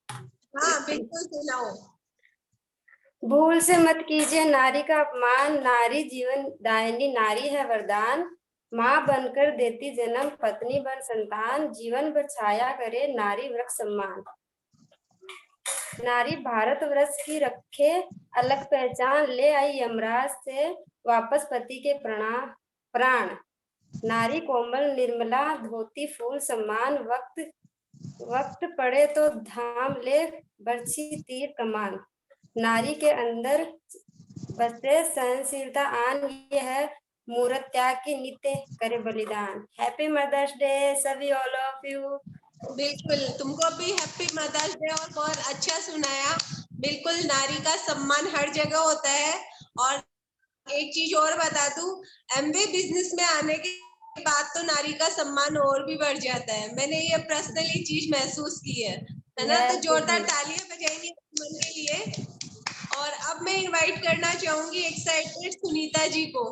हाँ बिल्कुल सुनाओ। भूल से मत कीजिए नारी का अपमान, नारी जीवन दायिनी, नारी है वरदान। माँ बनकर देती जन्म, पत्नी बन संतान, जीवन भर छाया करे नारी वृक्ष सम्मान। नारी भारत वर्ष की रखे अलग पहचान, ले आई यमराज से वापस पति के प्राण। नारी कोमल निर्मला, धोती फूल सम्मान, वक्त पड़े तो धाम ले बरछी तीर कमान। नारी के अंदर बसे सहनशीलता आन, ये है मूर्त त्याग की नित्य करे बलिदान। हैप्पी मदर्स डे सभी ऑल ऑफ यू। बिल्कुल, तुमको भी हैप्पी मदर्स डे, और बहुत अच्छा सुनाया। बिल्कुल, नारी का सम्मान हर जगह होता है। और एक चीज और बता दूं, एमवे बिजनेस में आने के बाद तो नारी का सम्मान और भी बढ़ जाता है। मैंने ये पर्सनली चीज महसूस की है ना? तो जोरदार तालियां बजाएंगे सुमन के लिए। और अब मैं इनवाइट करना चाहूंगी एक्साइटेड सुनीता जी को।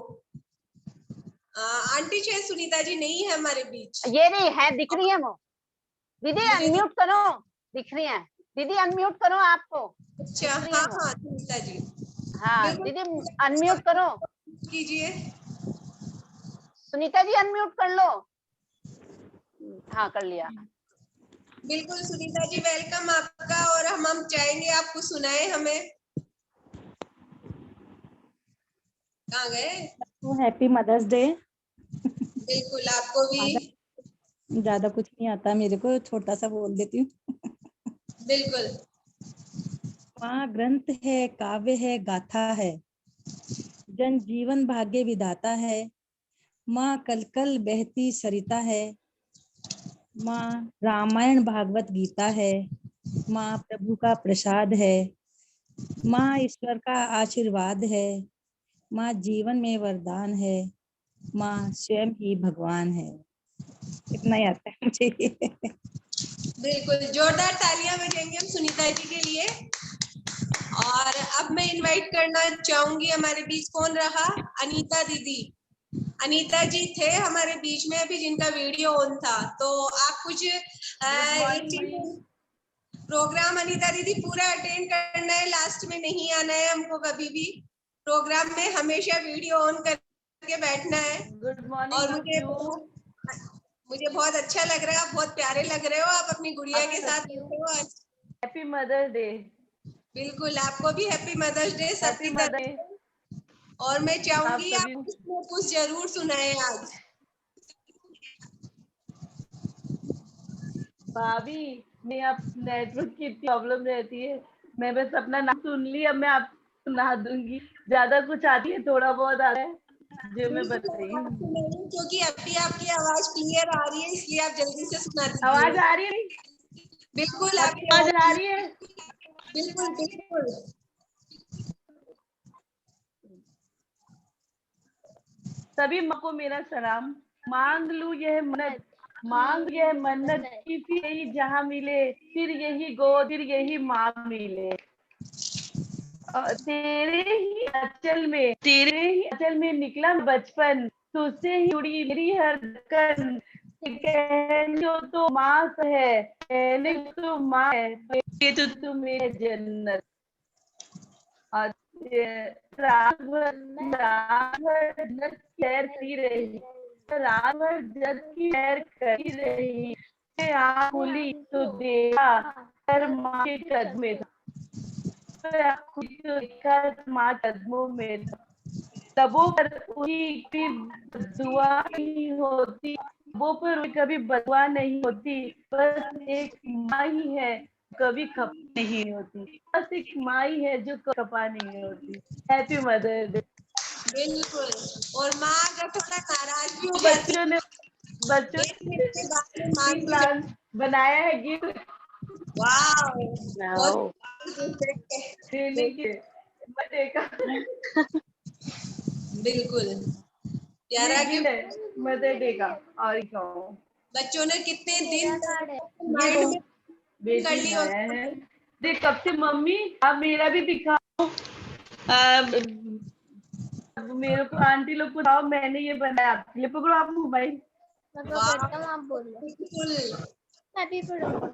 आंटी शायद सुनीता जी नहीं है हमारे बीच। ये नहीं है, दिख रही है वो। दीदी अनम्यूट करो, दिख रही है। दीदी अनम्यूट करो आपको। अच्छा हाँ हाँ सुनीता जी। हाँ दीदी अनम्यूट करो कीजिए। सुनीता जी अनम्यूट कर लो। हाँ कर लिया। बिल्कुल सुनीता जी, वेलकम आपका। और हम चाहेंगे आपको सुनाए हमें। कहाँ गए? Happy mother's Day. बिल्कुल आपको भी। ज्यादा कुछ नहीं आता मेरे को, छोटा सा बोल देती हूँ। बिल्कुल। माँ ग्रंथ है, काव्य है, गाथा है, जन जीवन भाग्य विधाता है। माँ कल कल बहती सरिता है, माँ रामायण भागवत गीता है। माँ प्रभु का प्रसाद है, माँ ईश्वर का आशीर्वाद है। माँ जीवन में वरदान है, माँ स्वयं ही भगवान है। इतना ही आता है मुझे। बिल्कुल, जोरदार तालियां बजाएंगे हम सुनीता जी के लिए। और अब मैं इनवाइट करना चाहूंगी, हमारे बीच कौन रहा? अनीता दीदी। अनीता जी थे हमारे बीच में अभी, जिनका वीडियो ऑन था। तो आप कुछ एक चीज, प्रोग्राम अनीता दीदी पूरा अटेंड करना है, लास्ट में नहीं आना है हमको कभी भी। प्रोग्राम में हमेशा वीडियो ऑन करके बैठना है। Good morning. और मुझे बहुत अच्छा लग रहा है, आप बहुत प्यारे लग रहे हो। आप अपनी गुड़िया के साथ बैठे हो आज। Happy mother's Day. बिल्कुल, आपको भी हैप्पी मदर्स डे सबकी तरफ। और मैं चाहूंगी आप कुछ जरूर सुनाए आज। भाभी मैं अब नेटवर्क की प्रॉब्लम रहती है, मैं बस अपना नाम सुन ली, अब मैं आप सुना दूंगी, ज्यादा कुछ आती है, थोड़ा बहुत आता है जो मैं बताई हूँ। क्योंकि अभी आपकी आवाज क्लियर आ रही है, इसलिए आप जल्दी से सुना दीजिए। आवाज आ रही है? बिल्कुल आपकी आवाज आ रही है? बिल्कुल बिल्कुल। सभी माँ को मेरा सलाम। मांग लूं यह मन्नत, मांग यह मन्नत कि फिर यही जहाँ मिले, फिर यही गोद, फिर यही माँ मिले। तेरे ही अंचल में निकला बचपन, तुझसे ही जुड़ी मेरी हर धड़कन। जो तो माँ है, कहने तो माँ है, ये तो तुम्हें जन्नत। और रात भर जग की सैर करी रही, रात भर जग की सैर करी रही, आँख खुली तो देखा कर माँ के कदम में था, देखा माँ कदमों में था। तबों पर उनकी कभी दुआ नहीं होती, तबों पर कभी बदुआ नहीं होती, बस एक माँ ही है कभी खपा नहीं होती, बस एक माँ ही है जो खपा नहीं होती। Happy mother day. बिल्कुल। और माँ अगर थोड़ा नाराज भी हो बच्चों ने प्लान बनाया है गिफ्ट। वाओ देने के बर्थडे का। बिल्कुल प्यारा गिफ्ट मदर डे का। और बच्चों ने कितने दिन माइंड में बेटी लाया है। देख कब से मम्मी अब मेरा भी दिखाओ, मेरे को आंटी लोग को बताओ मैंने ये बनाया आपके लिए। पकड़ो आप मोबाइल। आप बोलो। Happy birthday.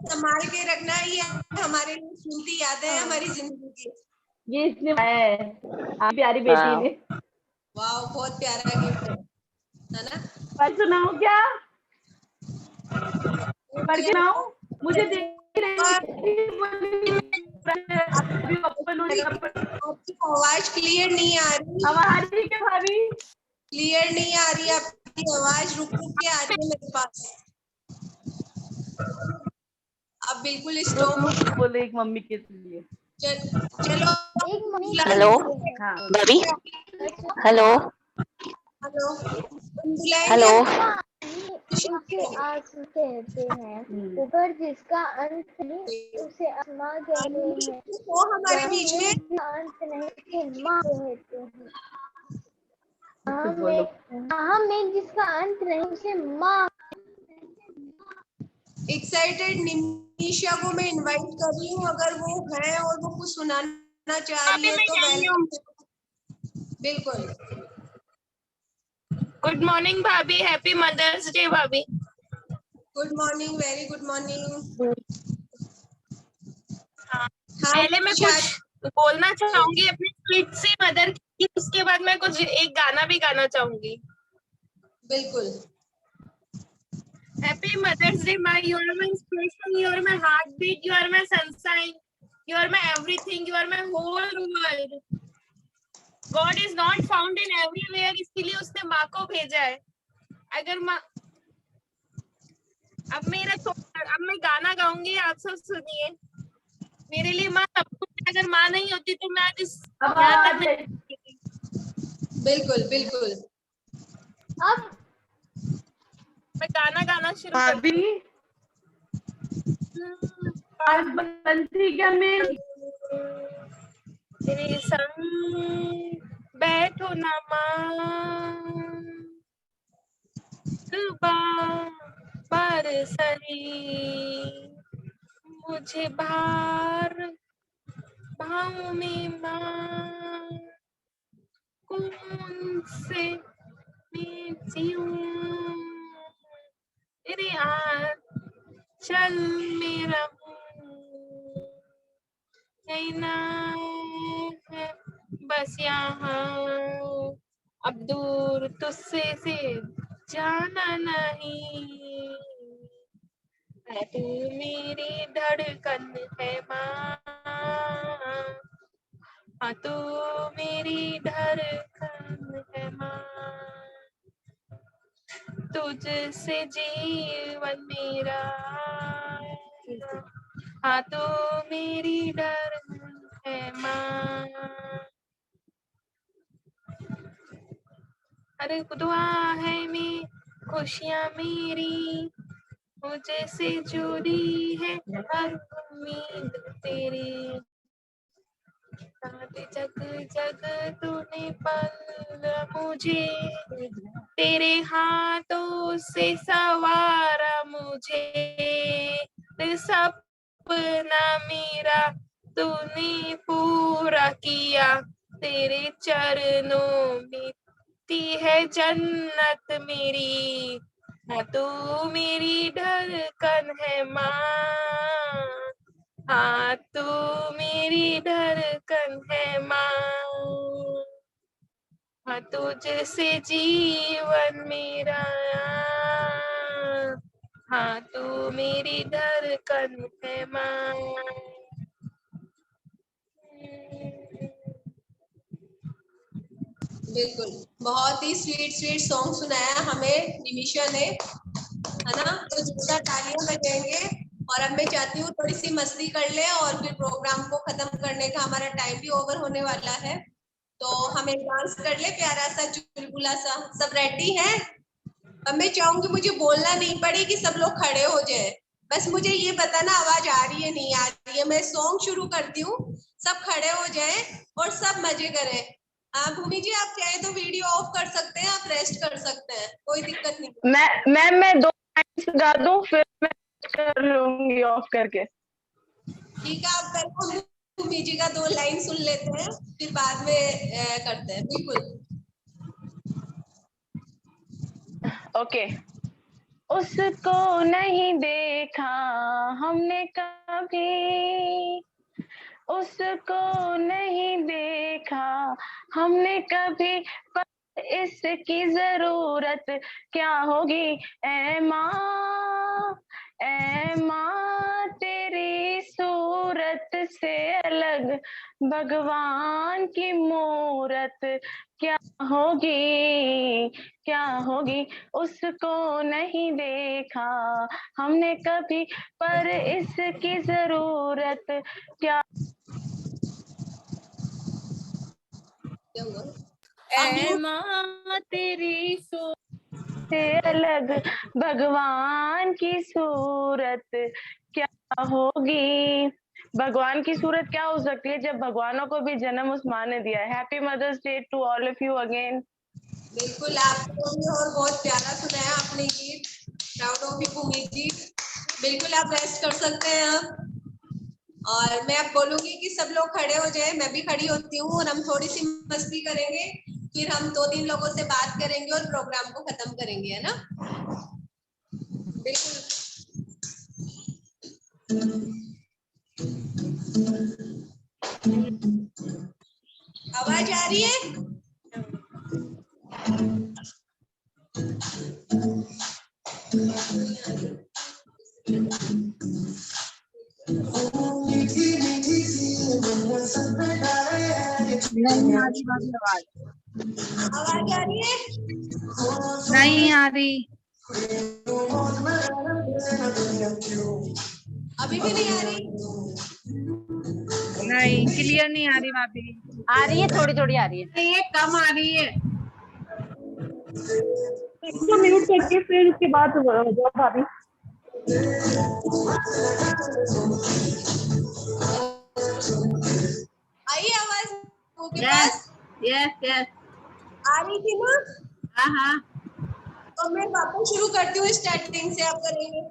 संभाल के रखना, ये हमारे लिए कीमती यादें हैं हमारी जिंदगी की। ये इसने बनाया है आप प्यारी बेटी ने। वाह बहुत प्यारा गिफ्ट है ना। पढ़ सुनाओ क्या? पढ़ के सुनाओ मुझे देख आपकी आवाज क्लियर नहीं आ रही। आवाज आ रही क्या भाभी? क्लियर नहीं आ रही आपकी आवाज, रुक रुक के आ रही है मेरे पास। अब बिल्कुल स्टॉप बोले एक मम्मी के लिए। चलो हेलो भाभी, हेलो हेलो। उसे आंसू कहते हैं, ऊपर जिसका अंत नहीं उसे आसमां कहते हैं, वो हमारे बीच में अंत नहीं उसे माँ कहते हैं, में जिसका अंत नहीं उसे माँ। एक्साइटेड निमिषा को मैं इनवाइट कर रही हूँ, अगर वो है और वो कुछ सुनाना चाह रही है तो वेलकम। बिल्कुल। गुड मॉर्निंग भाभी, हैप्पी मदर्स डे भाभी। Good morning, very good morning. पहले मैं कुछ बोलना चाहूंगी अपनी स्वीट सी मदर की, उसके बाद मैं कुछ एक गाना भी गाना चाहूंगी। बिल्कुल। Happy Mother's Day, Ma. You are my inspiration. You are my heartbeat. You are my sunshine. You are my everything. You are my whole world. God is not found in everywhere. इसलिए उसने माँ को भेजा है। अगर माँ, अब मैं गाना गाऊंगी, आप सब सुनिए। मेरे लिए माँ सब कुछ, अगर माँ नहीं होती तो मैं आज इस बिल्कुल बिल्कुल। अब मैं गाना शुरू कर आज बंसी क्या में तेरे संग बैठो ना माँ, बार सही मुझे भाव में माँ, कौन से मैं जीऊं तेरे चल मेरा कहना है बस यहाँ, अब दूर तुझसे से जाना नहीं, है तू मेरी धड़कन है माँ, हाँ तू मेरी धड़कन है माँ, तुझसे जीवन मेरा, हाँ तो मेरी डर है माँ। अरे दुआ है मैं खुशियाँ मेरी, मुझे से जुड़ी है हर उम्मीद तेरी। जग जग तूने पाला मुझे, तेरे हाथों से सवारा मुझे। सपना मेरा तूने पूरा किया, तेरे चरणों में ती है जन्नत मेरी। हाँ तू मेरी धड़कन है माँ, हाँ तू मेरी धड़कन है माँ। हाँ तुझसे जीवन मेरा, हाँ तू मेरी धड़कन है माँ। बिल्कुल, बहुत ही स्वीट सॉन्ग सुनाया हमें निमिषा ने, है ना। तो जोरदार तालियां बजाएंगे। और अब मैं चाहती हूँ थोड़ी सी मस्ती कर ले और फिर प्रोग्राम को खत्म करने का हमारा टाइम भी ओवर होने वाला है। तो हम एक डांस कर ले प्यारा सा चुलबुला सा। सब रेडी हैं? अब मैं चाहूंगी मुझे बोलना नहीं पड़े कि सब लोग खड़े हो जाए, बस मुझे ये बताना आवाज आ रही है नहीं आ रही है। मैं सॉन्ग शुरू करती हूँ, सब खड़े हो जाएं और सब मजे करें। भूमि जी आप चाहे तो वीडियो ऑफ कर सकते हैं, आप रेस्ट कर सकते हैं, कोई दिक्कत नहीं। मैं 2 लाइन्स गा दूं फिर मैं कर लूंगी ऑफ करके। ठीक है, आप पहले भूमि जी का 2 लाइन सुन लेते हैं, फिर बाद में करते हैं। बिल्कुल ओके। उसको नहीं देखा हमने कभी, उसको नहीं देखा हमने कभी, पर इसकी जरूरत क्या होगी ऐ माँ, ऐ माँ तेरी सूरत से अलग भगवान की मूरत क्या होगी, क्या होगी। उसको नहीं देखा हमने कभी, पर इसकी जरूरत क्या, ऐ माँ तेरी सूरत से अलग भगवान की सूरत क्या होगी। भगवान की सूरत क्या हो सकती है जब भगवानों को भी जन्म उस माँ ने दिया है। Happy mother's Day to all of you again. बिल्कुल, आपको भी और बहुत प्यारा सुनाया आपने गीत, proud of you Bhumi ji. बिल्कुल आप रेस्ट कर सकते हैं अब। और मैं अब बोलूंगी कि सब लोग खड़े हो जाए, मैं भी खड़ी होती हूँ और हम थोड़ी सी मस्ती करेंगे, फिर हम 2-3 लोगों से बात करेंगे और प्रोग्राम को खत्म करेंगे, है ना। बिल्कुल आवाज आ रही है? नहीं आ रही आवाज, आवाज आ रही है? नहीं आ रही, अभी भी नहीं आ रही? नहीं क्लियर नहीं आ रही भाभी। आ रही है, थोड़ी थोड़ी आ रही है। ये कम आ रही है। इसको म्यूट करके फिर उसके बाद जाओ भाभी। आई आवाज आपके यस पास? यस यस आ रही थी ना? हाँ हाँ। तो मैं वापस शुरू करती हूँ, स्टार्टिंग से आप करेंगे।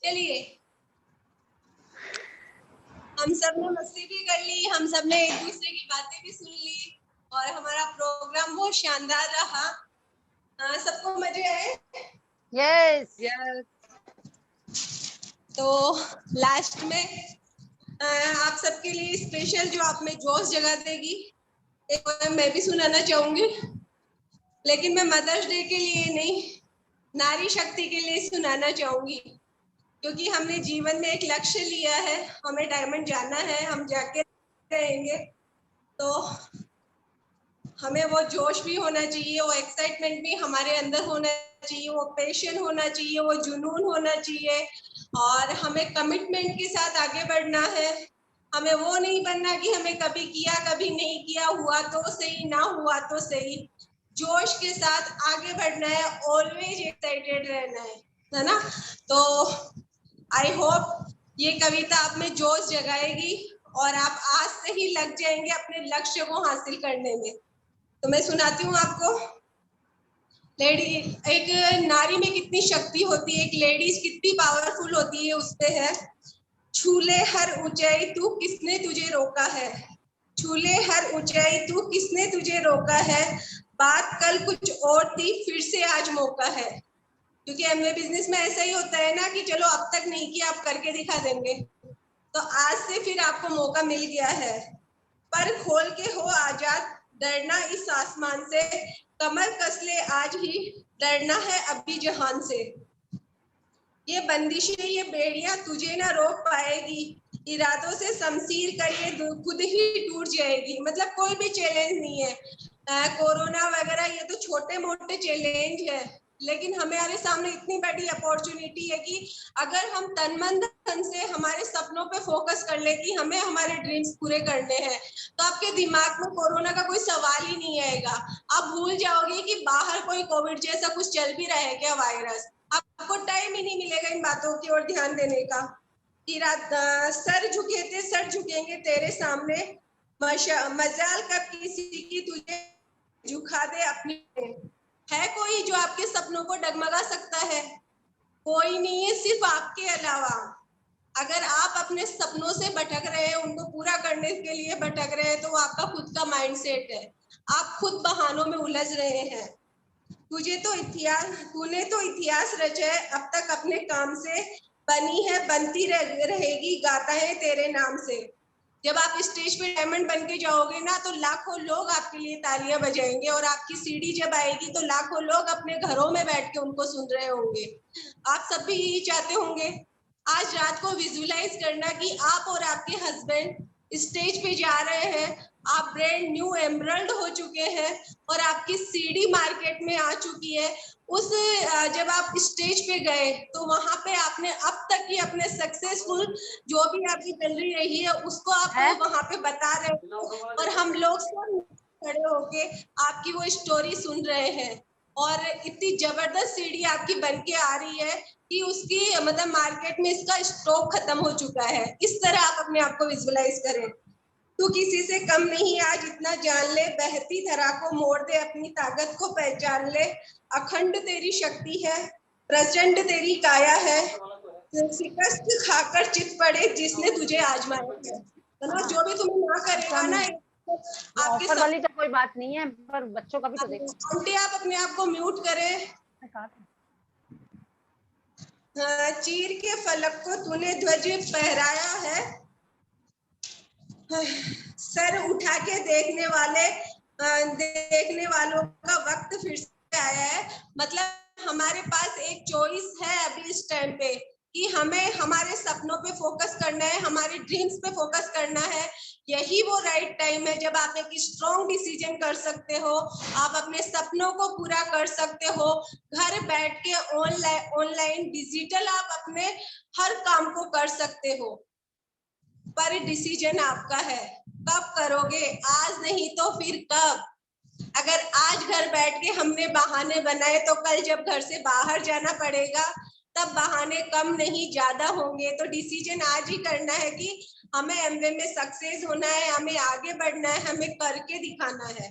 चलिए, हम सब ने मस्ती भी कर ली, हम सब ने एक दूसरे की बातें भी सुन ली और हमारा प्रोग्राम बहुत शानदार रहा। सबको मजे आए? Yes yes. तो लास्ट में आप सबके लिए स्पेशल जो आप में जोश जगा देगी एक पोएम मैं भी सुनाना चाहूंगी, लेकिन मैं मदर्स डे के लिए नहीं, नारी शक्ति के लिए सुनाना चाहूंगी, क्योंकि हमने जीवन में एक लक्ष्य लिया है, हमें डायमंड जाना है, हम जाके रहेंगे, तो हमें वो जोश भी होना चाहिए, वो एक्साइटमेंट भी हमारे अंदर होना चाहिए, वो पैशन होना चाहिए, वो जुनून होना चाहिए और हमें कमिटमेंट के साथ आगे बढ़ना है। हमें वो नहीं बनना कि हमें कभी किया कभी नहीं किया, हुआ तो सही ना हुआ तो सही, जोश के साथ आगे बढ़ना है, ऑलवेज एक्साइटेड रहना है ना। तो आई होप ये कविता आप में जोश जगाएगी और आप आज से ही लग जाएंगे अपने लक्ष्य को हासिल करने में। तो मैं सुनाती हूँ आपको। लेडी, एक नारी में कितनी शक्ति होती है, एक लेडीज कितनी पावरफुल होती है, उस पे है। छूले हर ऊंचाई तू किसने तुझे रोका है, छूले हर ऊंचाई तू किसने तुझे रोका है, बात कल कुछ और थी फिर से आज मौका है। क्योंकि एमवे बिजनेस में ऐसा ही होता है ना कि चलो अब तक नहीं किया, आप करके दिखा देंगे, तो आज से फिर आपको मौका मिल गया है। पर खोल के हो आजाद, डरना इस आसमान से, कमर कस ले आज ही, डरना है अभी जहान से। ये बंदिशें ये बेड़ियां तुझे ना रोक पाएगी, इरादों से शमशीर का ये खुद ही टूट जाएगी। मतलब कोई भी चैलेंज नहीं है, कोरोना वगैरह ये तो छोटे मोटे चैलेंज है, लेकिन हमारे सामने इतनी बड़ी अपॉर्चुनिटी है कि अगर हम तन मन धन से हमारे सपनों पे फोकस कर ले कि हमें हमारे ड्रीम्स पूरे करने हैं, तो आपके दिमाग में कोरोना का कोई सवाल ही नहीं आएगा। आप भूल जाओगे कि बाहर कोई कोविड जैसा कुछ चल भी रहा है क्या वायरस, आपको टाइम ही नहीं मिलेगा इन बातों की ओर ध्यान देने का। सर झुके थे सर झुकेंगे तेरे सामने, मजाल कब किसी की तुझे झुका दे अपनी। है कोई जो आपके सपनों को डगमगा सकता है? कोई नहीं है सिर्फ आपके अलावा। अगर आप अपने सपनों से भटक रहे हैं, उनको पूरा करने के लिए भटक रहे हैं, तो वो आपका खुद का माइंडसेट है। आप खुद बहानों में उलझ रहे हैं। तूने तो इतिहास रचा है अब तक अपने काम से, बनी है बनती रहेगी गाता है तेरे नाम से। जब आप स्टेज पे डायमंड बन के जाओगे ना, तो लाखों लोग आपके लिए तालियां बजाएंगे और आपकी सीढ़ी जब आएगी तो लाखों लोग अपने घरों में बैठ के उनको सुन रहे होंगे। आप सब भी यही चाहते होंगे। आज रात को विजुअलाइज करना कि आप और आपके हस्बैंड स्टेज पे जा रहे हैं, आप ब्रांड न्यू एमरल्ड हो चुके हैं और आपकी सीढ़ी मार्केट में आ चुकी है। जब आप स्टेज पे गए तो वहां पे आपने अब तक की अपने सक्सेसफुल जो भी आपकी जर्नी रही है उसको आप वहां पे बता रहे हो, और हम लोग सब खड़े होके आपकी वो स्टोरी सुन रहे हैं। और इतनी जबरदस्त सीढ़ी आपकी बन के आ रही है कि उसकी मतलब मार्केट में इसका स्टॉक खत्म हो चुका है। इस तरह आप अपने आप को विजुअलाइज करें। तू किसी से कम नहीं आज इतना जान ले, बहती धरा को मोड़ दे अपनी ताकत को पहचान ले, अखंड तेरी शक्ति है, प्रचंड तेरी काया है, शिकस्त खाकर चित पड़े जिसने तुझे आजमाया है। ना जो भी तुम्हें ना करेगा ना, आपके ऑफर वाली तो कोई बात नहीं है, पर बच्चों का भी तो देखो। आंटी आप अपने आप को म्यूट करें। चीर के फलक को तूने ध्वज फहराया है, सर उठा के देखने वालों का वक्त फिर से आया है। मतलब हमारे पास एक चॉइस है अभी इस टाइम पे कि हमें हमारे सपनों पे फोकस करना है, हमारे ड्रीम्स पे फोकस करना है। यही वो राइट टाइम है जब आप एक स्ट्रॉन्ग डिसीजन कर सकते हो, आप अपने सपनों को पूरा कर सकते हो। घर बैठ के ऑनलाइन डिजिटल आप अपने हर काम को कर सकते हो, पर डिसीजन आपका है। कब करोगे? आज नहीं तो फिर कब? अगर आज घर बैठ के हमने बहाने बनाए तो कल जब घर से बाहर जाना पड़ेगा तब बहाने कम नहीं ज्यादा होंगे। तो डिसीजन आज ही करना है कि हमें एमवे में सक्सेस होना है, हमें आगे बढ़ना है, हमें करके दिखाना है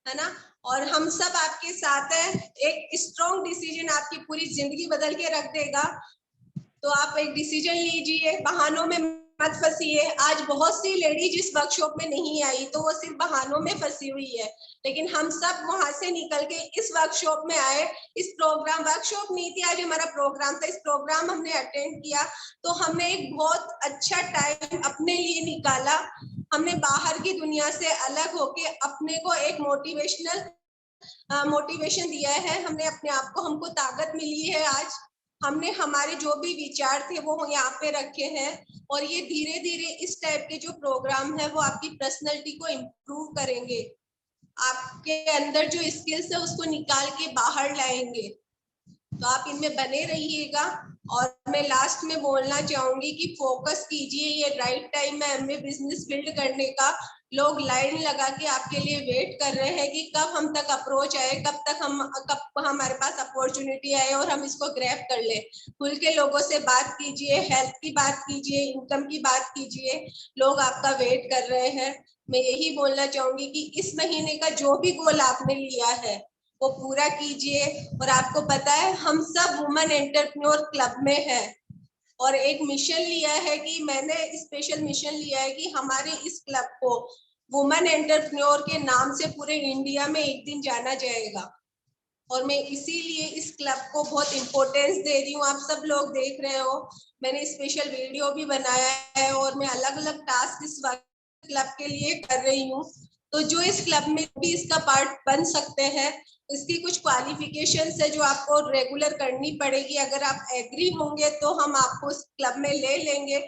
ना। और हम सब आपके साथ हैं। एक स्ट्रॉन्ग डिसीजन आपकी पूरी जिंदगी बदल के रख देगा। तो आप एक डिसीजन लीजिए, बहानों में मत फंसिए। आज बहुत सी लेडीज इस वर्कशॉप में नहीं आई तो वो सिर्फ बहानों में फंसी हुई है, लेकिन हम सब वहां से निकल के इस वर्कशॉप में आए। इस प्रोग्राम, वर्कशॉप नहीं थी, आज हमारा प्रोग्राम था। इस प्रोग्राम हमने अटेंड किया तो हमने एक बहुत अच्छा टाइम अपने लिए निकाला। हमने बाहर की दुनिया से अलग होके अपने को एक मोटिवेशन दिया है। हमने अपने आप को, हमको ताकत मिली है। आज हमने हमारे जो भी विचार थे वो यहाँ पे रखे हैं, और ये धीरे धीरे इस टाइप के जो प्रोग्राम है वो आपकी पर्सनैलिटी को इम्प्रूव करेंगे, आपके अंदर जो स्किल्स है उसको निकाल के बाहर लाएंगे। तो आप इनमें बने रहिएगा। और मैं लास्ट में बोलना चाहूंगी कि फोकस कीजिए, ये राइट टाइम है एमवे बिजनेस बिल्ड करने का। लोग लाइन लगा के आपके लिए वेट कर रहे हैं कि कब हम तक अप्रोच आए, कब हमारे पास अपॉर्चुनिटी आए और हम इसको ग्रैब कर ले। खुल के लोगों से बात कीजिए, हेल्थ की बात कीजिए, इनकम की बात कीजिए, लोग आपका वेट कर रहे हैं। मैं यही बोलना चाहूंगी कि इस महीने का जो भी गोल आपने लिया है वो पूरा कीजिए। और आपको पता है हम सब वुमेन एंटरप्रेन्योर क्लब में है, और एक मिशन लिया है कि मैंने स्पेशल मिशन लिया है कि हमारे इस क्लब को वुमेन एंटरप्रेन्योर के नाम से पूरे इंडिया में एक दिन जाना जाएगा। और मैं इसीलिए इस क्लब को बहुत इम्पोर्टेंस दे रही हूँ। आप सब लोग देख रहे हो, मैंने स्पेशल वीडियो भी बनाया है और मैं अलग अलग टास्क इस वक्त क्लब के लिए कर रही हूँ। तो जो इस क्लब में भी इसका पार्ट बन सकते हैं, इसकी कुछ क्वालिफिकेशंस है जो आपको रेगुलर करनी पड़ेगी। अगर आप एग्री होंगे तो हम आपको इस क्लब में ले लेंगे।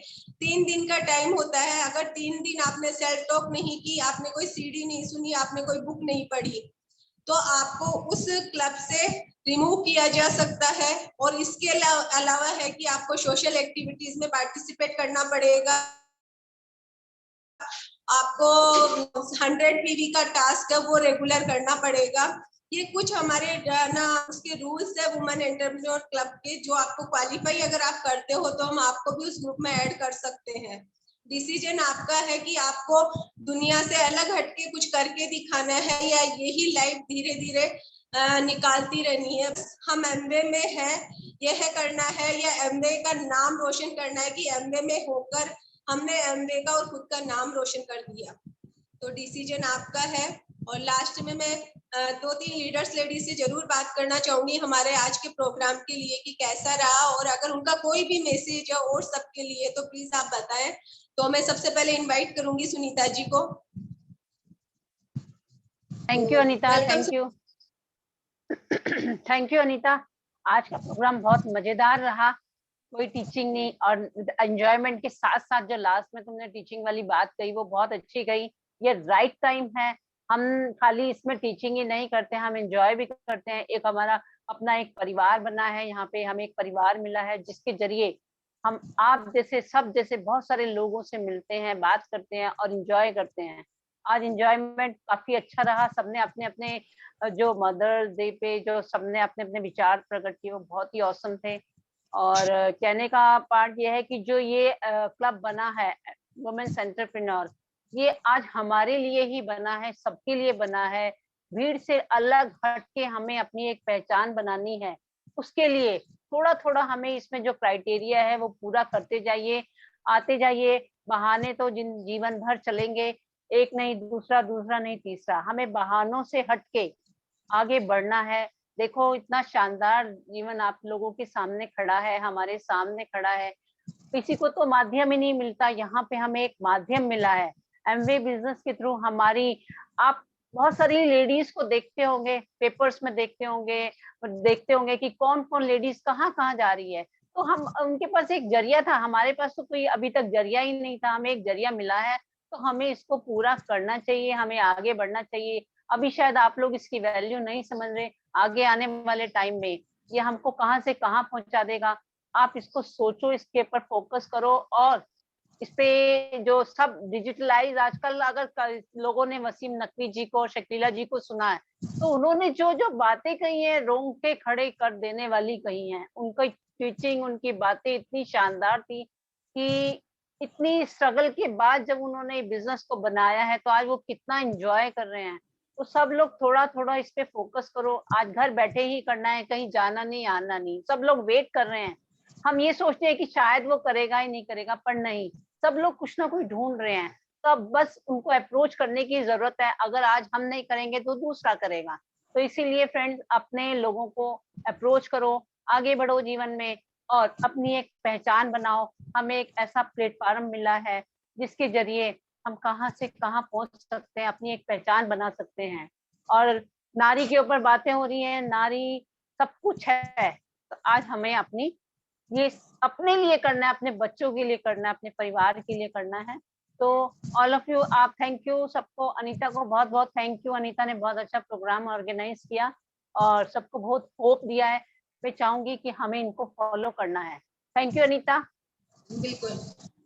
3 दिन का टाइम होता है। अगर 3 दिन आपने सेल्फ टॉक नहीं की, आपने कोई सीडी नहीं सुनी, आपने कोई बुक नहीं पढ़ी, तो आपको उस क्लब से रिमूव किया जा सकता है। और इसके अलावा है कि आपको सोशल एक्टिविटीज में पार्टिसिपेट करना पड़ेगा। आपको 100 पीवी का टास्क है वो रेगुलर करना पड़ेगा। ये कुछ हमारे ना उसके रूल्स है वुमेन एंटरप्रेन्योर क्लब के, जो आपको क्वालिफाई अगर आप करते हो तो हम आपको भी उस ग्रुप में ऐड कर सकते हैं। डिसीजन आपका है कि आपको दुनिया से अलग हटके कुछ करके दिखाना है या यही लाइफ धीरे धीरे निकालती रहनी है। हम एमवे में है, यह करना है या एमवे का नाम रोशन करना है कि एमवे में होकर हमने एमवे का और खुद का नाम रोशन कर दिया। तो डिसीजन आपका है। और लास्ट में मैं 2-3 लीडर्स लेडीज से जरूर बात करना चाहूंगी हमारे आज के प्रोग्राम के लिए कि कैसा रहा, और अगर उनका कोई भी मैसेज है और सबके लिए तो प्लीज आप बताएं। तो मैं सबसे पहले इनवाइट करूंगी सुनीता जी को। Thank you Anita, thank you Anita. आज का प्रोग्राम बहुत मजेदार रहा, कोई टीचिंग नहीं और एंजॉयमेंट के साथ साथ जो लास्ट में तुमने टीचिंग वाली बात कही वो बहुत अच्छी कही। ये राइट टाइम है, हम खाली इसमें टीचिंग ही नहीं करते, हम एंजॉय भी करते हैं। एक हमारा अपना एक परिवार बना है, यहाँ पे हमें एक परिवार मिला है जिसके जरिए हम आप जैसे सब जैसे बहुत सारे लोगों से मिलते हैं, बात करते हैं और एंजॉय करते हैं। आज एंजॉयमेंट काफी अच्छा रहा। सबने अपने अपने जो मदर्स डे पे जो सबने अपने अपने विचार प्रकट किए वो बहुत ही औसम थे। और कहने का पार्ट ये है कि जो ये क्लब बना है वुमेन्स एंटरप्रेन्योर, ये आज हमारे लिए ही बना है, सबके लिए बना है। भीड़ से अलग हट के हमें अपनी एक पहचान बनानी है। उसके लिए थोड़ा थोड़ा हमें इसमें जो क्राइटेरिया है वो पूरा करते जाइए, आते जाइए। बहाने तो जीवन भर चलेंगे, एक नहीं दूसरा, दूसरा नहीं तीसरा। हमें बहानों से हट के आगे बढ़ना है। देखो इतना शानदार जीवन आप लोगों के सामने खड़ा है, हमारे सामने खड़ा है। किसी को तो माध्यम ही नहीं मिलता, यहाँ पे हमें एक माध्यम मिला है। एमवे बिजनेस के थ्रू हमारी, आप बहुत सारी लेडीज को देखते होंगे, पेपर्स में देखते होंगे कि कौन कौन लेडीज कहाँ कहाँ जा रही है। तो हम उनके पास एक जरिया था, हमारे पास तो कोई अभी तक जरिया ही नहीं था, हमें एक जरिया मिला है। तो हमें इसको पूरा करना चाहिए, हमें आगे बढ़ना चाहिए। अभी शायद आप लोग इसकी वैल्यू नहीं समझ रहे, आगे आने वाले टाइम में ये हमको कहाँ से कहाँ पहुंचा देगा। आप इसको सोचो, इसके ऊपर फोकस करो। और इस पे जो सब डिजिटलाइज आजकल, अगर लोगों ने वसीम नकवी जी को, शकीला जी को सुना है, तो उन्होंने जो जो बातें कही हैं, रोंगटे खड़े कर देने वाली कही हैं। उनकी टीचिंग, उनकी बातें इतनी शानदार थी कि इतनी स्ट्रगल के बाद जब उन्होंने बिजनेस को बनाया है तो आज वो कितना एंजॉय कर रहे हैं। तो सब लोग थोड़ा थोड़ा इस पे फोकस करो। आज घर बैठे ही करना है, कहीं जाना नहीं, आना नहीं। सब लोग वेट कर रहे हैं, हम ये सोचते हैं कि शायद वो करेगा ही नहीं करेगा, पर नहीं, सब लोग कुछ ना कुछ ढूंढ रहे हैं। तो अब बस उनको अप्रोच करने की जरूरत है। अगर आज हम नहीं करेंगे तो दूसरा करेगा। तो इसीलिए फ्रेंड्स, अपने लोगों को अप्रोच करो, आगे बढ़ो जीवन में और अपनी एक पहचान बनाओ। हमें एक ऐसा प्लेटफॉर्म मिला है जिसके जरिए हम कहाँ से कहाँ पहुंच सकते हैं, अपनी एक पहचान बना सकते हैं। और नारी के ऊपर बातें हो रही हैं, नारी सब कुछ है। तो आज हमें अपनी ये अपने लिए करना है, अपने बच्चों के लिए करना है, अपने परिवार के लिए करना है। तो ऑल ऑफ यू, आप थैंक यू सबको। अनीता को बहुत बहुत थैंक यू। अनीता ने बहुत अच्छा प्रोग्राम ऑर्गेनाइज किया और सबको बहुत होप दिया है। मैं चाहूंगी कि हमें इनको फॉलो करना है। Thank you Anita. बिल्कुल,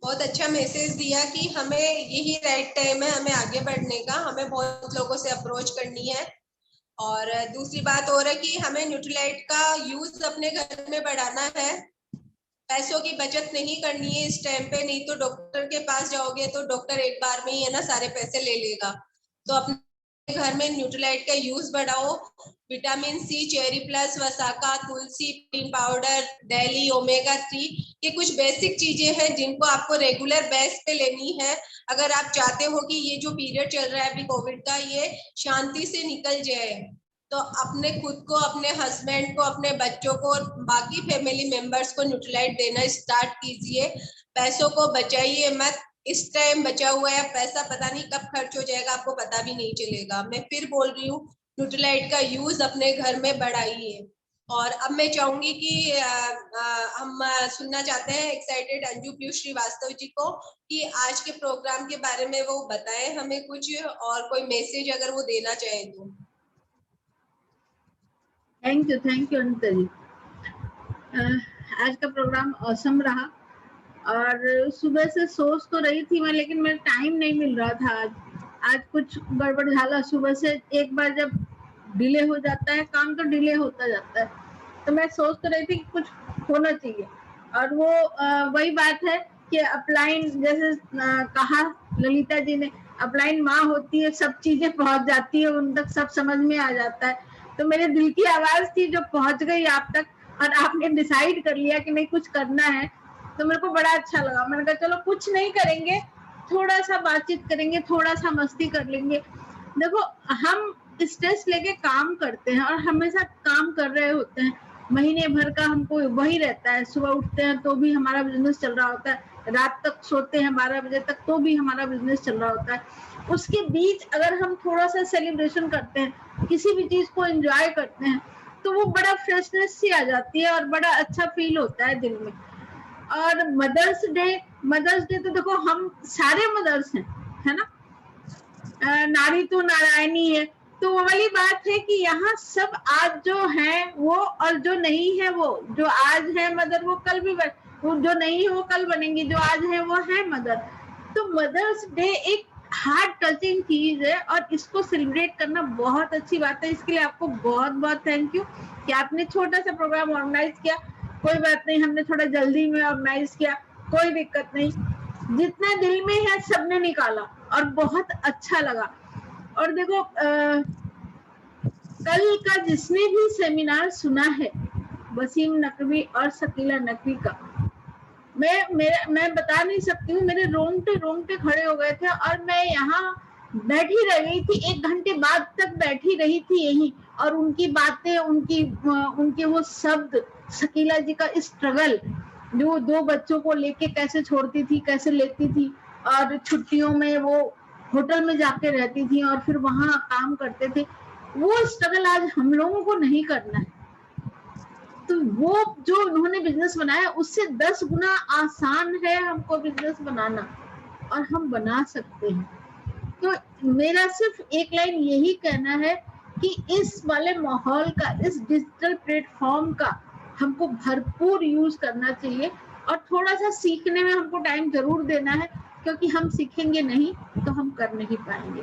बहुत अच्छा मैसेज दिया कि हमें यही राइट टाइम है हमें आगे बढ़ने का, हमें बहुत लोगों से अप्रोच करनी है। और दूसरी बात और है कि हमें न्यूट्रीलाइट का यूज अपने घर में बढ़ाना है। पैसों की बचत नहीं करनी है इस टाइम पे, नहीं तो डॉक्टर के पास जाओगे तो डॉक्टर एक बार में ही है ना सारे पैसे ले लेगा। तो अपने घर में न्यूट्रीलाइट का यूज बढ़ाओ। विटामिन सी, चेरी प्लस, वसाका, तुलसी, प्रोटीन पाउडर, डेली, ओमेगा 3, ये कुछ बेसिक चीजें हैं जिनको आपको रेगुलर बेस पे लेनी है। अगर आप चाहते हो कि ये जो पीरियड चल रहा है अभी कोविड का, ये शांति से निकल जाए, तो अपने खुद को, अपने हस्बैंड को, अपने बच्चों को और बाकी फैमिली मेंबर्स को न्यूट्रीलाइट देना स्टार्ट कीजिए। पैसों को बचाइए मत। इस टाइम बचा हुआ है पैसा, पता नहीं कब खर्च हो जाएगा, आपको पता भी नहीं चलेगा। मैं फिर बोल रही हूँ, न्यूट्रीलाइट का यूज अपने घर में बढ़ाइए। और अब मैं चाहूंगी कि हम सुनना चाहते हैं एक्साइटेड अंजू पीयूष श्रीवास्तव जी को कि आज के प्रोग्राम के बारे में वो बताएं हमें कुछ, और कोई मैसेज अगर वो देना चाहे तो। थैंक यू अनिता जी। आज का प्रोग्राम ऑसम रहा और सुबह से सोच तो रही थी मैं, लेकिन मेरा टाइम नहीं मिल रहा था। आज कुछ गड़बड़ झाला। सुबह से एक बार जब डिले हो जाता है काम तो डिले होता जाता है। तो मैं सोच तो रही थी कि कुछ होना चाहिए, और वो वही बात है कि अपलाइन, जैसे कहा ललिता जी ने, अपलाइन माँ होती है, सब चीजें पहुंच जाती है उन तक, सब समझ में आ जाता है। तो मेरे दिल की आवाज थी जो पहुंच गई आप तक, और आपने डिसाइड कर लिया कि नहीं कुछ करना है, तो मेरे को बड़ा अच्छा लगा। मैंने कहा चलो कुछ नहीं करेंगे, थोड़ा सा बातचीत करेंगे, थोड़ा सा मस्ती कर लेंगे। देखो हम स्ट्रेस लेके काम करते हैं और हमेशा काम कर रहे होते हैं, महीने भर का हमको वही रहता है। सुबह उठते हैं तो भी हमारा बिजनेस चल रहा होता है, रात तक सोते हैं 12 बजे तक तो भी हमारा बिजनेस चल रहा होता है। उसके बीच अगर हम थोड़ा सा सेलिब्रेशन करते हैं, किसी भी चीज को एंजॉय करते हैं, तो वो बड़ा फ्रेशनेस सी आ जाती है और बड़ा अच्छा फील होता है दिल में। और मदर्स डे तो देखो हम सारे मदर्स हैं, है ना, नारी तो नारायणी है। तो वो वाली बात है कि यहाँ सब आज जो है वो, और जो नहीं है वो, जो आज है मदर वो कल भी वो जो नहीं है वो कल बनेंगी, जो आज है वो है मदर। तो मदर्स डे एक हार्ट टचिंग चीज है और इसको सेलिब्रेट करना बहुत अच्छी बात है। इसके लिए आपको बहुत बहुत थैंक यू कि आपने छोटा सा प्रोग्राम ऑर्गेनाइज किया। कोई बात नहीं, हमने थोड़ा जल्दी में ऑर्गेनाइज किया, कोई दिक्कत नहीं। जितना दिल में है सबने निकाला, और बहुत अच्छा लगा। और देखो कल का जिसने भी सेमिनार सुना है वसीम नकवी और शकीला नकवी का, मैं बता नहीं सकती हूँ, मेरे रोंगटे खड़े हो गए थे और मैं यहाँ बैठी रह गई थी, 1 घंटे बाद तक बैठी रही थी यहीं। और उनकी बातें, उनके वो शब्द, शकीला जी का स्ट्रगल, जो 2 बच्चों को लेके कैसे छोड़ती थी, कैसे लेती थी, और छुट्टियों में वो होटल में जाके रहती थी और फिर वहां काम करते थे। वो स्ट्रगल आज हम लोगों को नहीं करना है। तो वो जो उन्होंने बिजनेस बनाया उससे 10 गुना आसान है हमको बिजनेस बनाना, और हम बना सकते हैं। तो मेरा सिर्फ एक लाइन यही कहना है कि इस वाले माहौल का, इस डिजिटल प्लेटफॉर्म का हमको भरपूर यूज करना चाहिए, और थोड़ा सा सीखने में हमको टाइम जरूर देना है, क्योंकि हम सीखेंगे नहीं तो हम कर नहीं पाएंगे।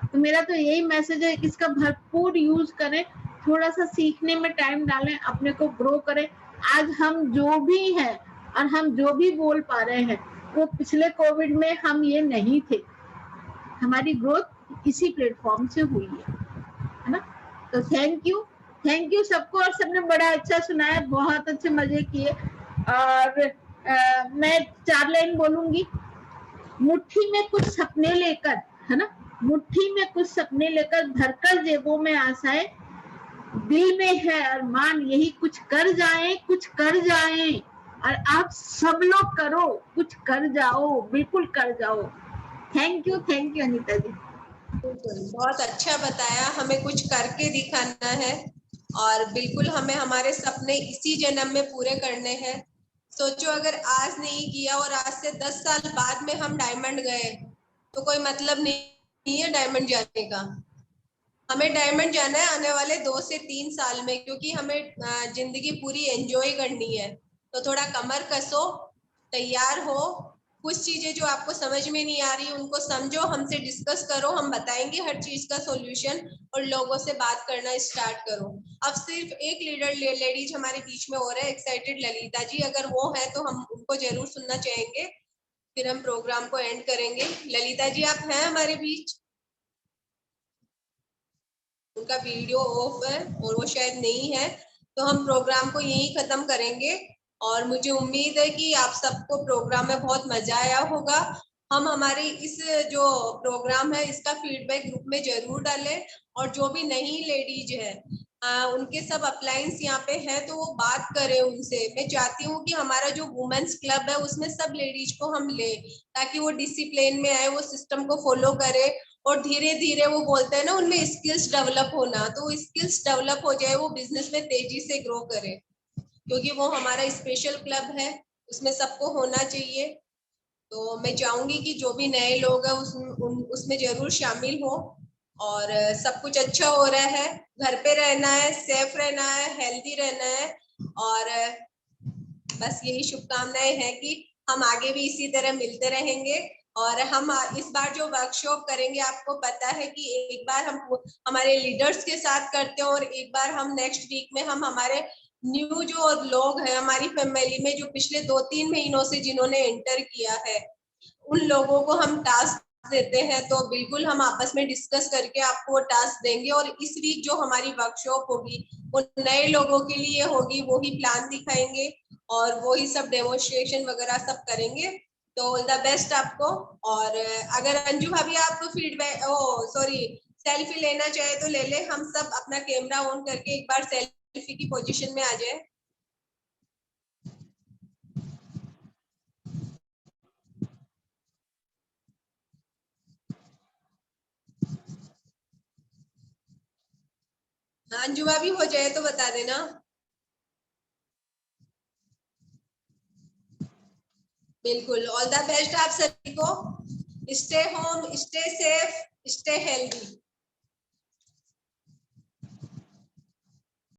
तो मेरा तो यही मैसेज है कि इसका भरपूर यूज करें, थोड़ा सा सीखने में टाइम डालें, अपने को ग्रो करें। आज हम जो भी हैं और हम जो भी बोल पा रहे हैं वो पिछले कोविड में हम ये नहीं थे। हमारी ग्रोथ इसी प्लेटफॉर्म से हुई है ना। तो थैंक यू सबको, और सबने बड़ा अच्छा सुनाया, बहुत अच्छे मजे किए। और मैं 4 लाइन बोलूंगी। मुट्ठी में कुछ सपने लेकर, है ना, मुट्ठी में कुछ सपने लेकर भरकर जेबों में आशाएं, दिल में है अरमान यही कुछ कर जाएं, और आप सब लोग करो, कुछ कर जाओ, बिल्कुल कर जाओ। थैंक यू अनीता जी। बहुत अच्छा बताया, हमें कुछ करके दिखाना है और बिल्कुल हमें हमारे सपने इसी जन्म में पूरे करने हैं। सोचो अगर आज नहीं किया और आज से 10 साल बाद में हम डायमंड गए तो कोई मतलब नहीं है डायमंड जाने का। हमें डायमंड जाना है आने वाले 2 से 3 साल में, क्योंकि हमें जिंदगी पूरी एंजॉय करनी है। तो थोड़ा कमर कसो, तैयार हो, कुछ चीजें जो आपको समझ में नहीं आ रही उनको समझो, हमसे डिस्कस करो, हम बताएंगे हर चीज का सॉल्यूशन, और लोगों से बात करना स्टार्ट करो। अब सिर्फ एक लीडर लेडीज हमारे बीच में हो रहा है, एक्साइटेड ललिता जी, अगर वो है तो हम उनको जरूर सुनना चाहेंगे, फिर हम प्रोग्राम को एंड करेंगे। ललिता जी आप हैं हमारे बीच? उनका वीडियो ऑफ है और वो शायद नहीं है, तो हम प्रोग्राम को यहीं खत्म करेंगे। और मुझे उम्मीद है कि आप सबको प्रोग्राम में बहुत मजा आया होगा। हम हमारी इस जो प्रोग्राम है इसका फीडबैक ग्रुप में जरूर डालें, और जो भी नई लेडीज है उनके सब अपलायंस यहाँ पे है तो वो बात करें उनसे। मैं चाहती हूँ कि हमारा जो वुमेन्स क्लब है उसमें सब लेडीज को हम ले, ताकि वो डिसिप्लिन में आए, वो सिस्टम को फॉलो करे, और धीरे धीरे वो बोलते हैं ना उनमें स्किल्स डेवलप होना, तो वो स्किल्स डेवलप हो जाए, वो बिजनेस में तेजी से ग्रो करे, क्योंकि वो हमारा स्पेशल क्लब है, उसमें सबको होना चाहिए। तो मैं चाहूंगी कि जो भी नए लोग हैं उसमें जरूर शामिल हो, और सब कुछ अच्छा हो रहा है। घर पे रहना है, सेफ रहना है, हेल्दी रहना है, और बस यही शुभकामनाएं हैं कि हम आगे भी इसी तरह मिलते रहेंगे। और हम इस बार जो वर्कशॉप करेंगे आपको पता है कि एक बार हम हमारे लीडर्स के साथ करते हैं, और एक बार हम नेक्स्ट वीक में हम हमारे न्यू जो लोग हैं हमारी फैमिली में, जो पिछले 2-3 महीनों से जिन्होंने एंटर किया है, उन लोगों को हम टास्क देते हैं। तो बिल्कुल हम आपस में डिस्कस करके आपको वो टास्क देंगे, और इस वीक जो हमारी वर्कशॉप होगी वो नए लोगों के लिए होगी, वो ही प्लान दिखाएंगे और वो ही सब डेमोन्स्ट्रेशन वगैरह सब करेंगे। तो ऑल द बेस्ट आपको। और अगर अंजू भाभी आप फीडबैक सेल्फी लेना चाहे तो ले ले, हम सब अपना कैमरा ऑन करके एक बार सेल्फी की पोजीशन में आ जाए। अंजू भाभी हो जाए तो बता देना। बिल्कुल, ऑल द बेस्ट आप सभी को। Stay home, stay safe, stay healthy.